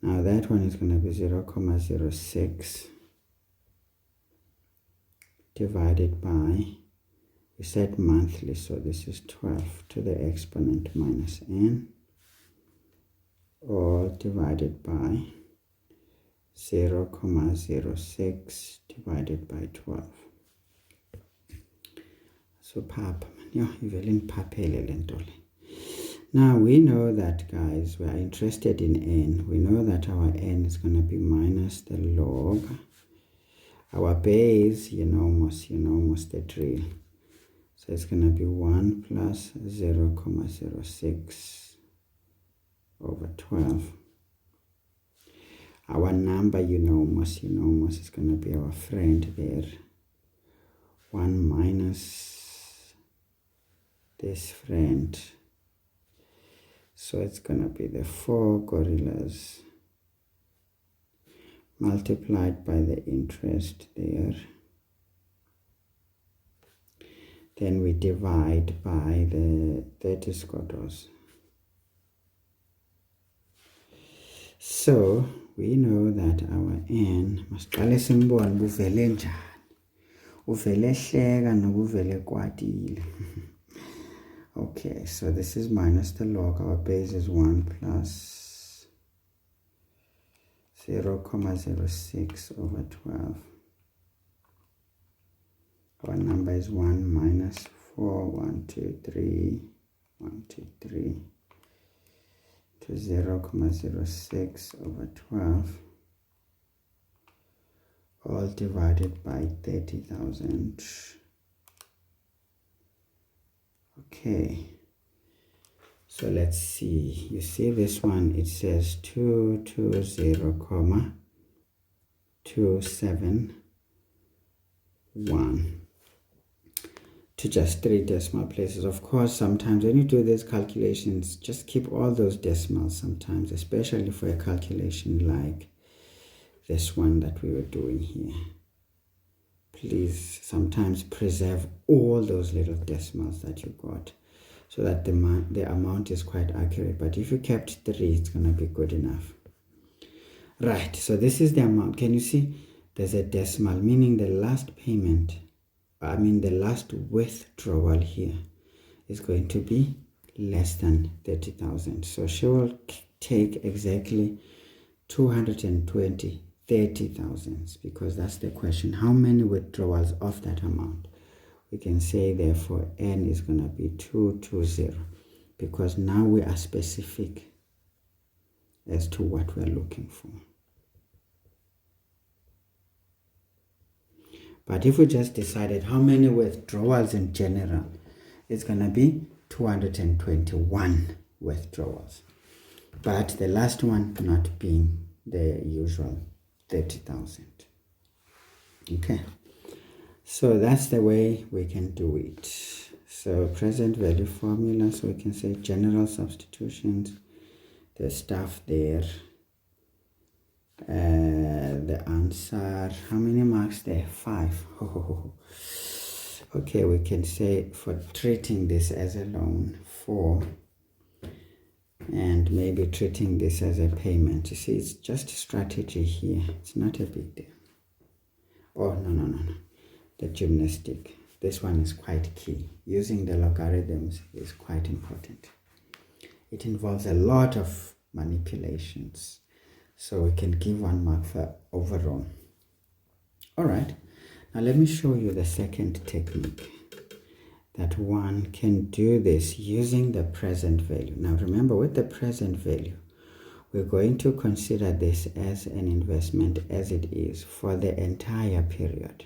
now that one is going to be 0.06 divided by, we said monthly, so this is 12 to the exponent minus n, all divided by 0.06 divided by 12. So papa, now we know that, guys, we are interested in n. We know that our n is going to be minus the log. Our base, you know almost the drill. So it's going to be 1 plus 0.06 over 12. Our number, you know almost is going to be our friend there. 1 minus this friend. So it's going to be the 4 gorillas multiplied by the interest there. Then we divide by the 30 squares. So we know that our n masiqale simbone buvele njani. Uvele hleka nokuvele kwatile. Okay, so this is minus the log. Our base is 1 plus 0.06 over 12. Our number is 1 minus 4, 1, 2, 3, 1, 2, 3, to 0.06 over 12, all divided by 30,000. Okay, so let's see. You see this one, it says 220,271 to just 3 decimal places. Of course, sometimes when you do these calculations, just keep all those decimals sometimes, especially for a calculation like this one that we were doing here. Please sometimes preserve all those little decimals that you got so that the amount is quite accurate. But if you kept 3, it's going to be good enough. Right, so this is the amount. Can you see there's a decimal, meaning the last payment, the last withdrawal here is going to be less than 30,000. So she will take exactly 220 30,000 because that's the question. How many withdrawals of that amount? We can say therefore n is going to be 220 because now we are specific as to what we're looking for. But if we just decided how many withdrawals in general, it's going to be 221 withdrawals. But the last one not being the usual 30,000. Okay, so that's the way we can do it. So present value formula, so we can say general substitutions, the stuff there, the answer, how many marks there? 5. Okay, we can say for treating this as a loan, 4, and maybe treating this as a payment. You see, it's just a strategy here. It's not a big deal. Oh, no. The gymnastic. This one is quite key. Using the logarithms is quite important. It involves a lot of manipulations. So we can give 1 mark for overall. All right. Now let me show you the second technique. That one can do this using the present value. Now remember, with the present value, we're going to consider this as an investment as it is for the entire period.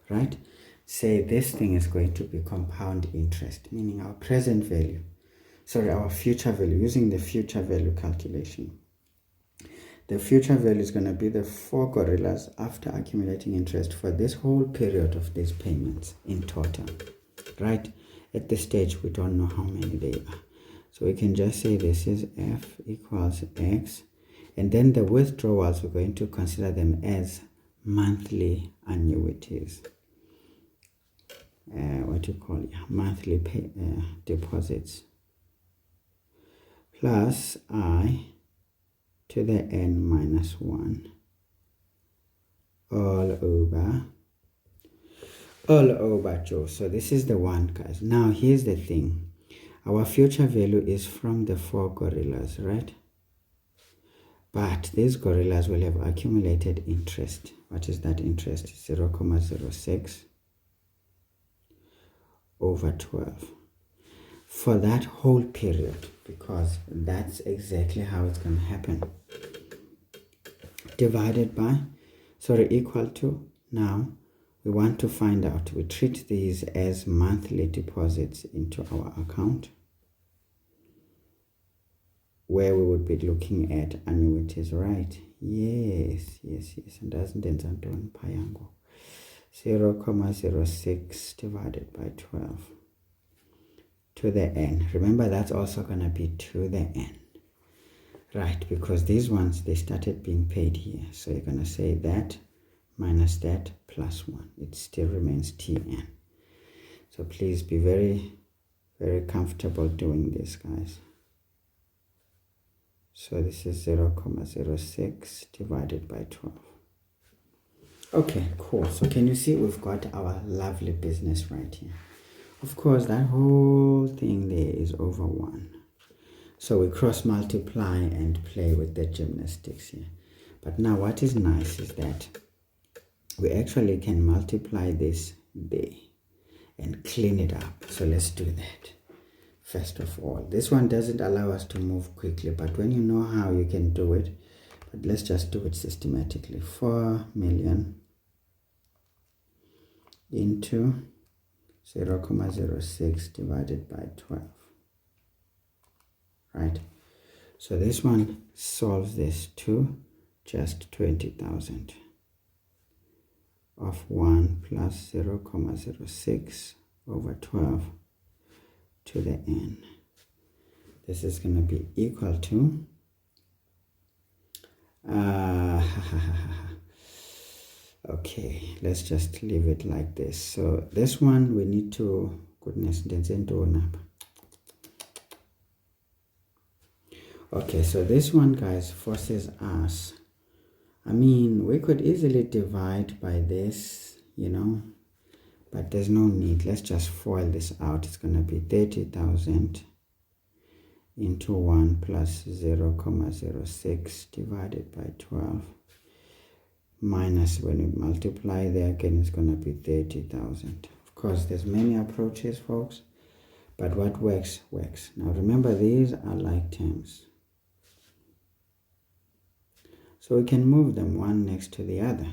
Right? Say this thing is going to be compound interest, meaning our present value, our future value, using the future value calculation. The future value is going to be the 4 gorillas after accumulating interest for this whole period of these payments in total, right? At this stage, we don't know how many they are. So we can just say this is F equals X. And then the withdrawals, we're going to consider them as monthly annuities. Monthly deposits. Plus I to the n minus 1 all over Joe. So this is the one, guys. Now here's the thing. Our future value is from the 4 gorillas, right? But these gorillas will have accumulated interest. What is that interest? 0.06 over 12 for that whole period, because that's exactly how it's going to happen. Divided by, equal to, now we want to find out, we treat these as monthly deposits into our account, where we would be looking at annuities, right? Yes. And doesn't 0.06 divided by 12 to the n. Remember, that's also going to be to the n. Right, because these ones, they started being paid here. So you're going to say that minus that plus 1. It still remains Tn. So please be very, very comfortable doing this, guys. So this is 0.06 divided by 12. Okay, cool. So can you see we've got our lovely business right here? Of course, that whole thing there is over 1. So we cross multiply and play with the gymnastics here. But now what is nice is that we actually can multiply this there and clean it up. So let's do that. First of all, this one doesn't allow us to move quickly, but when you know how, you can do it. But let's just do it systematically. 4 million into 0.06 divided by 12. Right? So this one solves this to just 20,000 of 1 plus 0.06 over 12 to the n. This is going to be equal to okay, let's just leave it like this. So this one we need to, goodness, okay, so this one, guys, forces us, I mean, we could easily divide by this, you know, but there's no need. Let's just FOIL this out. It's going to be 30,000 into 1 plus 0.06 divided by 12 minus, when we multiply there again, it's going to be 30,000. Of course, there's many approaches, folks, but what works, works. Now remember, these are like terms. So we can move them one next to the other.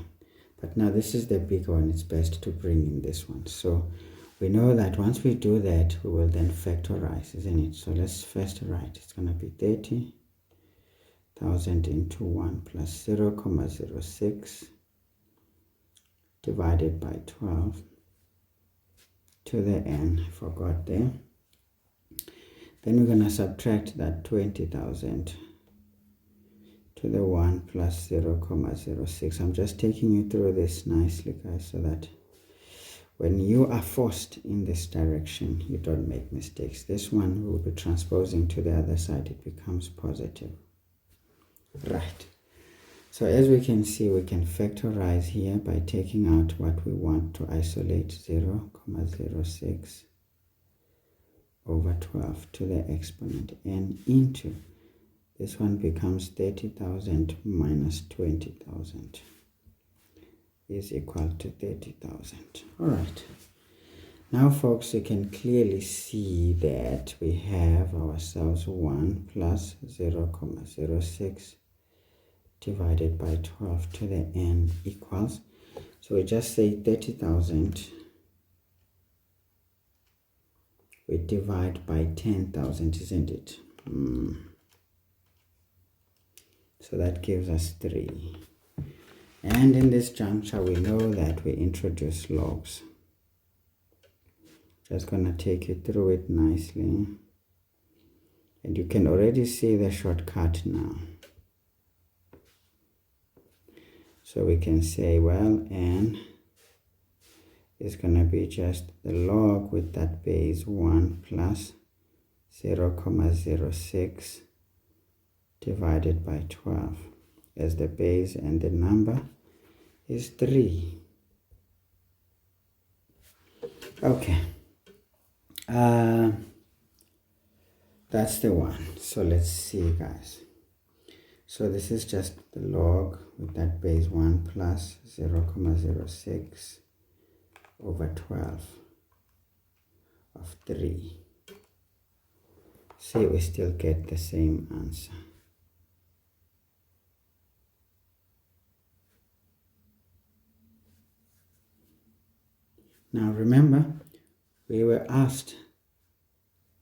But now this is the big one. It's best to bring in this one. So we know that once we do that, we will then factorize, isn't it? So let's first write. It's going to be 30,000 into 1 plus 0.06 divided by 12 to the n. I forgot there. Then we're going to subtract that 20,000 to the 1 plus 0.06. I'm just taking you through this nicely, guys, so that when you are forced in this direction, you don't make mistakes. This one will be transposing to the other side. It becomes positive. Right. So as we can see, we can factorize here by taking out what we want to isolate, 0.06 over 12 to the exponent n into, this one becomes 30,000 minus 20,000 is equal to 30,000. All right. Now, folks, you can clearly see that we have ourselves 1 plus 0.06 divided by 12 to the n equals, so we just say 30,000, we divide by 10,000, isn't it? So that gives us 3. And in this juncture, we know that we introduce logs. Just gonna take you through it nicely. And you can already see the shortcut now. So we can say, well, n is gonna be just the log with that base 1 plus 0.06 divided by 12 as the base, and the number is 3. Okay, that's the one. So let's see, guys. So this is just the log with that base 1 plus 0.06 over 12 of 3. See, we still get the same answer. Now remember, we were asked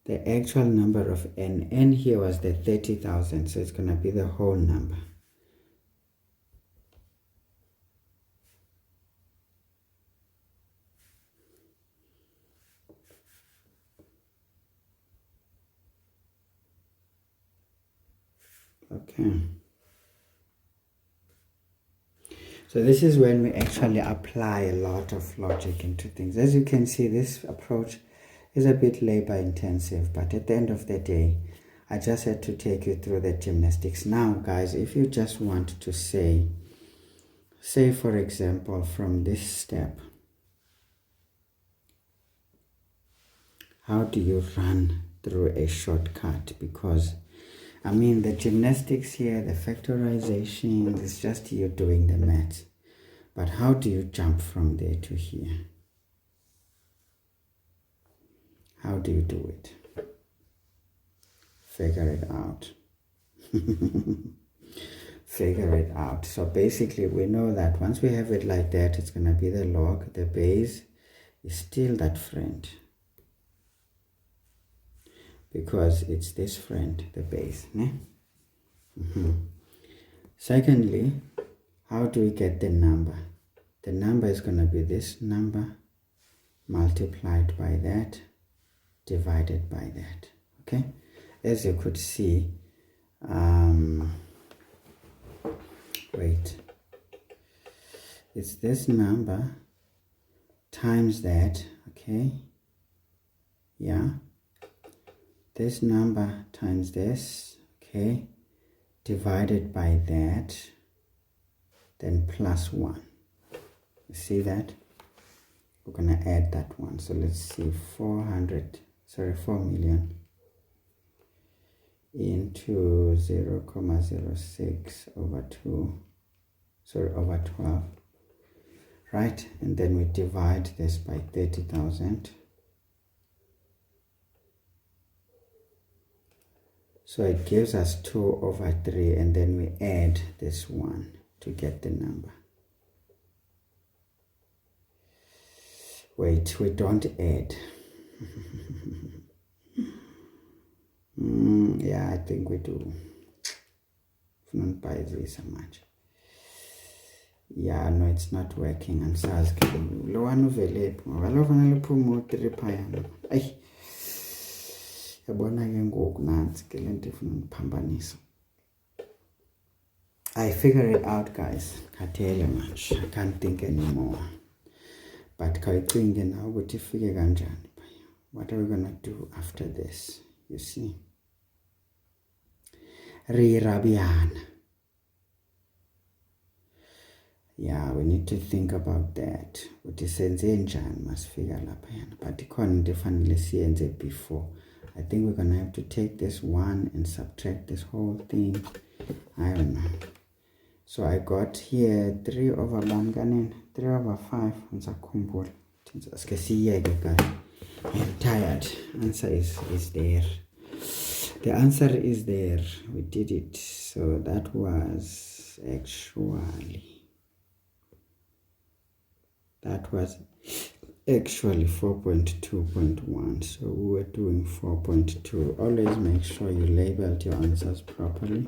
the actual number of n. N here was the 30,000, so it's going to be the whole number. Okay. So this is when we actually apply a lot of logic into things. As you can see, this approach is a bit labor intensive, but at the end of the day, I just had to take you through the gymnastics. Now, guys, if you just want to say for example, from this step, how do you run through a shortcut? Because I mean, the gymnastics here, the factorization, is just you doing the math. But how do you jump from there to here? How do you do it? Figure it out. Figure it out. So basically, we know that once we have it like that, it's going to be the log. The base is still that friend, because it's this friend, the base. Ne? Secondly, how do we get the number? The number is going to be this number multiplied by that divided by that. Okay, as you could see, wait, it's this number times that. Okay, yeah, this number times this, okay, divided by that, then plus 1. You see that? We're going to add that one. So let's see, 4 million into 0.06 over 12. Right? And then we divide this by 30,000. So it gives us 2 over 3, and then we add this one to get the number. Wait, we don't add. Yeah, I think we do. Not by this so much. Yeah, no, it's not working. I'm sorry. Lo one uvele. Walo fanele phumo 3 phayana. Ay. Yabona ke ngoku nansi ke lento ifuna ukuphambanisa. I figured it out, guys. Can't tell you much. I can't think anymore. But kawucinge now ukuthi ifike kanjani. What are we going to do after this? You see. Rirabiana. Yeah, we need to think about that. Ukuthi senze njani masifika laphayana. But ikhona into efanele siyenze before. I think we're going to have to take this one and subtract this whole thing. I don't know. So I got here 3 over 1, 3 over 5. Ngizakhumbula. Ske siyeke guys. I'm tired. Answer is there. The answer is there. We did it. So that was actually 4.2.1. So we were doing 4.2. Always make sure you labeled your answers properly.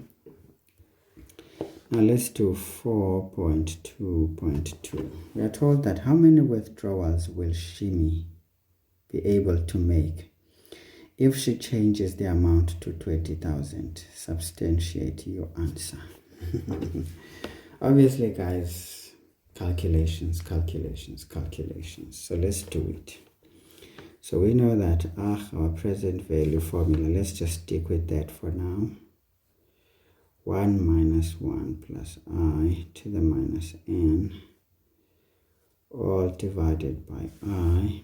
Now let's do 4.2.2. We are told that how many withdrawals will Shimi be able to make if she changes the amount to 20,000? Substantiate your answer. Obviously, guys, calculations. So let's do it. So we know that our present value formula, let's just stick with that for now. 1 minus 1 plus I to the minus n, all divided by I.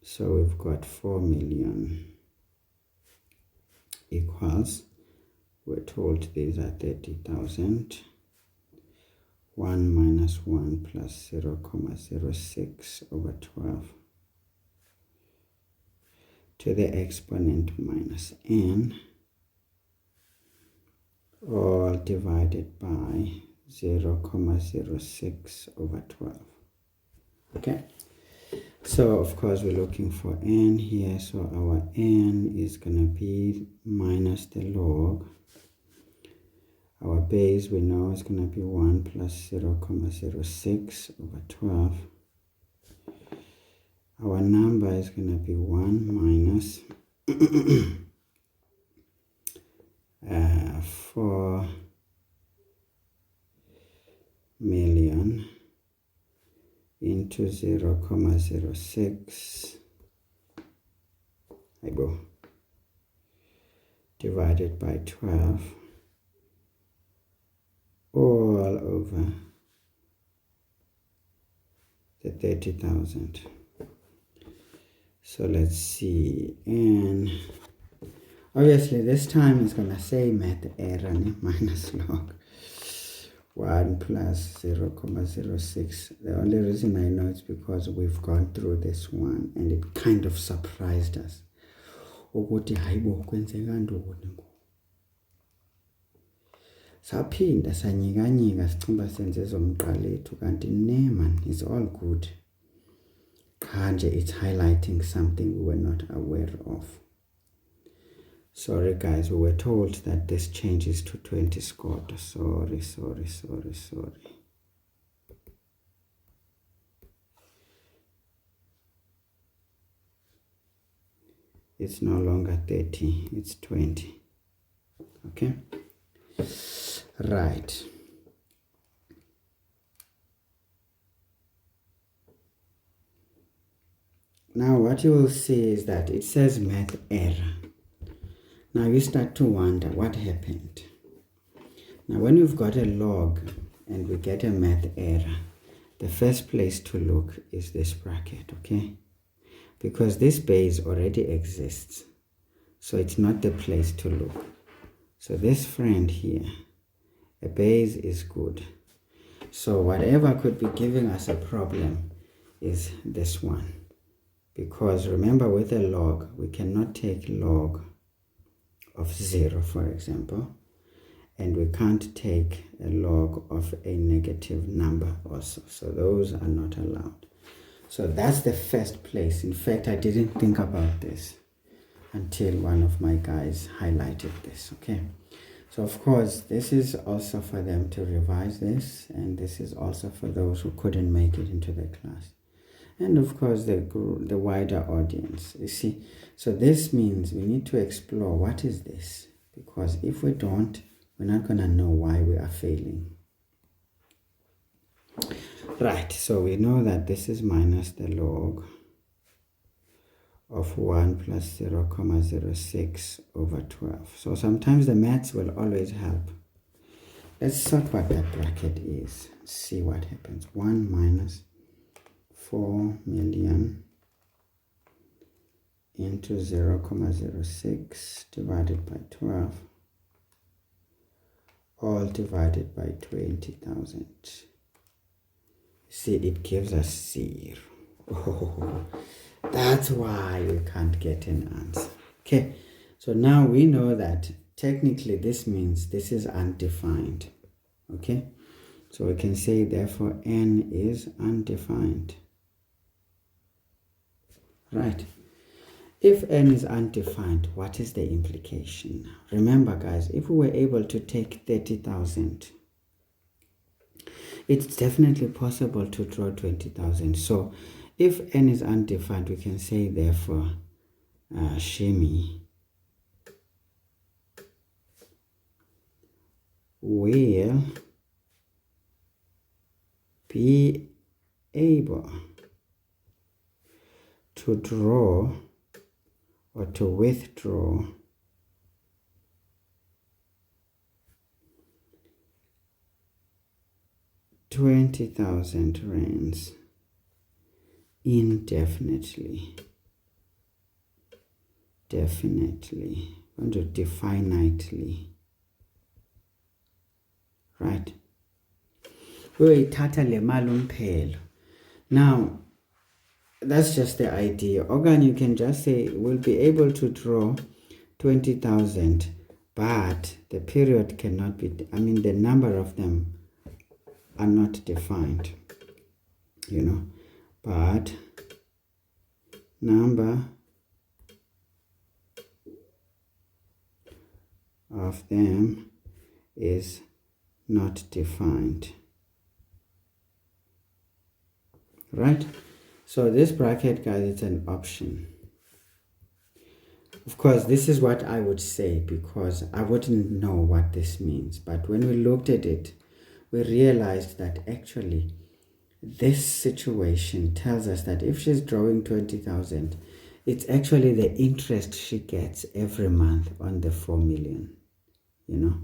So we've got 4 million equals, we're told these are 30,000. 1 minus 1 plus 0.06 over 12 to the exponent minus n, all divided by 0.06 over 12. Okay, so of course we're looking for n here, so our n is going to be minus the log. Our base we know is going to be 1 plus 0.06 over 12. Our number is going to be 1 minus 4 million into 0.06 divided by 12 all over the 30,000. So let's see, and obviously this time it's gonna say math error minus log 1 plus 0.06. The only reason I know it's because we've gone through this one and it kind of surprised us. Saphinda sanyikanyika sichimba senze ezomqalethu kanti man, it's all good. Kanje, it's highlighting something we were not aware of. Sorry guys, we were told that this changes to 20 scored. Sorry. It's no longer 30, it's 20. Okay? Right. Now what you will see is that it says math error. Now you start to wonder what happened. Now when we've got a log and we get a math error, the first place to look is this bracket, okay? Because this base already exists, so it's not the place to look. So this friend here, a base is good. So whatever could be giving us a problem is this one. Because remember, with a log, we cannot take log of 0, for example, and we can't take a log of a negative number also. So those are not allowed. So that's the first place. In fact, I didn't think about this until one of my guys highlighted this, okay? So of course, this is also for them to revise this, and this is also for those who couldn't make it into the class. And of course, the wider audience, you see. So this means we need to explore what is this, because if we don't, we're not going to know why we are failing. Right, so we know that this is minus the log of 1 plus 0.06 over 12. So sometimes the maths will always help. Let's sort what that bracket is. See what happens. 1 minus 4 million into 0.06 divided by 12, all divided by 20,000. See, it gives us 0. Oh, that's why we can't get an answer. Okay, so now we know that technically this means this is undefined. Okay, so we can say therefore n is undefined. Right. If n is undefined, what is the implication? Remember guys, if we were able to take 30,000, it's definitely possible to draw 20,000. So if n is undefined, we can say therefore Shemi will be able to draw or to withdraw $20,000 indefinitely. Definitely. I'm going to definitely. Right. Now, that's just the idea. Organ, you can just say we'll be able to draw 20,000, but the period cannot be, the number of them are not defined, but number of them is not defined. Right? So this bracket, guys, it's an option. Of course, this is what I would say because I wouldn't know what this means. But when we looked at it, we realized that actually this situation tells us that if she's drawing 20,000, it's actually the interest she gets every month on the 4 million, you know.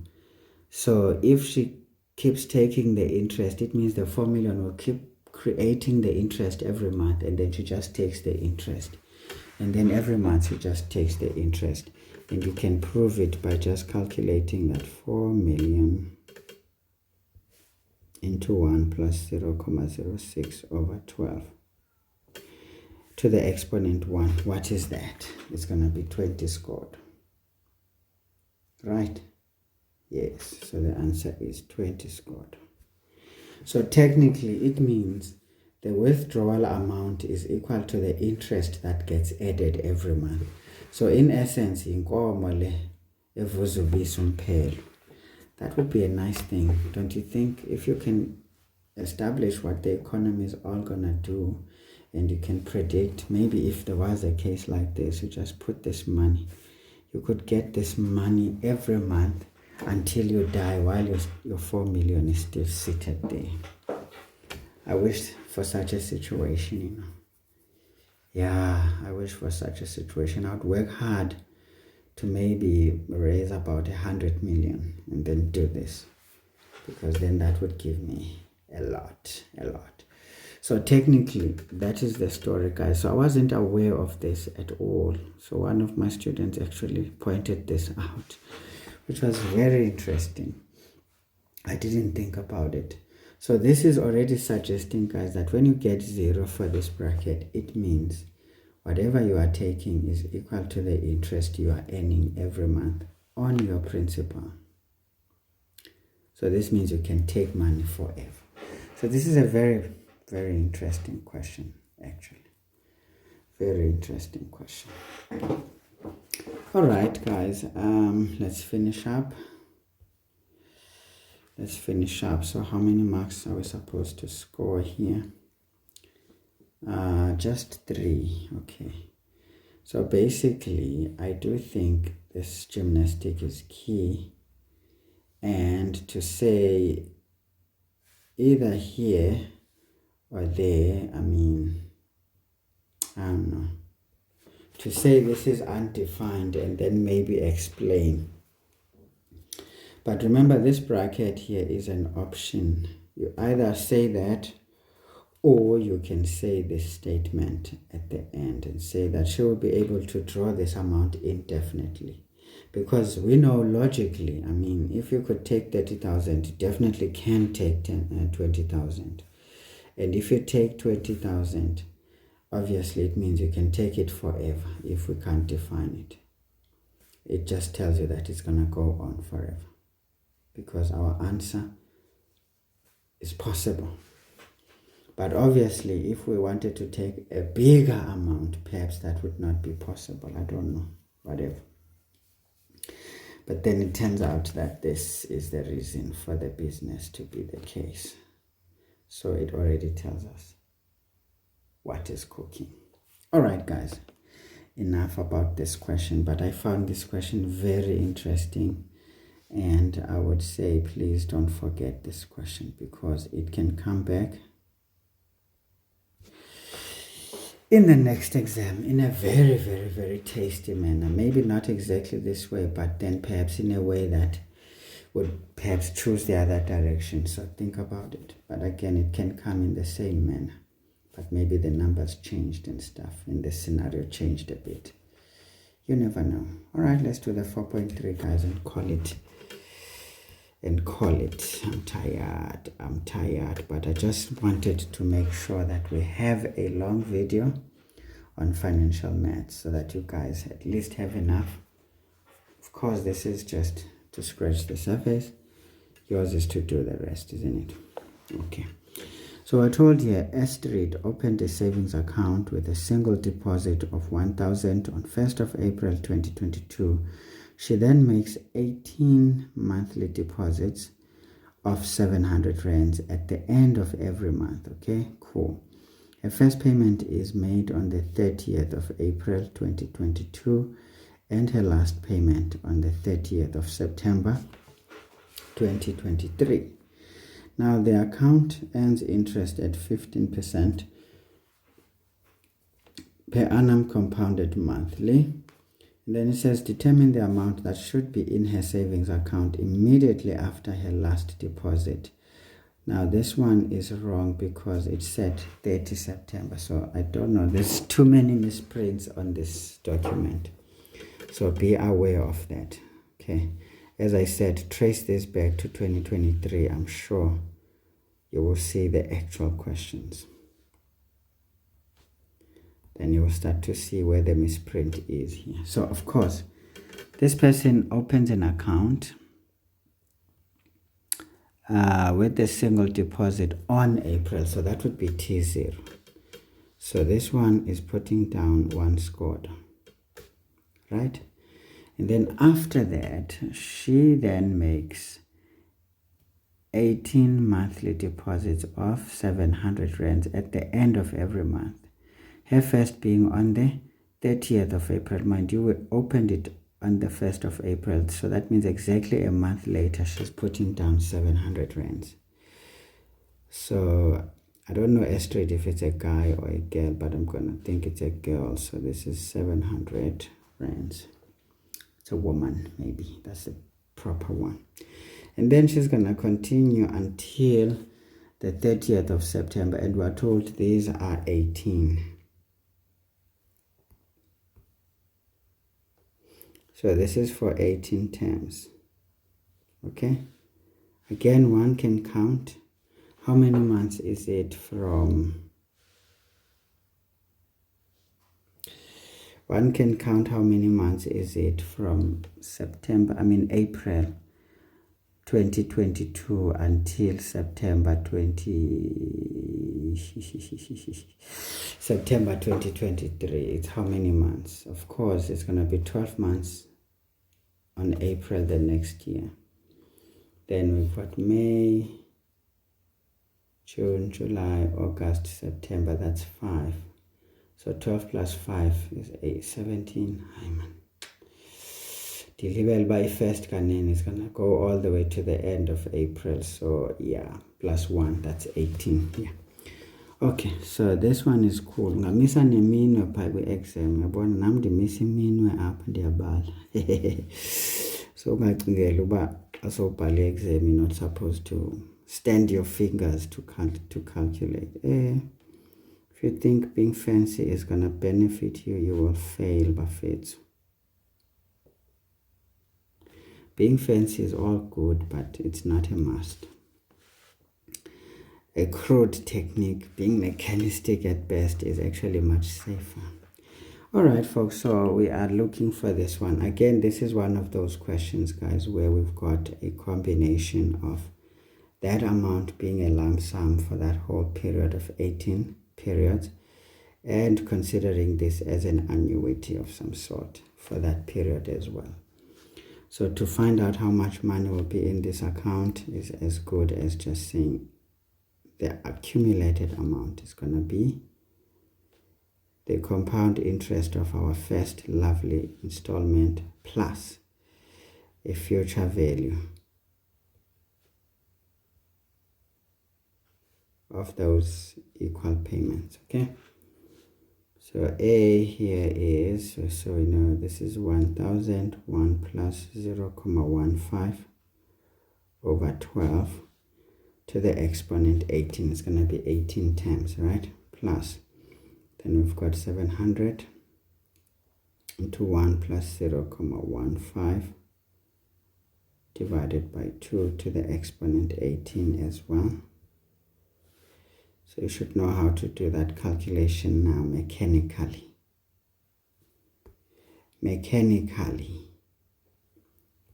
So if she keeps taking the interest, it means the 4 million will keep creating the interest every month, and then she just takes the interest. And then every month she just takes the interest. And you can prove it by just calculating that 4 million into 1 plus 0.06 over 12 to the exponent 1. What is that? It's going to be 20 squared. Right? Yes. So the answer is 20 squared. So technically it means the withdrawal amount is equal to the interest that gets added every month. So in essence, that would be a nice thing, don't you think? If you can establish what the economy is all gonna do, and you can predict, maybe if there was a case like this, you just put this money, you could get this money every month until you die while your 4 million is still seated there. I wish for such a situation, you know. Yeah, I wish for such a situation. I would work hard to maybe raise about 100 million and then do this, because then that would give me a lot. So technically that is the story, guys. So I wasn't aware of this at all. So one of my students actually pointed this out, which was very interesting. I didn't think about it. So this is already suggesting, guys, that when you get 0 for this bracket, it means whatever you are taking is equal to the interest you are earning every month on your principal. So this means you can take money forever. So this is a very, very interesting question, actually. Very interesting question. All right, guys, let's finish up. So how many marks are we supposed to score here? Just 3. Okay. So basically, I do think this gymnastic is key. And to say either here or there, I don't know. To say this is undefined and then maybe explain. But remember, this bracket here is an option. You either say that, or you can say this statement at the end and say that she will be able to draw this amount indefinitely. Because we know logically, if you could take 30,000, you definitely can take 20,000. And if you take 20,000, obviously it means you can take it forever if we can't define it. It just tells you that it's going to go on forever. Because our answer is possible. But obviously, if we wanted to take a bigger amount, perhaps that would not be possible. I don't know, whatever. But then it turns out that this is the reason for the business to be the case. So it already tells us what is cooking. All right, guys, enough about this question. But I found this question very interesting. And I would say, please don't forget this question, because it can come back in the next exam in a very, very, very tasty manner. Maybe not exactly this way, but then perhaps in a way that would perhaps choose the other direction. So think about it. But again, it can come in the same manner. But maybe the numbers changed and stuff, and the scenario changed a bit. You never know. All right, let's do the 4.3, guys, and call it. I'm tired, but I just wanted to make sure that we have a long video on financial maths so that you guys at least have enough. Of course, this is just to scratch the surface. Yours is to do the rest, isn't it? Okay. So I told you Astrid opened a savings account with a single deposit of 1,000 on 1st of April 2022. She then makes 18 monthly deposits of 700 rands at the end of every month. Okay, cool. Her first payment is made on the 30th of April 2022, and her last payment on the 30th of September 2023. Now the account earns interest at 15% per annum compounded monthly. And then it says determine the amount that should be in her savings account immediately after her last deposit. Now this one is wrong because it said 30 September. So I don't know. There's too many misprints on this document. So be aware of that. Okay. As I said, trace this back to 2023. I'm sure you will see the actual questions. Then you will start to see where the misprint is here. So of course, this person opens an account with the single deposit on April. So that would be T0. So this one is putting down 1 scored. Right? And then after that, she then makes 18 monthly deposits of 700 rands at the end of every month. Her first being on the 30th of April. Mind you, we opened it on the 1st of April. So that means exactly a month later, she's putting down 700 rands. So I don't know, Astrid, if it's a guy or a girl, but I'm going to think it's a girl. So this is 700 rands. It's a woman, maybe. That's the proper one. And then she's going to continue until the 30th of September. And we're told these are 18. So this is for 18 terms. Okay. Again, one can count. How many months is it from? One can count how many months is it from April 2022 until September 2023. It's how many months? Of course, it's going to be 12 months on April the next year. Then we've got May, June, July, August, September. That's 5. So 12 plus 5 is 8, 17. Delivered by 1st Kanen is going to go all the way to the end of April. So yeah, plus 1, that's 18. Yeah. Okay, so this one is cool. Ngamisa neminwe pha kwi-exam. Yabona nami ndimisa iminwe apha ndiyabala. So ungacingela uba asobhala i-exam, you're not supposed to stand your fingers to calculate. If you think being fancy is going to benefit you, you will fail, bafethu. Being fancy is all good, but it's not a must. A crude technique, being mechanistic at best, is actually much safer. All right, folks, so we are looking for this one. Again, this is one of those questions, guys, where we've got a combination of that amount being a lump sum for that whole period of 18 periods, and considering this as an annuity of some sort for that period as well. So to find out how much money will be in this account is as good as just saying the accumulated amount is going to be the compound interest of our first lovely installment plus a future value of those equal payments. Okay, so A here is, so we know this is 1000, 1 plus 0.15 over 12 to the exponent 18. It's going to be 18 times, right? Plus, then we've got 700 into 1 plus 0.15 divided by 2 to the exponent 18 as well. So you should know how to do that calculation now mechanically.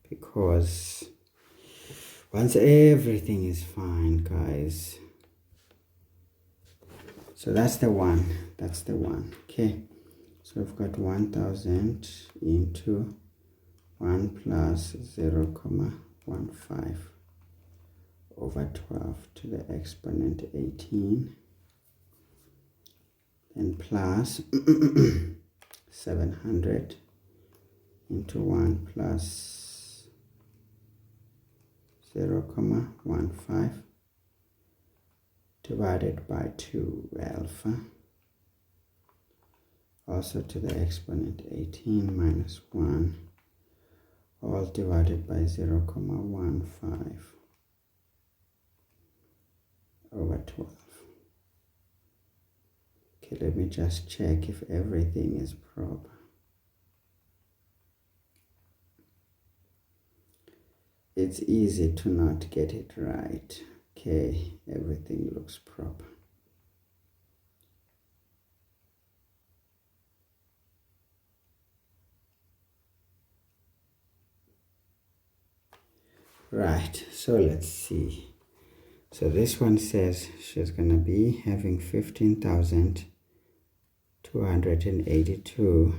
Because once everything is fine, guys. So that's the one. Okay. So we've got 1000 into 1 plus 0.15 over 12 to the exponent 18, and plus 700 into 1 plus 0.15 divided by 2 alpha, also to the exponent 18 minus 1, all divided by 0.15 over 12. Okay, let me just check if everything is proper. It's easy to not get it right. Okay, everything looks proper. Right, so let's see. So this one says she's going to be having 15,282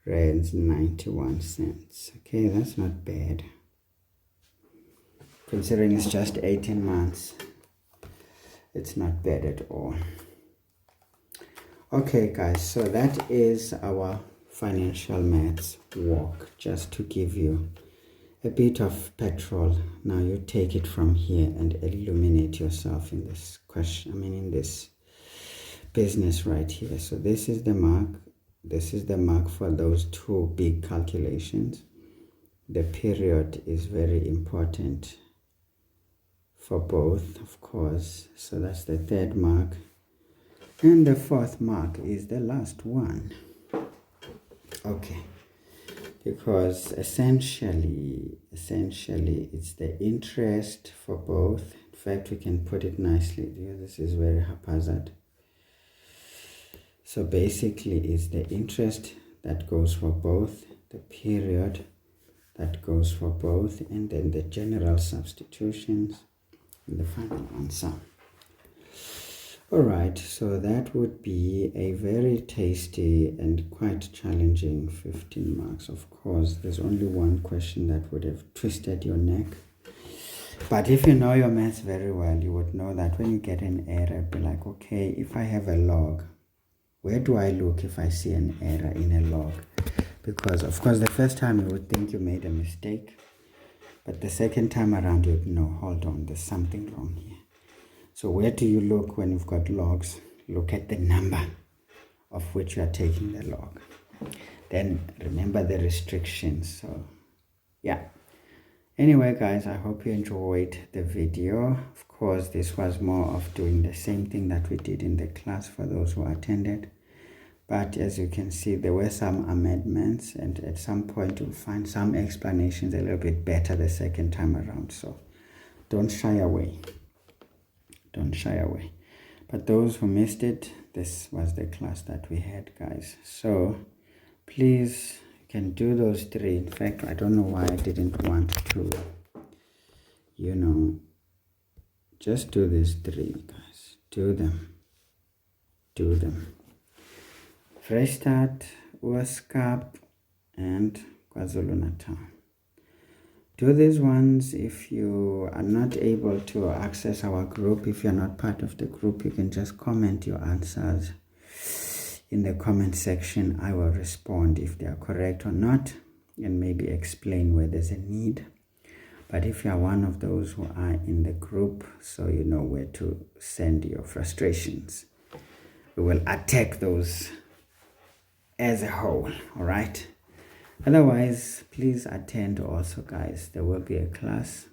rands 91 cents. Okay, that's not bad. Considering it's just 18 months, it's not bad at all. Okay, guys, so that is our financial maths walk, just to give you a bit of petrol. Now you take it from here and illuminate yourself in this question, in this business right here. So this is the mark. This is the mark for those two big calculations. The period is very important for both, of course. So that's the third mark. And the fourth mark is the last one. Okay. Because essentially it's the interest for both. In fact, we can put it nicely. This is very haphazard. So basically it's the interest that goes for both, the period that goes for both, and then the general substitutions and the final answer. Alright, so that would be a very tasty and quite challenging 15 marks. Of course, there's only one question that would have twisted your neck. But if you know your maths very well, you would know that when you get an error, be like, okay, if I have a log, where do I look if I see an error in a log? Because, of course, the first time you would think you made a mistake. But the second time around, you'd know, hold on, there's something wrong here. So where do you look when you've got logs? Look at the number of which you are taking the log. Then remember the restrictions. So yeah. Anyway, guys, I hope you enjoyed the video. Of course, this was more of doing the same thing that we did in the class for those who attended. But as you can see, there were some amendments, and at some point you'll find some explanations a little bit better the second time around. So don't shy away. Don't shy away. But those who missed it, this was the class that we had, guys. So please, you can do those three. In fact, I don't know why I didn't want to, just do these three, guys. Do them. Fresh Start, Ooskap, and KwaZulu-Natal. Do these ones. If you are not able to access our group, if you're not part of the group, you can just comment your answers in the comment section. I will respond if they are correct or not, and maybe explain where there's a need. But if you are one of those who are in the group, so you know where to send your frustrations, we will attack those as a whole. All right. Otherwise, please attend also, guys. There will be a class.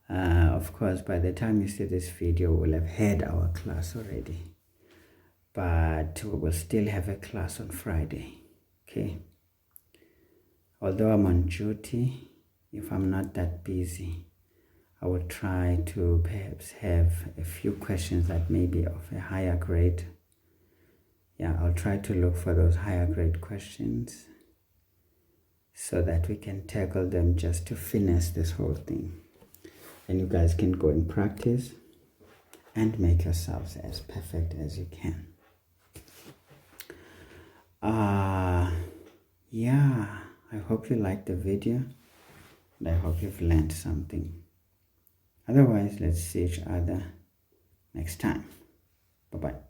Of course, by the time you see this video, we'll have had our class already. But we will still have a class on Friday. Okay. Although I'm on duty, if I'm not that busy, I will try to perhaps have a few questions that may be of a higher grade. Yeah, I'll try to look for those higher grade questions so that we can tackle them just to finesse this whole thing. And you guys can go and practice and make yourselves as perfect as you can. Yeah, I hope you liked the video, and I hope you've learned something. Otherwise, let's see each other next time. Bye-bye.